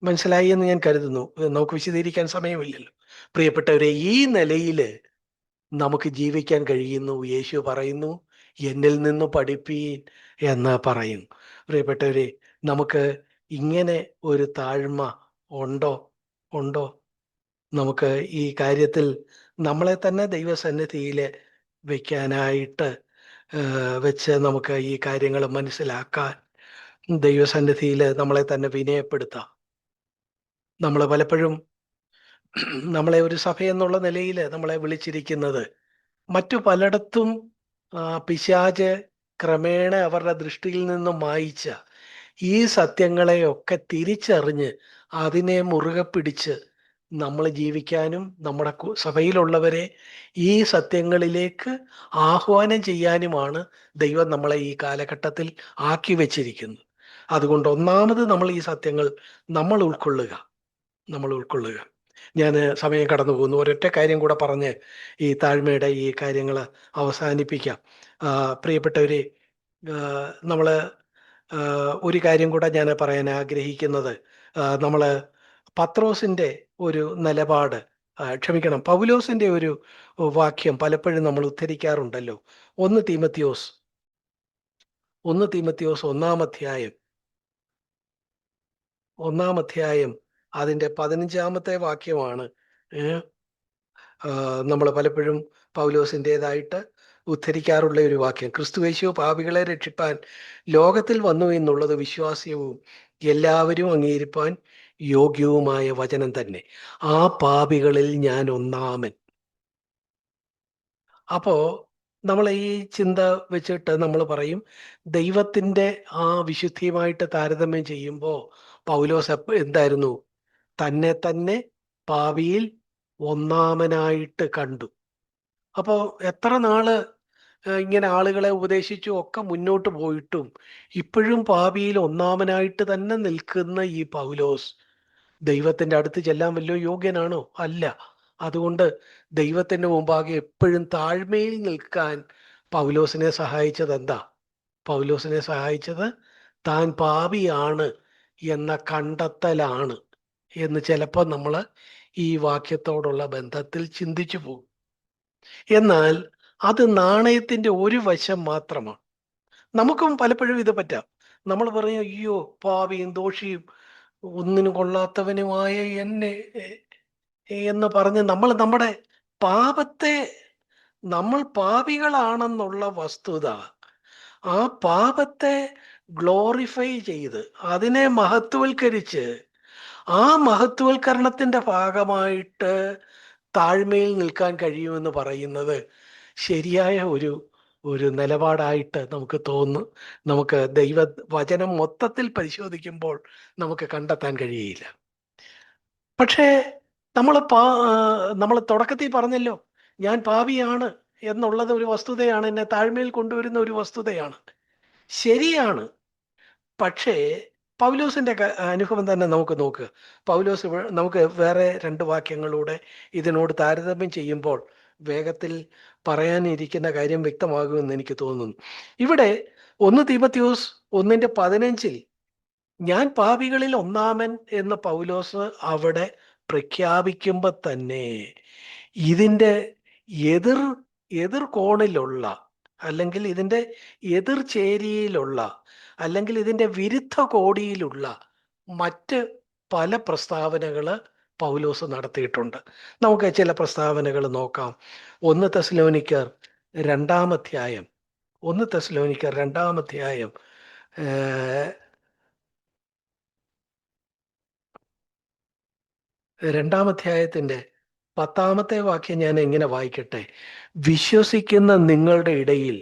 മനസ്സിലായി എന്ന് ഞാൻ കരുതുന്നു. നമുക്ക് വിശദീകരിക്കാൻ സമയമില്ലല്ലോ. പ്രിയപ്പെട്ടവരെ, ഈ നിലയിൽ നമുക്ക് ജീവിക്കാൻ കഴിയുന്നു. യേശു പറയുന്നു, എന്നിൽ നിന്ന് പഠിപ്പീൻ എന്ന് പറയും. പ്രിയപ്പെട്ടവരെ, നമുക്ക് ഇങ്ങനെ ഒരു താഴ്മ ഉണ്ടോ? ഉണ്ടോ? നമുക്ക് ഈ കാര്യത്തിൽ നമ്മളെ തന്നെ ദൈവസന്നിധിയിൽ വെക്കാനായിട്ട് വെച്ച് നമുക്ക് ഈ കാര്യങ്ങൾ മനസ്സിലാക്കാൻ ദൈവസന്നിധിയിൽ നമ്മളെ തന്നെ വിനയപ്പെടുത്താം. നമ്മൾ പലപ്പോഴും നമ്മളെ ഒരു സഭ എന്നുള്ള നിലയിൽ നമ്മളെ വിളിച്ചിരിക്കുന്നത് മറ്റു പലയിടത്തും പിശാച് ക്രമേണ അവരുടെ ദൃഷ്ടിയിൽ നിന്നും മായിച്ച ഈ സത്യങ്ങളെയൊക്കെ തിരിച്ചറിഞ്ഞ് അതിനെ മുറുകെ പിടിച്ച് നമ്മൾ ജീവിക്കാനും നമ്മുടെ സഭയിലുള്ളവരെ ഈ സത്യങ്ങളിലേക്ക് ആഹ്വാനം ചെയ്യാനുമാണ് ദൈവം നമ്മളെ ഈ കാലഘട്ടത്തിൽ ആക്കി വെച്ചിരിക്കുന്നത്. അതുകൊണ്ട് ഒന്നാമത് നമ്മൾ ഈ സത്യങ്ങൾ നമ്മൾ ഉൾക്കൊള്ളുക. ഞാൻ സമയം കടന്നു പോകുന്നു. ഒരൊറ്റ കാര്യം കൂടെ പറഞ്ഞ് ഈ താഴ്മയുടെ ഈ കാര്യങ്ങൾ അവസാനിപ്പിക്കാം. പ്രിയപ്പെട്ടവരെ, നമ്മൾ ഒരു കാര്യം കൂടെ ഞാൻ പറയാൻ ആഗ്രഹിക്കുന്നത്, നമ്മൾ പത്രോസിൻ്റെ ഒരു നിലപാട്, ക്ഷമിക്കണം, പൗലോസിൻ്റെ ഒരു വാക്യം പലപ്പോഴും നമ്മൾ ഉദ്ധരിക്കാറുണ്ടല്ലോ. ഒന്ന് തീമത്തിയോസ് ഒന്നാം അധ്യായം അതിൻ്റെ 15-ാമത്തെ വാക്യമാണ് നമ്മൾ പലപ്പോഴും പൗലോസിൻ്റെതായിട്ട് ഉദ്ധരിക്കാറുള്ള ഒരു വാക്യം. ക്രിസ്തുയേശു പാപികളെ രക്ഷിപ്പാൻ ലോകത്തിൽ വന്നു എന്നുള്ളത് വിശ്വാസ്യവും എല്ലാവരും അംഗീകരിപ്പാൻ യോഗ്യവുമായ വചനം തന്നെ. ആ പാപികളിൽ ഞാൻ ഒന്നാമൻ. അപ്പോ നമ്മൾ ഈ ചിന്ത വെച്ചിട്ട് നമ്മൾ പറയും, ദൈവത്തിൻ്റെ ആ വിശുദ്ധിയുമായിട്ട് താരതമ്യം ചെയ്യുമ്പോൾ പൗലോസ് എന്തായിരുന്നു? തന്നെ തന്നെ പാപിയിൽ ഒന്നാമനായിട്ട് കണ്ടു. അപ്പോൾ എത്ര നാള് ഇങ്ങനെ ആളുകളെ ഉപദേശിച്ചും ഒക്കെ മുന്നോട്ട് പോയിട്ടും ഇപ്പോഴും പാപിയിൽ ഒന്നാമനായിട്ട് തന്നെ നിൽക്കുന്ന ഈ പൗലോസ് ദൈവത്തിന്റെ അടുത്ത് ചെല്ലാൻ വല്ലോ യോഗ്യനാണോ? അല്ല. അതുകൊണ്ട് ദൈവത്തിന്റെ മുമ്പാകെ എപ്പോഴും താഴ്മയിൽ നിൽക്കാൻ പൗലോസിനെ സഹായിച്ചത് എന്താ? പൗലോസിനെ സഹായിച്ചത് താൻ പാപിയാണ് എന്ന കണ്ടെത്തലാണ് എന്ന് ചിലപ്പോൾ നമ്മൾ ഈ വാക്യത്തോടുള്ള ബന്ധത്തിൽ ചിന്തിച്ചു പോകും. എന്നാൽ അത് നാണയത്തിന്റെ ഒരു വശം മാത്രമാണ്. നമുക്കും പലപ്പോഴും ഇത് പറ്റാം. നമ്മൾ പറയും, അയ്യോ പാപിയും ദോഷിയും ഒന്നിനും കൊള്ളാത്തവനുമായ എന്നെ എന്ന് പറഞ്ഞ് നമ്മൾ നമ്മുടെ പാപത്തെ, നമ്മൾ പാപികളാണെന്നുള്ള വസ്തുത, ആ പാപത്തെ ഗ്ലോറിഫൈ ചെയ്ത് അതിനെ മഹത്വവൽക്കരിച്ച് ആ മഹത്വവൽക്കരണത്തിന്റെ ഭാഗമായിട്ട് താഴ്മയിൽ നിൽക്കാൻ കഴിയുമെന്ന് പറയുന്നത് ശരിയായ ഒരു ഒരു നിലപാടായിട്ട് നമുക്ക് തോന്നുന്നു. നമുക്ക് വചനം മൊത്തത്തിൽ പരിശോധിക്കുമ്പോൾ നമുക്ക് കണ്ടെത്താൻ കഴിയില്ല. പക്ഷേ നമ്മൾ നമ്മൾ തുടക്കത്തിൽ പറഞ്ഞല്ലോ, ഞാൻ പാപിയാണ് എന്നുള്ളത് ഒരു വസ്തുതയാണ്, എന്നെ താഴ്മയിൽ കൊണ്ടുവരുന്ന ഒരു വസ്തുതയാണ്. ശരിയാണ്. പക്ഷേ പൗലോസിന്റെ അനുഭവം തന്നെ നമുക്ക് നോക്കുക. പൗലോസ് നമുക്ക് വേറെ രണ്ട് വാക്യങ്ങളൂടെ ഇതിനോട് താരതമ്യം ചെയ്യുമ്പോൾ വേഗത്തിൽ പറയാനിരിക്കുന്ന കാര്യം വ്യക്തമാകുമെന്ന് എനിക്ക് തോന്നുന്നു. ഇവിടെ 1 തീമോഥെയോസ് 1:15 ഞാൻ പാപികളിൽ ഒന്നാമൻ എന്ന് പൗലോസ് അവിടെ പ്രഖ്യാപിക്കുമ്പോൾ തന്നെ ഇതിൻ്റെ എതിർ എതിർ കോണിലുള്ള, അല്ലെങ്കിൽ ഇതിൻ്റെ എതിർ ചേരിയിലുള്ള, അല്ലെങ്കിൽ ഇതിൻ്റെ വിരുദ്ധ കോടിയിലുള്ള മറ്റ് പല പ്രസ്താവനകൾ പൗലോസ് നടത്തിയിട്ടുണ്ട്. നമുക്ക് ചില പ്രസ്താവനകൾ നോക്കാം. 1 തെസ്സലോനിക്കർ 2-ാം അധ്യായം 1 തെസ്സലോനിക്കർ 2-ാം അധ്യായം 2-ാം അധ്യായത്തിൻ്റെ 10-ാമത്തെ വാക്യം ഞാൻ എങ്ങനെ വായിക്കട്ടെ? വിശ്വസിക്കുന്ന നിങ്ങളുടെ ഇടയിൽ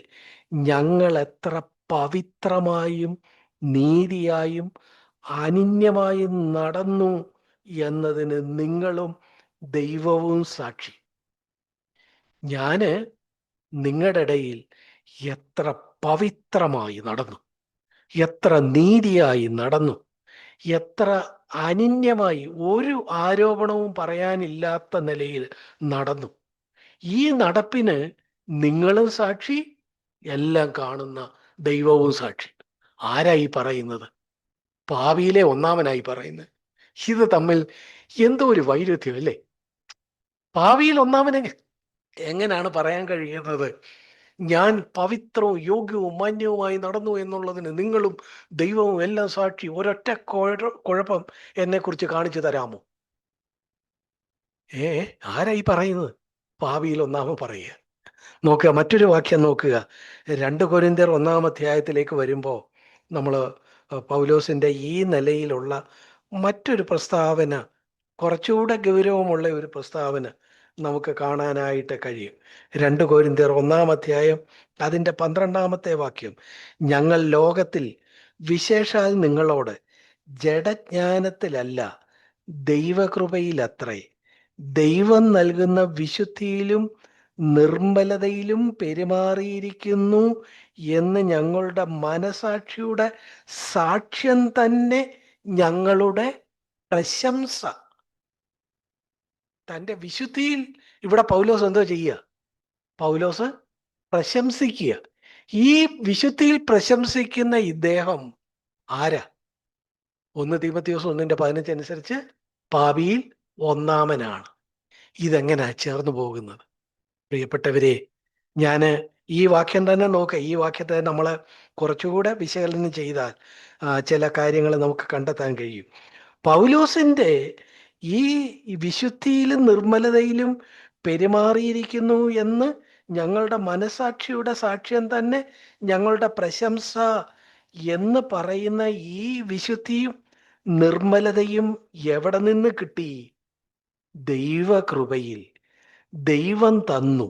ഞങ്ങൾ എത്ര പവിത്രമായും നീതിയായും അനിന്യമായും നടന്നു എന്നതിന് നിങ്ങളും ദൈവവും സാക്ഷി. ഞാന് നിങ്ങളുടെ ഇടയിൽ എത്ര പവിത്രമായി നടന്നു, എത്ര നീതിയായി നടന്നു, എത്ര അനിന്യമായി, ഒരു ആരോപണവും പറയാനില്ലാത്ത നിലയിൽ നടന്നു. ഈ നടപ്പിന് നിങ്ങളും സാക്ഷി, എല്ലാം കാണുന്ന ദൈവവും സാക്ഷി. ആരായി പറയുന്നത്? പാപിയിലെ ഒന്നാമനായി പറയുന്നത്. ഇത് തമ്മിൽ എന്തോ ഒരു വൈരുദ്ധ്യം അല്ലേ? പാപിയിൽ ഒന്നാമനെ എങ്ങനെയാണ് പറയാൻ കഴിയുന്നത്? ഞാൻ പവിത്രവും യോഗ്യവും മാന്യവുമായി നടന്നു എന്നുള്ളതിന് നിങ്ങളും ദൈവവും എല്ലാം സാക്ഷി. ഒരൊറ്റ കുഴപ്പം എന്നെക്കുറിച്ച് കാണിച്ചു തരാമോ? ആരായി പറയുന്നത്? പാപിയിൽ ഒന്നാമൻ പറയുക. നോക്കുക, മറ്റൊരു വാക്യം നോക്കുക. 2 കൊരിന്ത്യർ 1-ാം അധ്യായത്തിലേക്ക് വരുമ്പോൾ നമ്മൾ പൗലോസിൻ്റെ ഈ നിലയിലുള്ള മറ്റൊരു പ്രസ്താവന, കുറച്ചുകൂടെ ഗൗരവമുള്ള ഒരു പ്രസ്താവന നമുക്ക് കാണാനായിട്ട് കഴിയും. 2 കൊരിന്ത്യർ 1-ാം അധ്യായം അതിൻ്റെ 12-ാമത്തെ വാക്യം, ഞങ്ങൾ ലോകത്തിൽ വിശേഷാൽ നിങ്ങളോട് ജഡജ്ഞാനത്തിലല്ല ദൈവകൃപയിലത്രേ ദൈവം നൽകുന്ന വിശുദ്ധിയിലും നിർമ്മലതയിലും പെരുമാറിയിരിക്കുന്നു എന്ന് ഞങ്ങളുടെ മനസാക്ഷിയുടെ സാക്ഷ്യം തന്നെ ഞങ്ങളുടെ പ്രശംസ. തൻ്റെ വിശുദ്ധിയിൽ ഇവിടെ പൗലോസ് എന്തോ ചെയ്യുക? പൗലോസ് പ്രശംസിക്കുക. ഈ വിശുദ്ധിയിൽ പ്രശംസിക്കുന്ന ഇദ്ദേഹം ആരാ? 1 തീമോഥെയോസ് 1:15 അനുസരിച്ച് പാപിയിൽ ഒന്നാമനാണ്. ഇതെങ്ങനെയാ ചേർന്ന് പോകുന്നത്? പ്രിയപ്പെട്ടവരെ, ഞാൻ ഈ വാക്യം തന്നെ നോക്കുക. ഈ വാക്യത്തെ നമ്മൾ കുറച്ചുകൂടെ വിശകലനം ചെയ്താൽ ചില കാര്യങ്ങൾ നമുക്ക് കണ്ടെത്താൻ കഴിയും. പൗലോസിൻ്റെ ഈ വിശുദ്ധിയിലും നിർമ്മലതയിലും പെരുമാറിയിരിക്കുന്നു എന്ന് ഞങ്ങളുടെ മനസാക്ഷിയുടെ സാക്ഷ്യം തന്നെ ഞങ്ങളുടെ പ്രശംസ എന്ന് പറയുന്ന ഈ വിശുദ്ധിയും നിർമ്മലതയും എവിടെ നിന്ന് കിട്ടി? ദൈവകൃപയിൽ ദൈവം തന്നു,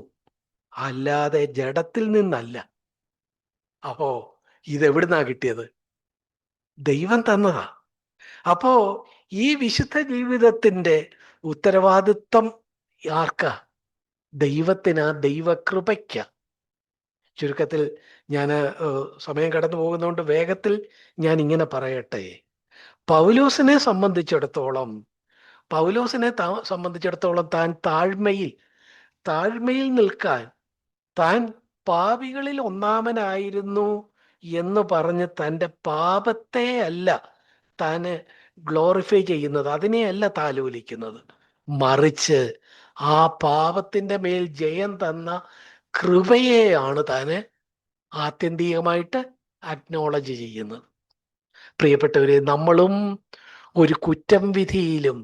അല്ലാതെ ജഡത്തിൽ നിന്നല്ല. അപ്പോ ഇതെവിടുന്നാ കിട്ടിയത്? ദൈവം തന്നതാ. അപ്പോ ഈ വിശുദ്ധ ജീവിതത്തിന്റെ ഉത്തരവാദിത്വം ആർക്കാ? ദൈവത്തിനാ, ദൈവകൃപയ്ക്ക. ചുരുക്കത്തിൽ ഞാൻ സമയം കടന്നു പോകുന്നതുകൊണ്ട് വേഗത്തിൽ ഞാൻ ഇങ്ങനെ പറയട്ടെ. പൗലോസിനെ സംബന്ധിച്ചിടത്തോളം താൻ താഴ്മയിൽ നിൽക്കാൻ, താൻ പാപികളിൽ ഒന്നാമനായിരുന്നു എന്ന് പറഞ്ഞ് തൻ്റെ പാപത്തെ അല്ല താന് ഗ്ലോറിഫൈ ചെയ്യുന്നത്, അതിനെയല്ല താലോലിക്കുന്നത്. മറിച്ച് ആ പാപത്തിൻ്റെ മേൽ ജയം തന്ന കൃപയെയാണ് താന് ആത്യന്തികമായിട്ട് അക്നോളജ് ചെയ്യുന്നത്. പ്രിയപ്പെട്ടവരെ, നമ്മളും ഒരു കുറ്റം വിധിയിലും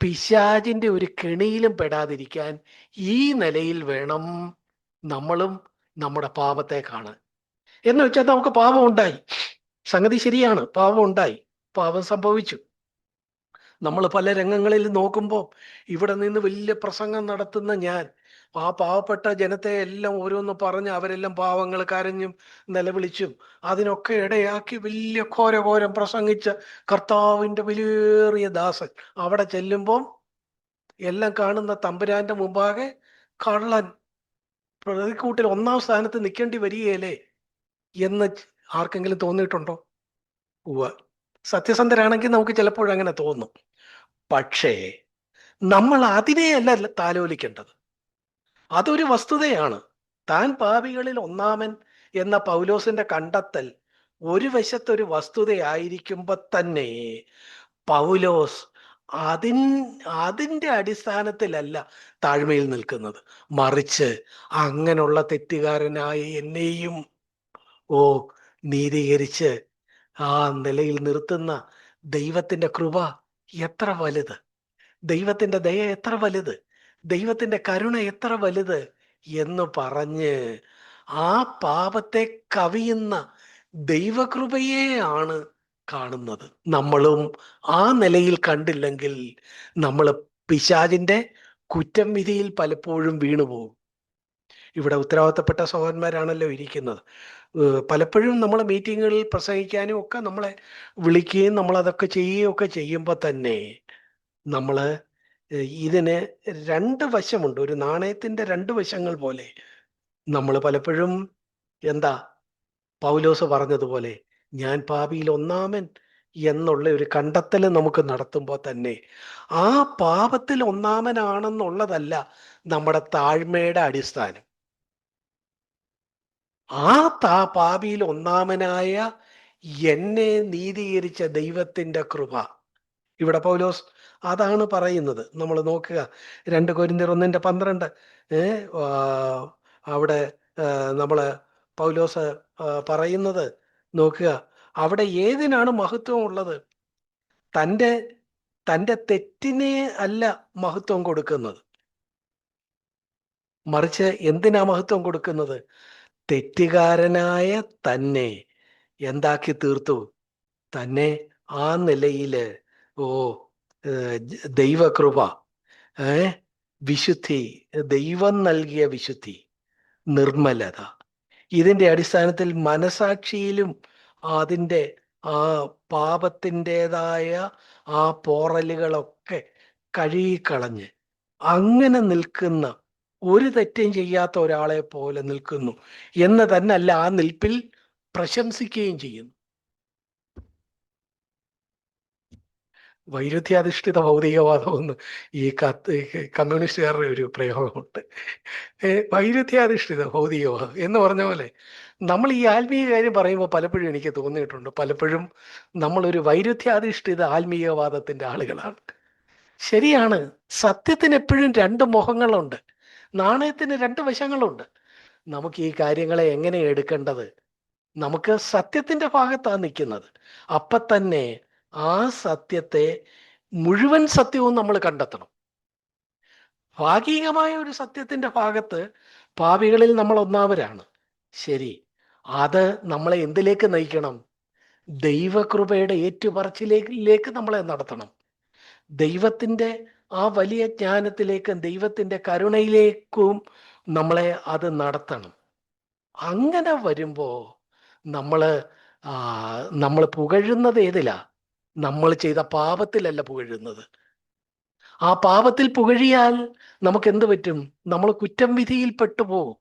പിശാചിന്റെ ഒരു കെണിയിലും പെടാതിരിക്കാൻ ഈ നിലയിൽ വേണം നമ്മളും നമ്മുടെ പാപത്തെ കാണാൻ. എന്ന് വെച്ചാൽ നമുക്ക് പാപം ഉണ്ടായി, സംഗതി ശരിയാണ്, പാപം ഉണ്ടായി, പാപം സംഭവിച്ചു. നമ്മൾ പല രംഗങ്ങളിൽ നോക്കുമ്പോൾ ഇവിടെ നിന്ന് വലിയ പ്രസംഗം നടത്തുന്ന ഞാൻ ആ പാവപ്പെട്ട ജനത്തെ എല്ലാം ഓരോന്ന് പറഞ്ഞ് അവരെല്ലാം പാവങ്ങൾ കരഞ്ഞും നിലവിളിച്ചും അതിനൊക്കെ ഇടയാക്കി വലിയ ഘോരഘോരം പ്രസംഗിച്ച കർത്താവിൻ്റെ വിലയേറിയ ദാസൻ അവിടെ ചെല്ലുമ്പോൾ എല്ലാം കാണുന്ന തമ്പുരാന്റെ മുമ്പാകെ കള്ളൻ, പ്രതിക്കൂട്ടിൽ ഒന്നാം സ്ഥാനത്ത് നിൽക്കേണ്ടി വരികയല്ലേ എന്ന് ആർക്കെങ്കിലും തോന്നിയിട്ടുണ്ടോ? ഉവ്വ്. സത്യസന്ധരാണെങ്കിൽ നമുക്ക് ചിലപ്പോഴങ്ങനെ തോന്നും. പക്ഷേ നമ്മൾ അതിനെയല്ല താലോലിക്കേണ്ടത്. അതൊരു വസ്തുതയാണ്. താൻ പാപികളിൽ ഒന്നാമൻ എന്ന പൗലോസിന്റെ കണ്ടെത്തൽ ഒരു വശത്തൊരു വസ്തുതയായിരിക്കുമ്പോ തന്നെ പൗലോസ് അതിൻ്റെ അടിസ്ഥാനത്തിലല്ല താഴ്മയിൽ നിൽക്കുന്നത്, മറിച്ച് അങ്ങനെയുള്ള തെറ്റുകാരനായ എന്നെയും നീതീകരിച്ച് ആ നിലയിൽ നിർത്തുന്ന ദൈവത്തിന്റെ കൃപ എത്ര വലുത്, ദൈവത്തിന്റെ ദയ എത്ര വലുത്, ദൈവത്തിന്റെ കരുണ എത്ര വലുത് എന്ന് പറഞ്ഞ് ആ പാപത്തെ കവിയുന്ന ദൈവകൃപയെയാണ് കാണുന്നത്. നമ്മളും ആ നിലയിൽ കണ്ടില്ലെങ്കിൽ നമ്മൾ പിശാചിന്റെ കുറ്റം വിധിയിൽ പലപ്പോഴും വീണുപോകും. ഇവിടെ ഉത്തരവാദിത്തപ്പെട്ട സഹോദരന്മാരാണല്ലോ ഇരിക്കുന്നത്. പലപ്പോഴും നമ്മൾ മീറ്റിങ്ങുകളിൽ പ്രസംഗിക്കാനും ഒക്കെ നമ്മളെ വിളിക്കുകയും നമ്മളതൊക്കെ ചെയ്യുകയും ഒക്കെ ചെയ്യുമ്പോൾ തന്നെ നമ്മൾ ഇതിന് രണ്ട് വശമുണ്ട്, ഒരു നാണയത്തിന്റെ രണ്ട് വശങ്ങൾ പോലെ. നമ്മൾ പലപ്പോഴും എന്താ പൗലോസ് പറഞ്ഞതുപോലെ ഞാൻ പാപിയിൽ ഒന്നാമൻ എന്നുള്ള ഒരു കണ്ടെത്തൽ നമുക്ക് നടത്തുമ്പോൾ തന്നെ ആ പാപത്തിൽ ഒന്നാമനാണെന്നുള്ളതല്ല നമ്മുടെ താഴ്മയുടെ അടിസ്ഥാനം. ആ പാപിയിൽ ഒന്നാമനായ എന്നെ നീതീകരിച്ച ദൈവത്തിന്റെ കൃപ. ഇവിടെ പൗലോസ് അതാണ് പറയുന്നത്. നമ്മൾ നോക്കുക 2 കൊരിന്ത്യർ 1:12 അവിടെ നമ്മള് പൗലോസ് പറയുന്നത് നോക്കുക. അവിടെ ഏതിനാണ് മഹത്വം ഉള്ളത്? തൻ്റെ തൻ്റെ തെറ്റിനെ അല്ല മഹത്വം കൊടുക്കുന്നത്, മറിച്ച് എന്തിനാ മഹത്വം കൊടുക്കുന്നത്? തെറ്റുകാരനായ തന്നെ എന്താക്കി തീർത്തു? തന്നെ ആ നിലയില് ദൈവകൃപ, വിശുദ്ധി, ദൈവം നൽകിയ വിശുദ്ധി, നിർമ്മലത, ഇതിൻ്റെ അടിസ്ഥാനത്തിൽ മനസാക്ഷിയിലും അതിൻ്റെ ആ പാപത്തിൻ്റെതായ ആ പോറലുകളൊക്കെ കഴുകിക്കളഞ്ഞ് അങ്ങനെ നിൽക്കുന്ന, ഒരു തെറ്റും ചെയ്യാത്ത ഒരാളെ പോലെ നിൽക്കുന്നു എന്ന് തന്നെയല്ല, ആ നിൽപ്പിൽ പ്രശംസിക്കുകയും ചെയ്യുന്നു. വൈരുദ്ധ്യാധിഷ്ഠിത ഭൗതികവാദം എന്ന് ഈ കമ്മ്യൂണിസ്റ്റുകാരുടെ ഒരു പ്രയോഗമുണ്ട്. വൈരുദ്ധ്യാധിഷ്ഠിത ഭൗതികവാദം എന്ന് പറഞ്ഞ പോലെ നമ്മൾ ഈ ആത്മീയ കാര്യം പറയുമ്പോൾ പലപ്പോഴും എനിക്ക് തോന്നിയിട്ടുണ്ട്, പലപ്പോഴും നമ്മളൊരു വൈരുദ്ധ്യാധിഷ്ഠിത ആത്മീയവാദത്തിന്റെ ആളുകളാണ്. ശരിയാണ്, സത്യത്തിന് എപ്പോഴും രണ്ട് മുഖങ്ങളുണ്ട്, നാണയത്തിന് രണ്ട് വശങ്ങളുണ്ട്. നമുക്ക് ഈ കാര്യങ്ങളെ എങ്ങനെ എടുക്കേണ്ടത്? നമുക്ക് സത്യത്തിന്റെ ഭാഗത്താണ് നിൽക്കുന്നത്. അപ്പൊ തന്നെ ആ സത്യത്തെ മുഴുവൻ സത്യവും നമ്മൾ കണ്ടെത്തണം. ഭാഗികമായ ഒരു സത്യത്തിന്റെ ഭാഗത്ത് പാപികളിൽ നമ്മൾ ഒന്നാമരാണ്, ശരി. അത് നമ്മളെ എന്തിലേക്ക് നയിക്കണം? ദൈവകൃപയുടെ ഏറ്റുപറച്ചിലേക്ക് നമ്മളെ നടത്തണം. ദൈവത്തിന്റെ ആ വലിയ ജ്ഞാനത്തിലേക്കും ദൈവത്തിന്റെ കരുണയിലേക്കും നമ്മളെ അത് നടത്തണം. അങ്ങനെ വരുമ്പോ നമ്മൾ പുകഴുന്നത് ഏതിലാ? നമ്മൾ ചെയ്ത പാപത്തിലല്ല പുകഴുന്നത്. ആ പാപത്തിൽ പുകഴിയാൽ നമുക്ക് എന്ത് പറ്റും? നമ്മൾ കുറ്റം വിധിയിൽ പെട്ടുപോകും.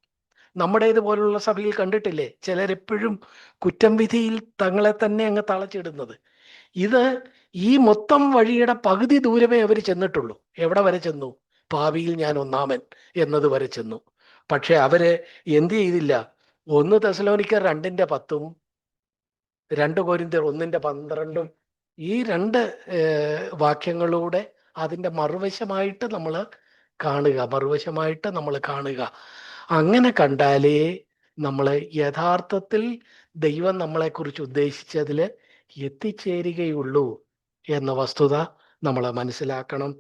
നമ്മുടേതുപോലുള്ള സഭയിൽ കണ്ടിട്ടില്ലേ, ചിലരെപ്പോഴും കുറ്റം വിധിയിൽ തങ്ങളെ തന്നെ അങ്ങ് തളച്ചിടുന്നത്. ഇത് ഈ മൊത്തം വഴിയുടെ പകുതി ദൂരമേ അവർ ചെന്നിട്ടുള്ളൂ. എവിടെ വരെ ചെന്നു? പാപിയിൽ ഞാൻ ഒന്നാമൻ എന്നത് വരെ ചെന്നു. പക്ഷെ അവര് എന്ത് ചെയ്തില്ല? 1 തെസ്സലോനിക്കർ 2:10 2 കൊരിന്ത്യർ 1:12 ഈ 2 വാക്യങ്ങളൂടെ അതിൻ്റെ മറുവശമായിട്ട് നമ്മൾ കാണുക. അങ്ങനെ കണ്ടാലേ നമ്മൾ യഥാർത്ഥത്തിൽ ദൈവം നമ്മളെക്കുറിച്ച് ഉദ്ദേശിച്ചതിൽ എത്തിച്ചേരുകയുള്ളൂ എന്ന വസ്തുത നമ്മൾ മനസ്സിലാക്കണം.